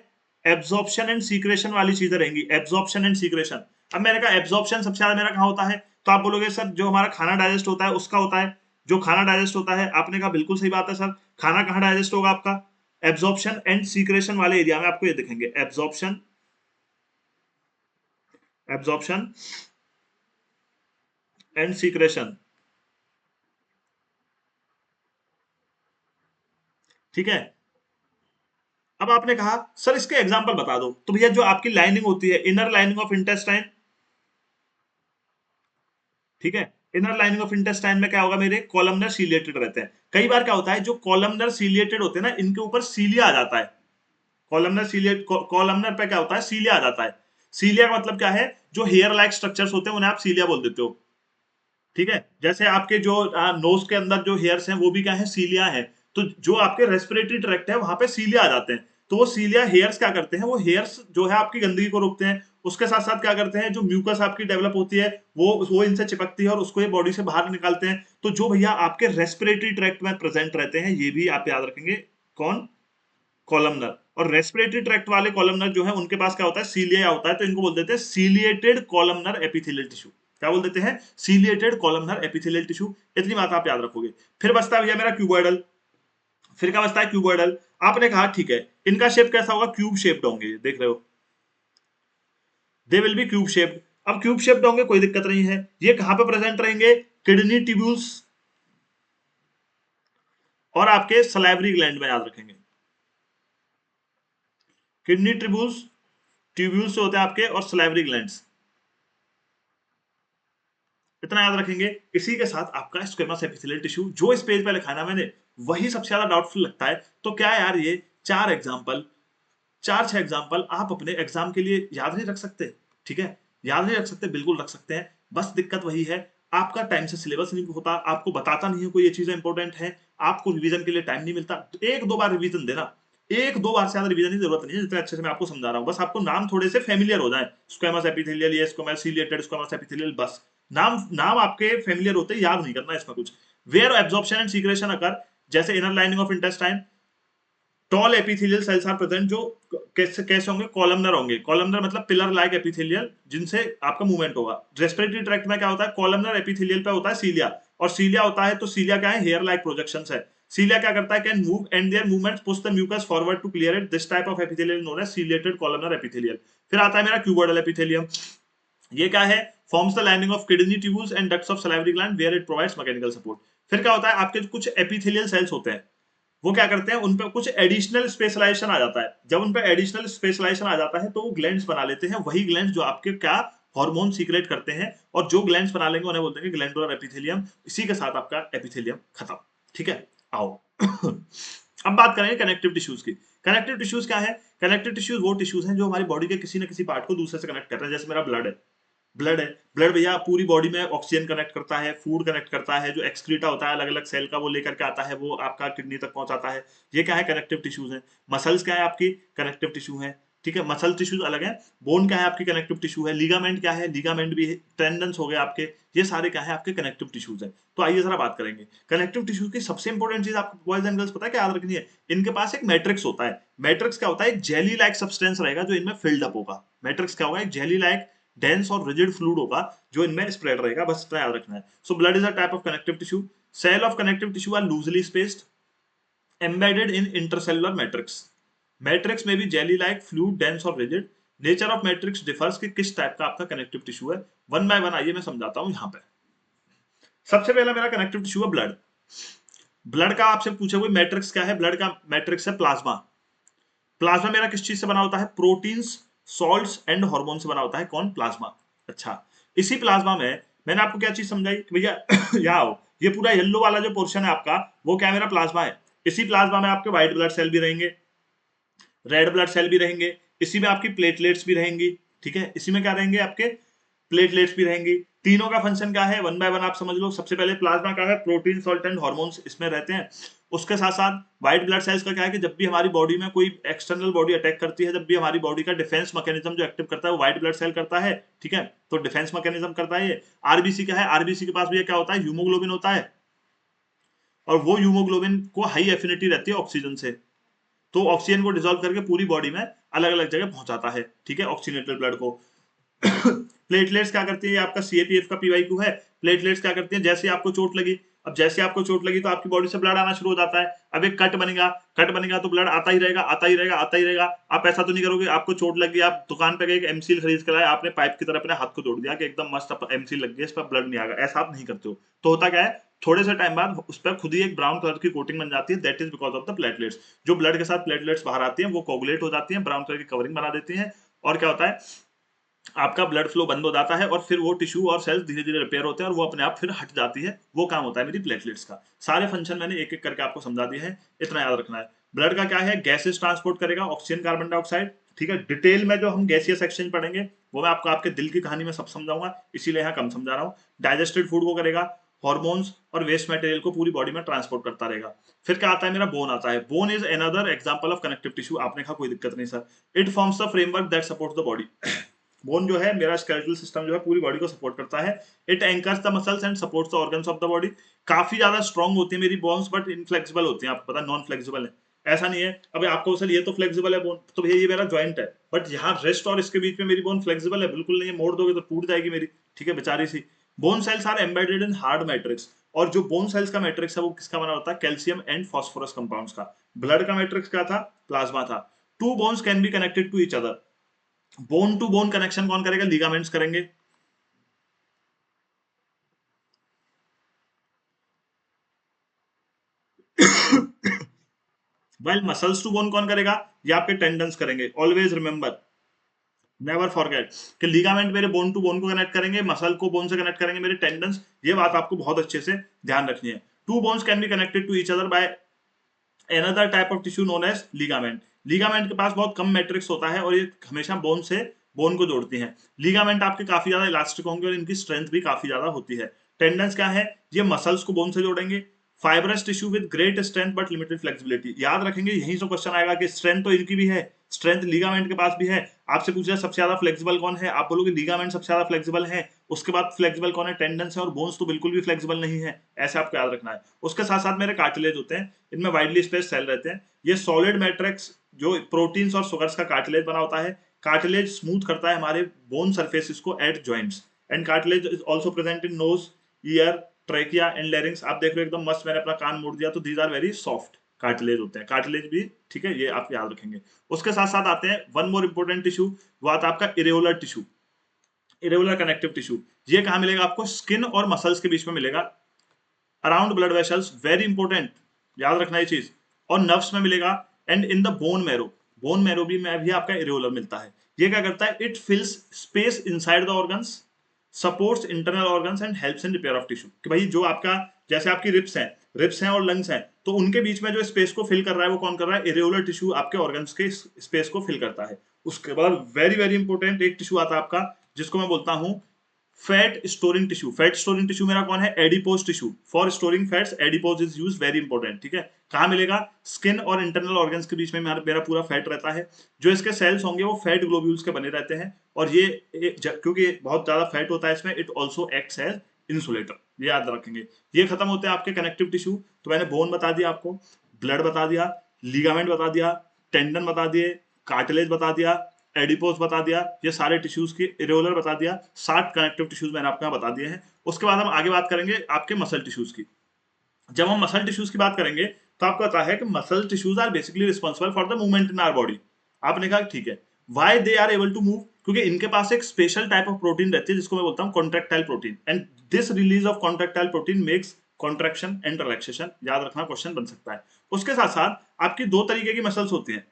एब्जॉर्प्शन एंड सीक्रेशन वाली चीजें रहेंगी, एब्जॉर्प्शन एंड सीक्रेशन। अब मैंने कहा एब्जॉर्प्शन सबसे ज्यादा मेरा कहां होता है, तो आप बोलोगे सर जो हमारा खाना डाइजेस्ट होता है उसका होता है, जो खाना डाइजेस्ट होता है। आपने कहा बिल्कुल सही बात है सर, खाना कहां डाइजेस्ट होगा आपका, एब्जॉर्प्शन एंड सीक्रेशन वाले एरिया में आपको ये दिखेंगे, एब्जॉर्प्शन, एब्जॉर्प्शन एंड सीक्रेशन। ठीक है। अब आपने कहा सर इसके एग्जांपल बता दो, तो भैया जो आपकी लाइनिंग होती है, इनर लाइनिंग ऑफ इंटेस्टाइन, ठीक है, इनर लाइनिंग ऑफ इंटेस्टाइन में क्या होगा, मेरे कॉलमनर सीलिएटेड रहते हैं। कई बार क्या होता है, जो कॉलमनर सीलिएटेड होते हैं ना, इनके ऊपर सीलिया आ जाता है। कॉलमनर सीलिएट, कॉलमनर पे क्या होता है, सीलिया आ जाता है। सीलिया का मतलब क्या है, जो हेयर लाइक स्ट्रक्चर्स होते हैं उन्हें आप सीलिया बोल देते हो। ठीक है, जैसे आपके जो नोज के अंदर जो हेयर्स हैं वो भी क्या है, सीलिया है। तो जो आपके रेस्पिरेटरी ट्रैक्ट है वहां पे सीलिया आ जाते हैं। तो वो सीलिया हेयर्स क्या करते हैं, वो हेयर्स जो है आपकी गंदगी को रोकते हैं। उसके साथ साथ क्या करते हैं, जो म्यूकस आपकी डेवलप होती है वो इनसे चिपकती है और उसको ये बॉडी से बाहर निकालते हैं। तो जो भैया आपके रेस्पिरेटरी ट्रैक्ट में प्रेजेंट रहते हैं, ये भी आप याद रखेंगे, कौन, कॉलमनर। और रेस्पिरेटरी ट्रैक्ट वाले कॉलमनर जो है उनके पास क्या होता है, सीलिया होता है। तो इनको बोल देते हैं सीलिएटेड कॉलमनर एपिथेलियल टिश्यू। क्या बोल देते हैं, सीलिएटेड कॉलमनर एपिथेलियल टिश्यू। इतनी बात आप याद रखोगे। फिर बचता है भैया मेरा क्यूबॉइडल। फिर क्या बचता है, क्यूबॉइडल। आपने कहा ठीक है, इनका शेप कैसा होगा, क्यूब शेप्ड होंगे, देख रहे हो, दे विल बी क्यूब शेप्ड। अब क्यूब शेप्ड होंगे कोई दिक्कत नहीं है। ये कहां पे प्रेजेंट रहेंगे, किडनी ट्यूब्यूल्स और आपके सलाइवरी ग्लैंड में, याद रखेंगे। किडनी ट्यूब्यूल्स, ट्यूब्यूल्स होते हैं आपके, और सलाइवरी ग्लैंड्स, इतना याद रखेंगे। इसी के साथ आपका स्क्वेमस एपिथेलियल टिश्यू, जो इस पेज पे लिखा है ना मैंने, वही सबसे ज्यादा डाउटफुल लगता है। तो क्या यार, ये चार एग्जांपल, चार छह एग्जांपल आप अपने एग्जाम के लिए याद नहीं रख सकते, ठीक है, याद नहीं रख सकते, बिल्कुल रख सकते हैं। बस दिक्कत वही है, आपका टाइम से सिलेबस नहीं होता, आपको बताता नहीं है कोई ये चीजें इंपॉर्टेंट है, आपको रिवीजन के लिए टाइम नहीं मिलता। एक दो बार रिवीजन देना, एक दो बार से ज्यादा रिवीजन की जरूरत नहीं है, जितने अच्छे से मैं आपको समझा रहा हूँ। बस आपको नाम थोड़े से फेमिलियर हो जाए, स्क्वेमस एपिथेलियल, ये स्क्वेमस सीलिएटेड, स्क्वेमस एपिथेलियल, बस नाम नाम आपके फेमिलियर होते, याद नहीं करना इसमें कुछ। Where absorption and secretion occur, जैसे inner lining of intestine, tall epithelial cells are present, जो कैसे कैसे होंगे, कॉलमनर होंगे। कॉलमनर मतलब पिलर लाइक एपिथेलियल, जिनसे आपका मूवमेंट होगा। रेस्पिरेटरी ट्रैक्ट में क्या होता है, कॉलमनर एपिथेलियल पे होता है सीलिया, और सीलिया होता है, तो सीलिया क्या है, हेयर लाइक प्रोजेक्शंस है। सीलिया क्या करता है, can move and their movements push the mucus forward to clear it, this type of epithelial known as ciliated columnar epithelial. फिर आता है मेरा क्यूबॉइडल एपिथेलियम। ये क्या है, forms the lining of kidney tubules and ducts of salivary gland where it provides mechanical support. फिर क्या होता है, आपके कुछ एपिथेलियल सेल्स होते हैं, वो क्या करते हैं, उन पे कुछ एडिशनल स्पेशलाइजेशन आ जाता है। जब उन पे एडिशनल स्पेशलाइजेशन आ जाता है तो वो ग्लैंड्स बना लेते हैं, वही ग्लैंड्स जो आपके क्या, हार्मोन सीक्रेट करते हैं, और जो ग्लैंड्स बना लेंगे उन्हें बोलते हैं ग्लैंडुलर एपिथेलियम। इसी के साथ आपका एपिथेलियम खत्म। ठीक है, आओ अब बात करेंगे कनेक्टिव टिश्यूज की। कनेक्टिव टिश्यूज क्या है, कनेक्टिव टिश्यूज वो टिश्यूज हैं जो हमारी बॉडी के किसी न किसी पार्ट को दूसरे से कनेक्ट कर रहे हैं। जैसे मेरा ब्लड है, ब्लड है, ब्लड भैया पूरी बॉडी में ऑक्सीजन कनेक्ट करता है, फूड कनेक्ट करता है, जो एक्सक्रीटा होता है अलग अलग सेल का वो लेकर के आता है, वो आपका किडनी तक पहुंचाता है। ये क्या है, कनेक्टिव टिश्यूज है। मसल्स क्या है आपकी, कनेक्टिव टिश्यू है, ठीक है, मसल टिश्यूज अलग है। बोन क्या है आपकी, कनेक्टिव टिश्यू है। लिगामेंट क्या है, लिगामेंट भी है। टेंडन्स हो गए आपके, ये सारे क्या है आपके कनेक्टिव टिश्यूज है। तो आइए जरा बात करेंगे कनेक्टिव टिश्यूज की। सबसे इंपॉर्टेंट चीज आपको बॉयज एंड गर्ल्स पता है क्या याद रखनी है, इनके पास एक मैट्रिक्स होता है। मैट्रिक्स क्या होता है, एक जेली लाइक सब्सटेंस रहेगा जो इनमें फिल्ड अप होगा। मैट्रिक्स क्या होगा, एक जेली लाइक डेंस और रिजिड फ्लूइड होगा जो इनमें स्प्रेड रहेगा, बस इतना याद रखना है। So blood is a type of connective tissue. Cell of connective tissue are loosely spaced embedded in intercellular matrix. Matrix में भी jelly like fluid dense और rigid. Nature of matrix differs कि किस टाइप का आपका कनेक्टिव टिश्यू है। One by one आइए मैं समझाता हूं। यहाँ पे सबसे पहला मेरा कनेक्टिव टिश्यू है ब्लड। ब्लड का आपसे पूछे हुए मैट्रिक्स क्या है, ब्लड का मैट्रिक्स है प्लाज्मा। प्लाज्मा मेरा किस चीज से बना होता है, प्रोटीन्स, सॉल्ट्स एंड हार्मोन से बना होता है। कौन, प्लाज्मा। अच्छा, इसी प्लाज्मा में मैंने आपको क्या चीज समझाई कि भैया यहाँ आओ, ये पूरा येलो वाला जो पोर्शन है आपका, वो क्या मेरा प्लाज्मा है। इसी प्लाज्मा में आपके व्हाइट ब्लड सेल भी रहेंगे, रेड ब्लड सेल भी रहेंगे, इसी में आपकी प्लेटलेट्स भी रहेंगी, ठीक है, इसी में क्या रहेंगे आपके प्लेटलेट्स भी रहेंगी। तीनों का फंक्शन क्या है, वन बाय वन आप समझ लो। सबसे पहले प्लाज्मा का है, प्रोटीन, सॉल्ट एंड हार्मोन्स इसमें रहते हैं। उसके साथ साथ व्हाइट ब्लड सेल्स का क्या है कि जब भी हमारी बॉडी में कोई एक्सटर्नल बॉडी अटैक करती है, जब भी हमारी बॉडी का डिफेंस मैकेनिज्म जो एक्टिव करता है वो व्हाइट ब्लड सेल करता है, ठीक है, तो डिफेंस मैकेनिज्म करता है ये। आरबीसी क्या है, आरबीसी के पास भी क्या होता है, हीमोग्लोबिन होता है, और वो हीमोग्लोबिन को हाई एफिनिटी रहती है ऑक्सीजन से, तो ऑक्सीजन को डिसॉल्व करके पूरी बॉडी में अलग अलग जगह पहुंचाता है, ठीक है, ऑक्सीनेटेड ब्लड को। प्लेटलेट्स क्या करती है, आपका सीएपीएफ का पीवाईक्यू है। प्लेटलेट्स क्या करती है, जैसे आपको चोट लगी, अब जैसे आपको चोट लगी तो आपकी बॉडी से ब्लड आना शुरू हो जाता है। अब एक कट बनेगा, कट बनेगा तो ब्लड आता ही रहेगा, आता ही रहेगा, आता ही रहेगा। आप ऐसा तो नहीं करोगे, आपको चोट लगी, आप दुकान पे गए एक एमसील खरीद कर लाए, आपने पाइप की तरह अपने हाथ को जोड़ दिया कि एकदम मस्त एमसील लग गया, इस पर ब्लड नहीं आएगा, ऐसा आप नहीं करते हो। तो होता क्या है, थोड़े से टाइम बाद उस पर खुद ही एक ब्राउन कलर की कोटिंग बन जाती है, that is because of the platelets. जो ब्लड के साथ प्लेटलेट्स बाहर आती हैं वो कोगुलेट हो जाती हैं, ब्राउन कलर की कवरिंग बना देती हैं, और क्या होता है, आपका ब्लड फ्लो बंद हो जाता है, और फिर वो टिश्यू और सेल्स धीरे धीरे रिपेयर होते हैं और वो अपने आप फिर हट जाती है। वो काम होता है मेरी प्लेटलेट्स का। सारे फंक्शन मैंने एक एक करके आपको समझा दिए हैं, इतना याद रखना है। ब्लड का क्या है, गैसेस ट्रांसपोर्ट करेगा, ऑक्सीजन, कार्बन डाइऑक्साइड, ठीक है। डिटेल में जो हम गैसियस एक्सचेंज पढ़ेंगे वो मैं आपको आपके दिल की कहानी में सब समझाऊंगा, इसीलिए यहाँ कम समझा रहा हूँ। डाइजेस्टेड फूड को करेगा, हॉर्मोन्स और वेस्ट मटेरियल को पूरी बॉडी में ट्रांसपोर्ट करता रहेगा। फिर क्या आता है, मेरा बोन आता है। Bone is another example of connective tissue. आपने कहा कोई दिक्कत नहीं sir, it forms the framework that supports the body. Bone जो है मेरा स्केलेटल सिस्टम जो है पूरी बॉडी को सपोर्ट करता है। It anchors the muscles and supports the organs of the body. काफी ज्यादा स्ट्रॉन्ग होती है मेरी बोन्स, बट इनफ्लेक्सिबल होती है, आपको पता नॉन फ्लेक्सिबल है। ऐसा नहीं है अभी आपको सर ये तो फ्लेक्सिबल है बोन, तो भैया ये मेरा जॉइंट है, बट यहाँ रेस्ट और इसके बीच में मेरी बोन फ्लेक्सिबल है, बिल्कुल नहीं है, मोड़ दोगे तो टूट जाएगी मेरी, ठीक है, बेचारी सी। Bone cells are embedded in hard matrix, और जो बोन सेल्स का मैट्रिक्स है वो किसका बना होता है, कैल्शियम एंड फास्फोरस कंपाउंड्स का। ब्लड का मैट्रिक्स क्या था, प्लाज्मा था। Two bones can be connected to each other. Bone to bone connection कौन करेगा, लिगामेंट्स करेंगे। वेल मसल्स टू बोन कौन करेगा, ये आपके टेंडन्स करेंगे। ऑलवेज रिमेंबर, नेवर फॉरगेट कि लिगामेंट मेरे बोन टू बोन को कनेक्ट करेंगे, मसल को बोन से कनेक्ट करेंगे मेरे टेंडन्स। ये बात आपको बहुत अच्छे से ध्यान रखनी है। Two bones can be connected to each other by another type of tissue known as ligament। Ligament के पास बहुत कम मैट्रिक्स होता है और ये हमेशा बोन से बोन को जोड़ती हैं। लिगामेंट आपके काफी ज्यादा इलास्टिक होंगे और इनकी स्ट्रेंथ भी काफी ज्यादा होती है। टेंडेंस क्या है, ये मसल्स को बोन से जोड़ेंगे। Fibrous tissue with great strength but limited flexibility. याद रखेंगे, यहीं से क्वेश्चन आएगा कि स्ट्रेंथ तो इनकी भी है, स्ट्रेंथ लिगामेंट के पास भी है। आपसे पूछा सबसे ज्यादा फ्लेक्सिबल कौन है, आप बोलोगे लिगामेंट सबसे ज्यादा फ्लेक्सिबल है। उसके बाद फ्लेक्सिबल कौन है, टेंडेंस है, और बोन्स तो बिल्कुल भी फ्लेक्सिबल नहीं है, ऐसे आपको याद रखना है। उसके साथ साथ मेरे कार्टिलेज होते हैं, इनमें वाइडली स्पेस सेल रहते हैं। ये सॉलिड मैट्रिक्स जो प्रोटीन्स और शुगर्स का कार्टिलेज बना होता है। कार्टिलेज स्मूथ करता है हमारे बोन सरफेसिस को at joints, and cartilage is also present in nose, ear, trachea and larynx. आप देख रहे हो एकदम मस्त मैंने अपना कान मोड़ दिया, तो these are very soft cartilage होते हैं, कार्टिलेज भी, ठीक है, ये आप याद रखेंगे। उसके साथ साथ आते हैं वन मोर इंपोर्टेंट टिश्यू, वो आता है आपका irregular tissue, irregular connective tissue. ये कहाँ मिलेगा आपको, स्किन और मसल्स के बीच में मिलेगा, around blood vessels, very important, याद रखना ये चीज। और नर्व्स में मिलेगा, and in the bone marrow, bone marrow भी में भी आपका इरेगुलर मिलता है। ये क्या करता है, it fills space inside the organs, supports internal organs and helps in repair of tissue. कि भाई जो आपका, जैसे आपकी रिप्स हैं और लंग्स हैं, तो उनके बीच में जो स्पेस को फिल कर रहा है वो कौन कर रहा है, इरेगुलर टिश्यू आपके ऑर्गन्स के स्पेस को फिल करता है। उसके बाद वेरी वेरी इंपॉर्टेंट एक टिश्यू आता है आपका जिसको मैं बोलता हूं fat storing tissue, fat storing tissue मेरा कौन है, adipose tissue. For storing fats adipose is use, very important, ठीक है। कहाँ मिलेगा, स्किन और इंटरनल ऑर्गन्स के बीच में मेरा पूरा फैट रहता है। जो इसके सेल्स होंगे वो फैट ग्लोब्यूल्स के बने रहते हैं, और ये क्योंकि बहुत ज्यादा फैट होता है इसमें, it also acts as insulator, ये याद रखेंगे। ये खत्म होते हैं आपके कनेक्टिव टिश्यू। तो मैंने बोन बता दिया आपको, ब्लड बता दिया, लिगामेंट बता दिया, टेंडन बता दिए, कार्टिलेज बता दिया, एडिपोज बता दिया, ये सारे टिश्यूज की इरेगुलर बता दिया। 60 कनेक्टिव टिश्यूज मैंने आपको यहाँ बता दिए हैं। उसके बाद हम आगे बात करेंगे आपके मसल टिश्यूज की। जब हम मसल टिश्यूज की बात करेंगे तो आपको पता है कि muscle tissues are basically responsible for the movement in our body. आपने कहा ठीक है, why they are able to move, क्योंकि इनके पास एक स्पेशल टाइप ऑफ प्रोटीन रहती है जिसको मैं बोलता हूँ contractile protein, and this release of contractile protein makes contraction and relaxation. याद रखना, क्वेश्चन बन सकता है। उसके साथ साथ आपकी दो तरीके की मसल्स होती हैं,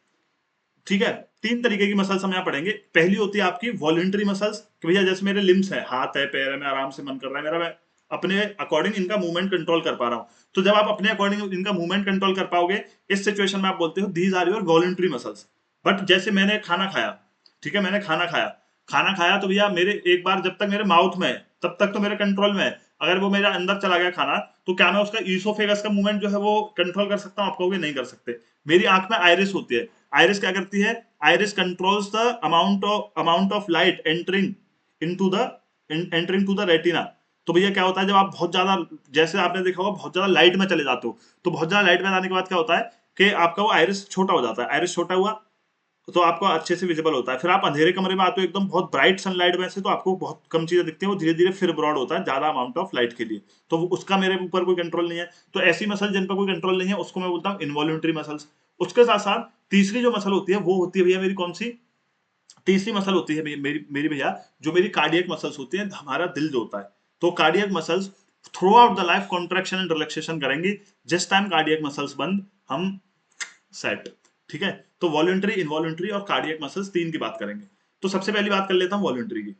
ठीक है, तीन तरीके की मसल्स हम यहाँ पढ़ेंगे। पहली होती है आपकी वॉलंटरी मसल्स, कि भैया जैसे मेरे लिम्स है, हाथ है, पैर है, मैं आराम से मन कर रहा है मेरा, मैं अपने अकॉर्डिंग इनका मूवमेंट कंट्रोल कर पा रहा हूं। तो जब आप अपने अकॉर्डिंग इनका मूवमेंट कंट्रोल कर पाओगे, इस सिचुएशन में आप बोलते हो these are your voluntary muscles. But जैसे मैंने खाना खाया, ठीक है, मैंने खाना खाया तो भैया मेरे एक बार जब तक मेरे माउथ में है तब तक तो मेरे कंट्रोल में है। अगर वो मेरा अंदर चला गया खाना, तो क्या मैं उसका ईसोफेगस का मूवमेंट जो है वो कंट्रोल कर सकता हूँ? आप कहोगे नहीं कर सकते। मेरी आंख में आइरिस होती है, आइरिस क्या करती है, iris controls the amount of light entering to the retina. तो भैया क्या होता है, जब आप बहुत ज्यादा, जैसे आपने देखा होगा बहुत ज्यादा लाइट में चले जाते हो, तो बहुत ज्यादा लाइट में जाने के बाद क्या होता है कि आपका वो आइरिस छोटा हो जाता है। आइरिस छोटा हुआ तो आपको अच्छे से विजिबल होता है। फिर आप अंधेरे कमरे में आते हो एकदम बहुत ब्राइट सनलाइट में से, तो आपको बहुत कम चीजें दिखती हैं, वो धीरे धीरे फिर ब्रॉड होता है ज्यादा अमाउंट ऑफ लाइट के लिए। तो उसका मेरे ऊपर कोई कंट्रोल नहीं है। तो ऐसी मसल जिन पर कोई कंट्रोल नहीं है उसको मैं बोलता हूँ इनवॉल्यूंटरी मसल्स। उसके साथ साथ तीसरी जो मसल होती है वो होती है भैया मेरी कौन सी, तीसरी मसल होती है मेरी मेरी भैया जो मेरी कार्डियक मसल्स होती है, हमारा दिल जो होता है। तो cardiac muscles through out the life contraction and relaxation करेंगी। जिस टाइम कार्डियक मसल्स बंद, हम सेट, ठीक है। तो वॉलंटरी, इनवॉलंटरी और कार्डियक मसल्स तीन की बात करेंगे। तो सबसे पहली बात कर लेता हूं वॉलंटरी की।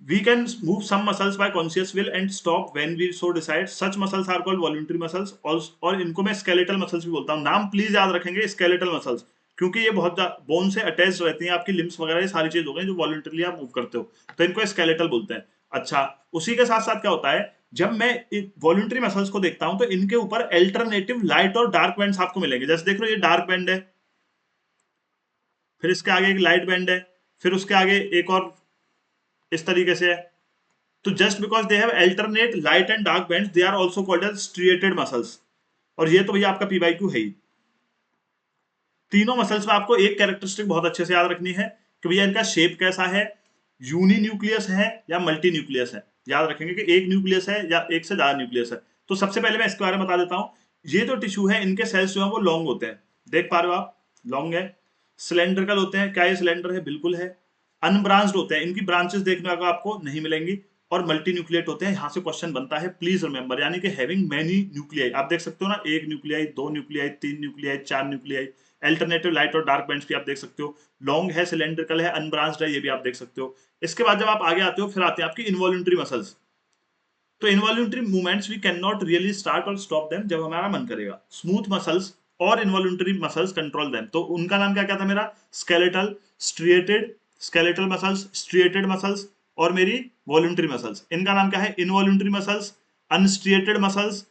We can move some muscles by conscious will and stop when we so decide. Such muscles are called voluntary muscles. और इनको मैं skeletal muscles भी बोलता हूँ। नाम प्लीज याद रखेंगे skeletal muscles, क्योंकि ये बहुत बोन से अटैच रहती हैं, आपकी लिम्स वगैरह ये सारी चीज हो गई जो वॉलंटरली आप मूव करते हो, तो इनको स्केलेटल बोलते हैं। अच्छा, उसी के साथ साथ क्या होता है, जब मैं वॉलंटरी मसल्स को देखता हूं तो इनके ऊपर अल्टरनेटिव लाइट और डार्क बैंड्स आपको मिलेंगे। जैसे देख लो ये डार्क बैंड है, फिर इसके आगे एक लाइट बैंड है, फिर उसके आगे एक और इस तरीके से है। तो just because they have alternate light and dark bands, they are also called as striated muscles. और ये तो भैया आपका पी बाई क्यू है ही। तीनों मसल्स में आपको एक कैरेक्टरिस्टिक बहुत अच्छे से याद रखनी है कि भैया इनका शेप कैसा है, यूनी न्यूक्लियस है या मल्टी न्यूक्लियस है। याद रखेंगे कि एक न्यूक्लियस है या एक से ज्यादा न्यूक्लियस है। तो सबसे पहले मैं इसके बारे में बता देता हूं। ये जो टिश्यू है इनके सेल्स जो है वो लॉन्ग होते हैं, देख पा रहे हो आप, लॉन्ग है। सिलेंड्रिकल होते हैं, क्या ये सिलेंडर है? बिल्कुल है। अनब्रांच्ड होते हैं, इनकी ब्रांचेस देखने को आपको नहीं मिलेंगी। और मल्टी न्यूक्लिएट होते हैं। यहां से क्वेश्चन बनता है, प्लीज रिमेंबर, यानी कि हैविंग मेनी न्यूक्लियाई। आप देख सकते हो ना, एक न्यूक्लियाई, दो न्यूक्लियाई, तीन न्यूक्लियाई, चार न्यूक्लियाई। अल्टरनेटिव लाइट और डार्क बैंड्स भी आप देख सकते हो। लॉन्ग है, सिलेंड्रिकल है, अनब्रांच्ड है, ये भी आप देख सकते हो। इसके बाद जब आप आगे आते हो, फिर आते हैं आपकी इनवॉल्यूंटरी मसल्स। तो involuntary movements we can not really start और स्टॉप देम जब हमारा मन करेगा। स्मूथ मसल्स और इनवॉल्यूंटरी मसल्स कंट्रोल देम। तो उनका नाम क्या क्या था मेरा, skeletal, striated, skeletal muscles, striated muscles, और मेरी वॉल्यूंटरी मसल्स। इनका नाम क्या है, इनवॉल्यूंटरी मसल्स, अनस्ट्रिएटेड मसल्स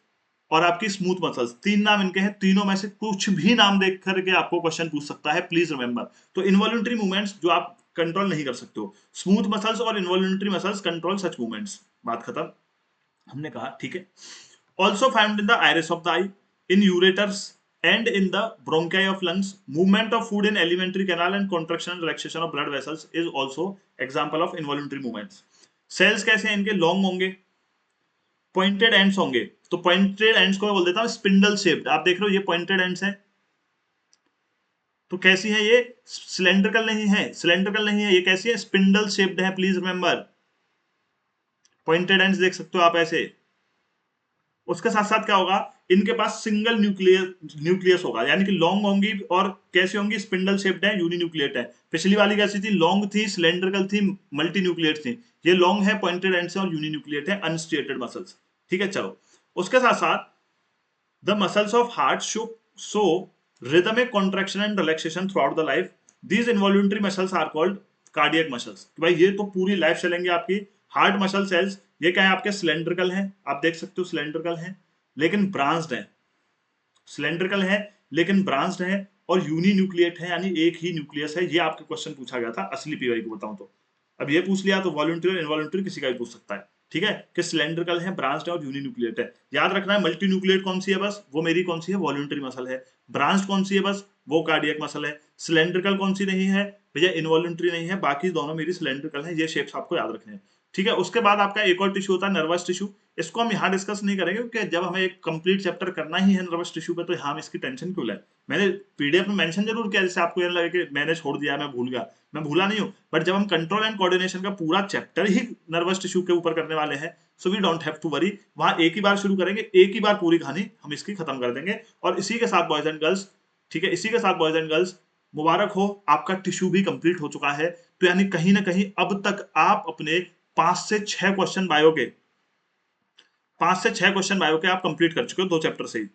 और आपकी स्मूथ मसल्स। तीन नाम इनके हैं। तीनों में से कुछ भी नाम देख करके आपको क्वेश्चन पूछ सकता है, प्लीज रिमेंबर। तो इनवॉल्यूंटरी मूवमेंट्स जो आप कंट्रोल नहीं कर सकते हो, स्मूथ मसल्स और इनवॉल्यूंटरी मसल्स कंट्रोल सच मूवमेंट्स। बात खत्म। हमने कहा ठीक है। Also found in the iris of the I, in ureters and in the bronchi of lungs. Movement of food in alimentary canal and contraction and relaxation of blood vessels is also example of involuntary movements. Cells कैसे हैं इनके, long होंगे, pointed ends होंगे। तो pointed ends को मैं बोल देता हूं स्पिंडल शेप्ड। आप देख रहे हो ये पॉइंटेड एंड्स हैं। तो कैसी है ये, सिलेंड्रिकल नहीं है, सिलेंड्रिकल नहीं है, ये कैसी है, स्पिंडल शेप्ड है। प्लीज रिमेंबर, पॉइंटेड एंड्स देख सकते हो आप ऐसे। उसके साथ साथ क्या होगा, इनके पास सिंगल न्यूक्लियस होगा, यानी कि लॉन्ग होंगी और कैसी होंगी, स्पिंडल शेप्ड है, यूनिन्यूक्लिएट है। पिछली वाली कैसी थी, लॉन्ग थी, सिलेंड्रिकल थी, मल्टी न्यूक्लिएट थी। ये लॉन्ग है, पॉइंटेड एंड से और यूनिन्यूक्लिएट है, अनस्ट्रिएटेड मसल्स। ठीक है, चलो। उसके साथ साथ the muscles of heart show rhythmic contraction and relaxation throughout the life. These involuntary muscles are called cardiac muscles। भाई ये तो पूरी लाइफ चलेंगे आपकी, हार्ड मसल सेल्स ये क्या है, आपके सिलेंड्रिकल हैं, आप देख सकते हो सिलेंड्रिकल हैं लेकिन ब्रांच्ड हैं, सिलेंड्रिकल है लेकिन ब्रांच्ड है और यूनिन्यूक्लिएट है, यानी एक ही न्यूक्लियस है। ये आपके क्वेश्चन पूछा गया था असली पीवाई को बताऊं तो। अब ये पूछ लिया तो वॉलंटरी और इनवॉलंटरी किसी का भी पूछ सकता है, ठीक है, कि सिलेंड्रिकल है, ब्रांच्ड है और यूनिन्यूक्लिएट है। याद रखना है मल्टी न्यूक्लिएट कौन सी है, बस वो मेरी कौन सी है, वॉलंटरी मसल है। ब्रांच्ड कौन सी है, बस वो कार्डियक मसल है। सिलेंड्रिकल कौन सी नहीं है भैया, इनवॉलंटरी नहीं है, बाकी दोनों मेरी सिलेंड्रिकल है। ये शेप्स आपको याद रखने हैं, ठीक है। उसके बाद आपका एक और टिश्यू होता है नर्वस टिश्यू। इसको हम यहाँ डिस्कस नहीं करेंगे क्योंकि जब हमें एक कंप्लीट चैप्टर करना ही है नर्वस टिश्यू पे, तो यहाँ हम इसकी टेंशन क्यों लें। मैंने पीडीएफ में मेंशन जरूर किया, जिससे आपको ये लगे कि मैंने छोड़ दिया, मैं भूल गया। मैं भूला नहीं हूँ, बट जब हम कंट्रोल एंड कोऑर्डिनेशन का पूरा चैप्टर ही नर्वस टिश्यू के ऊपर करने वाले हैं, so we don't have to worry. वहां एक ही बार शुरू करेंगे, एक ही बार पूरी कहानी हम इसकी खत्म कर देंगे। और इसी के साथ बॉयज एंड गर्ल्स, ठीक है, इसी के साथ बॉयज एंड गर्ल्स, मुबारक हो, आपका टिश्यू भी कंप्लीट हो चुका है। तो यानी कहीं ना कहीं अब तक आप अपने 5 से 6 क्वेश्चन बायो के, 5 से 6 क्वेश्चन बायो के आप कंप्लीट कर चुके हो 2 चैप्टर से ही,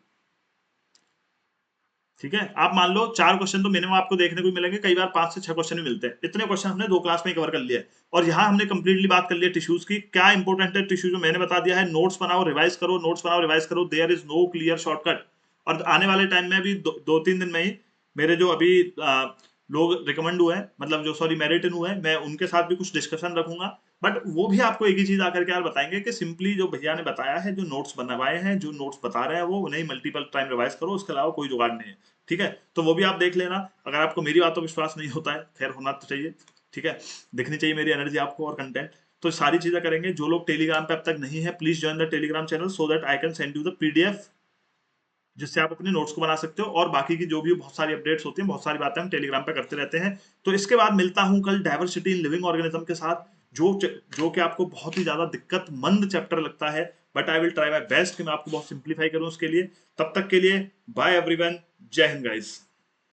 ठीक है। आप मान लो 4 क्वेश्चन तो मिनिमम आपको देखने को मिलेंगे, कई बार 5 से 6 क्वेश्चन भी मिलते हैं। इतने क्वेश्चन हमने 2 क्लास में कवर कर लिया है। और यहाँ हमने कंप्लीटली बात कर लिया टिश्यूज की, क्या इंपॉर्टेंट है टिश्यू जो मैंने बता दिया है। नोट्स बनाओ, रिवाइज करो, नोट्स बनाओ, रिवाइज करो, there is no clear shortcut. और आने वाले टाइम में भी 2-3 दिन में ही मेरे जो अभी लोग रिकमेंड हुए हैं, मतलब जो सॉरी मेरिट इन हुए हैं, मैं उनके साथ भी कुछ डिस्कशन रखूंगा। बट वो भी आपको एक ही चीज आकर के यार बताएंगे कि सिंपली जो भैया ने बताया है, जो नोट्स बनवाए हैं, जो नोट्स बता रहे हैं, वो उन्हें मल्टीपल टाइम रिवाइज करो, उसके अलावा कोई जुगाड़ नहीं है, ठीक है। तो वो भी आप देख लेना। अगर आपको मेरी बातों पर विश्वास नहीं होता है, खैर होना तो चाहिए, ठीक है, दिखनी चाहिए मेरी एनर्जी आपको और कंटेंट। तो सारी चीजें करेंगे। जो लोग टेलीग्राम पे अब तक नहीं है, please join the Telegram channel so that I can send you the PDF, जिससे आप अपने नोट्स को बना सकते हो। और बाकी की जो भी बहुत सारी अपडेट्स होती हैं, बहुत सारी बातें हम टेलीग्राम पे करते रहते हैं। तो इसके बाद मिलता हूं कल डाइवर्सिटी इन लिविंग ऑर्गेनिज्म के साथ, जो कि आपको बहुत ही ज्यादा दिक्कत मंद चैप्टर लगता है, but I will try my best कि मैं आपको बहुत सिंप्लीफाई करूं उसके लिए। तब तक के लिए बाय एवरीवन, जय हिंद गाइस।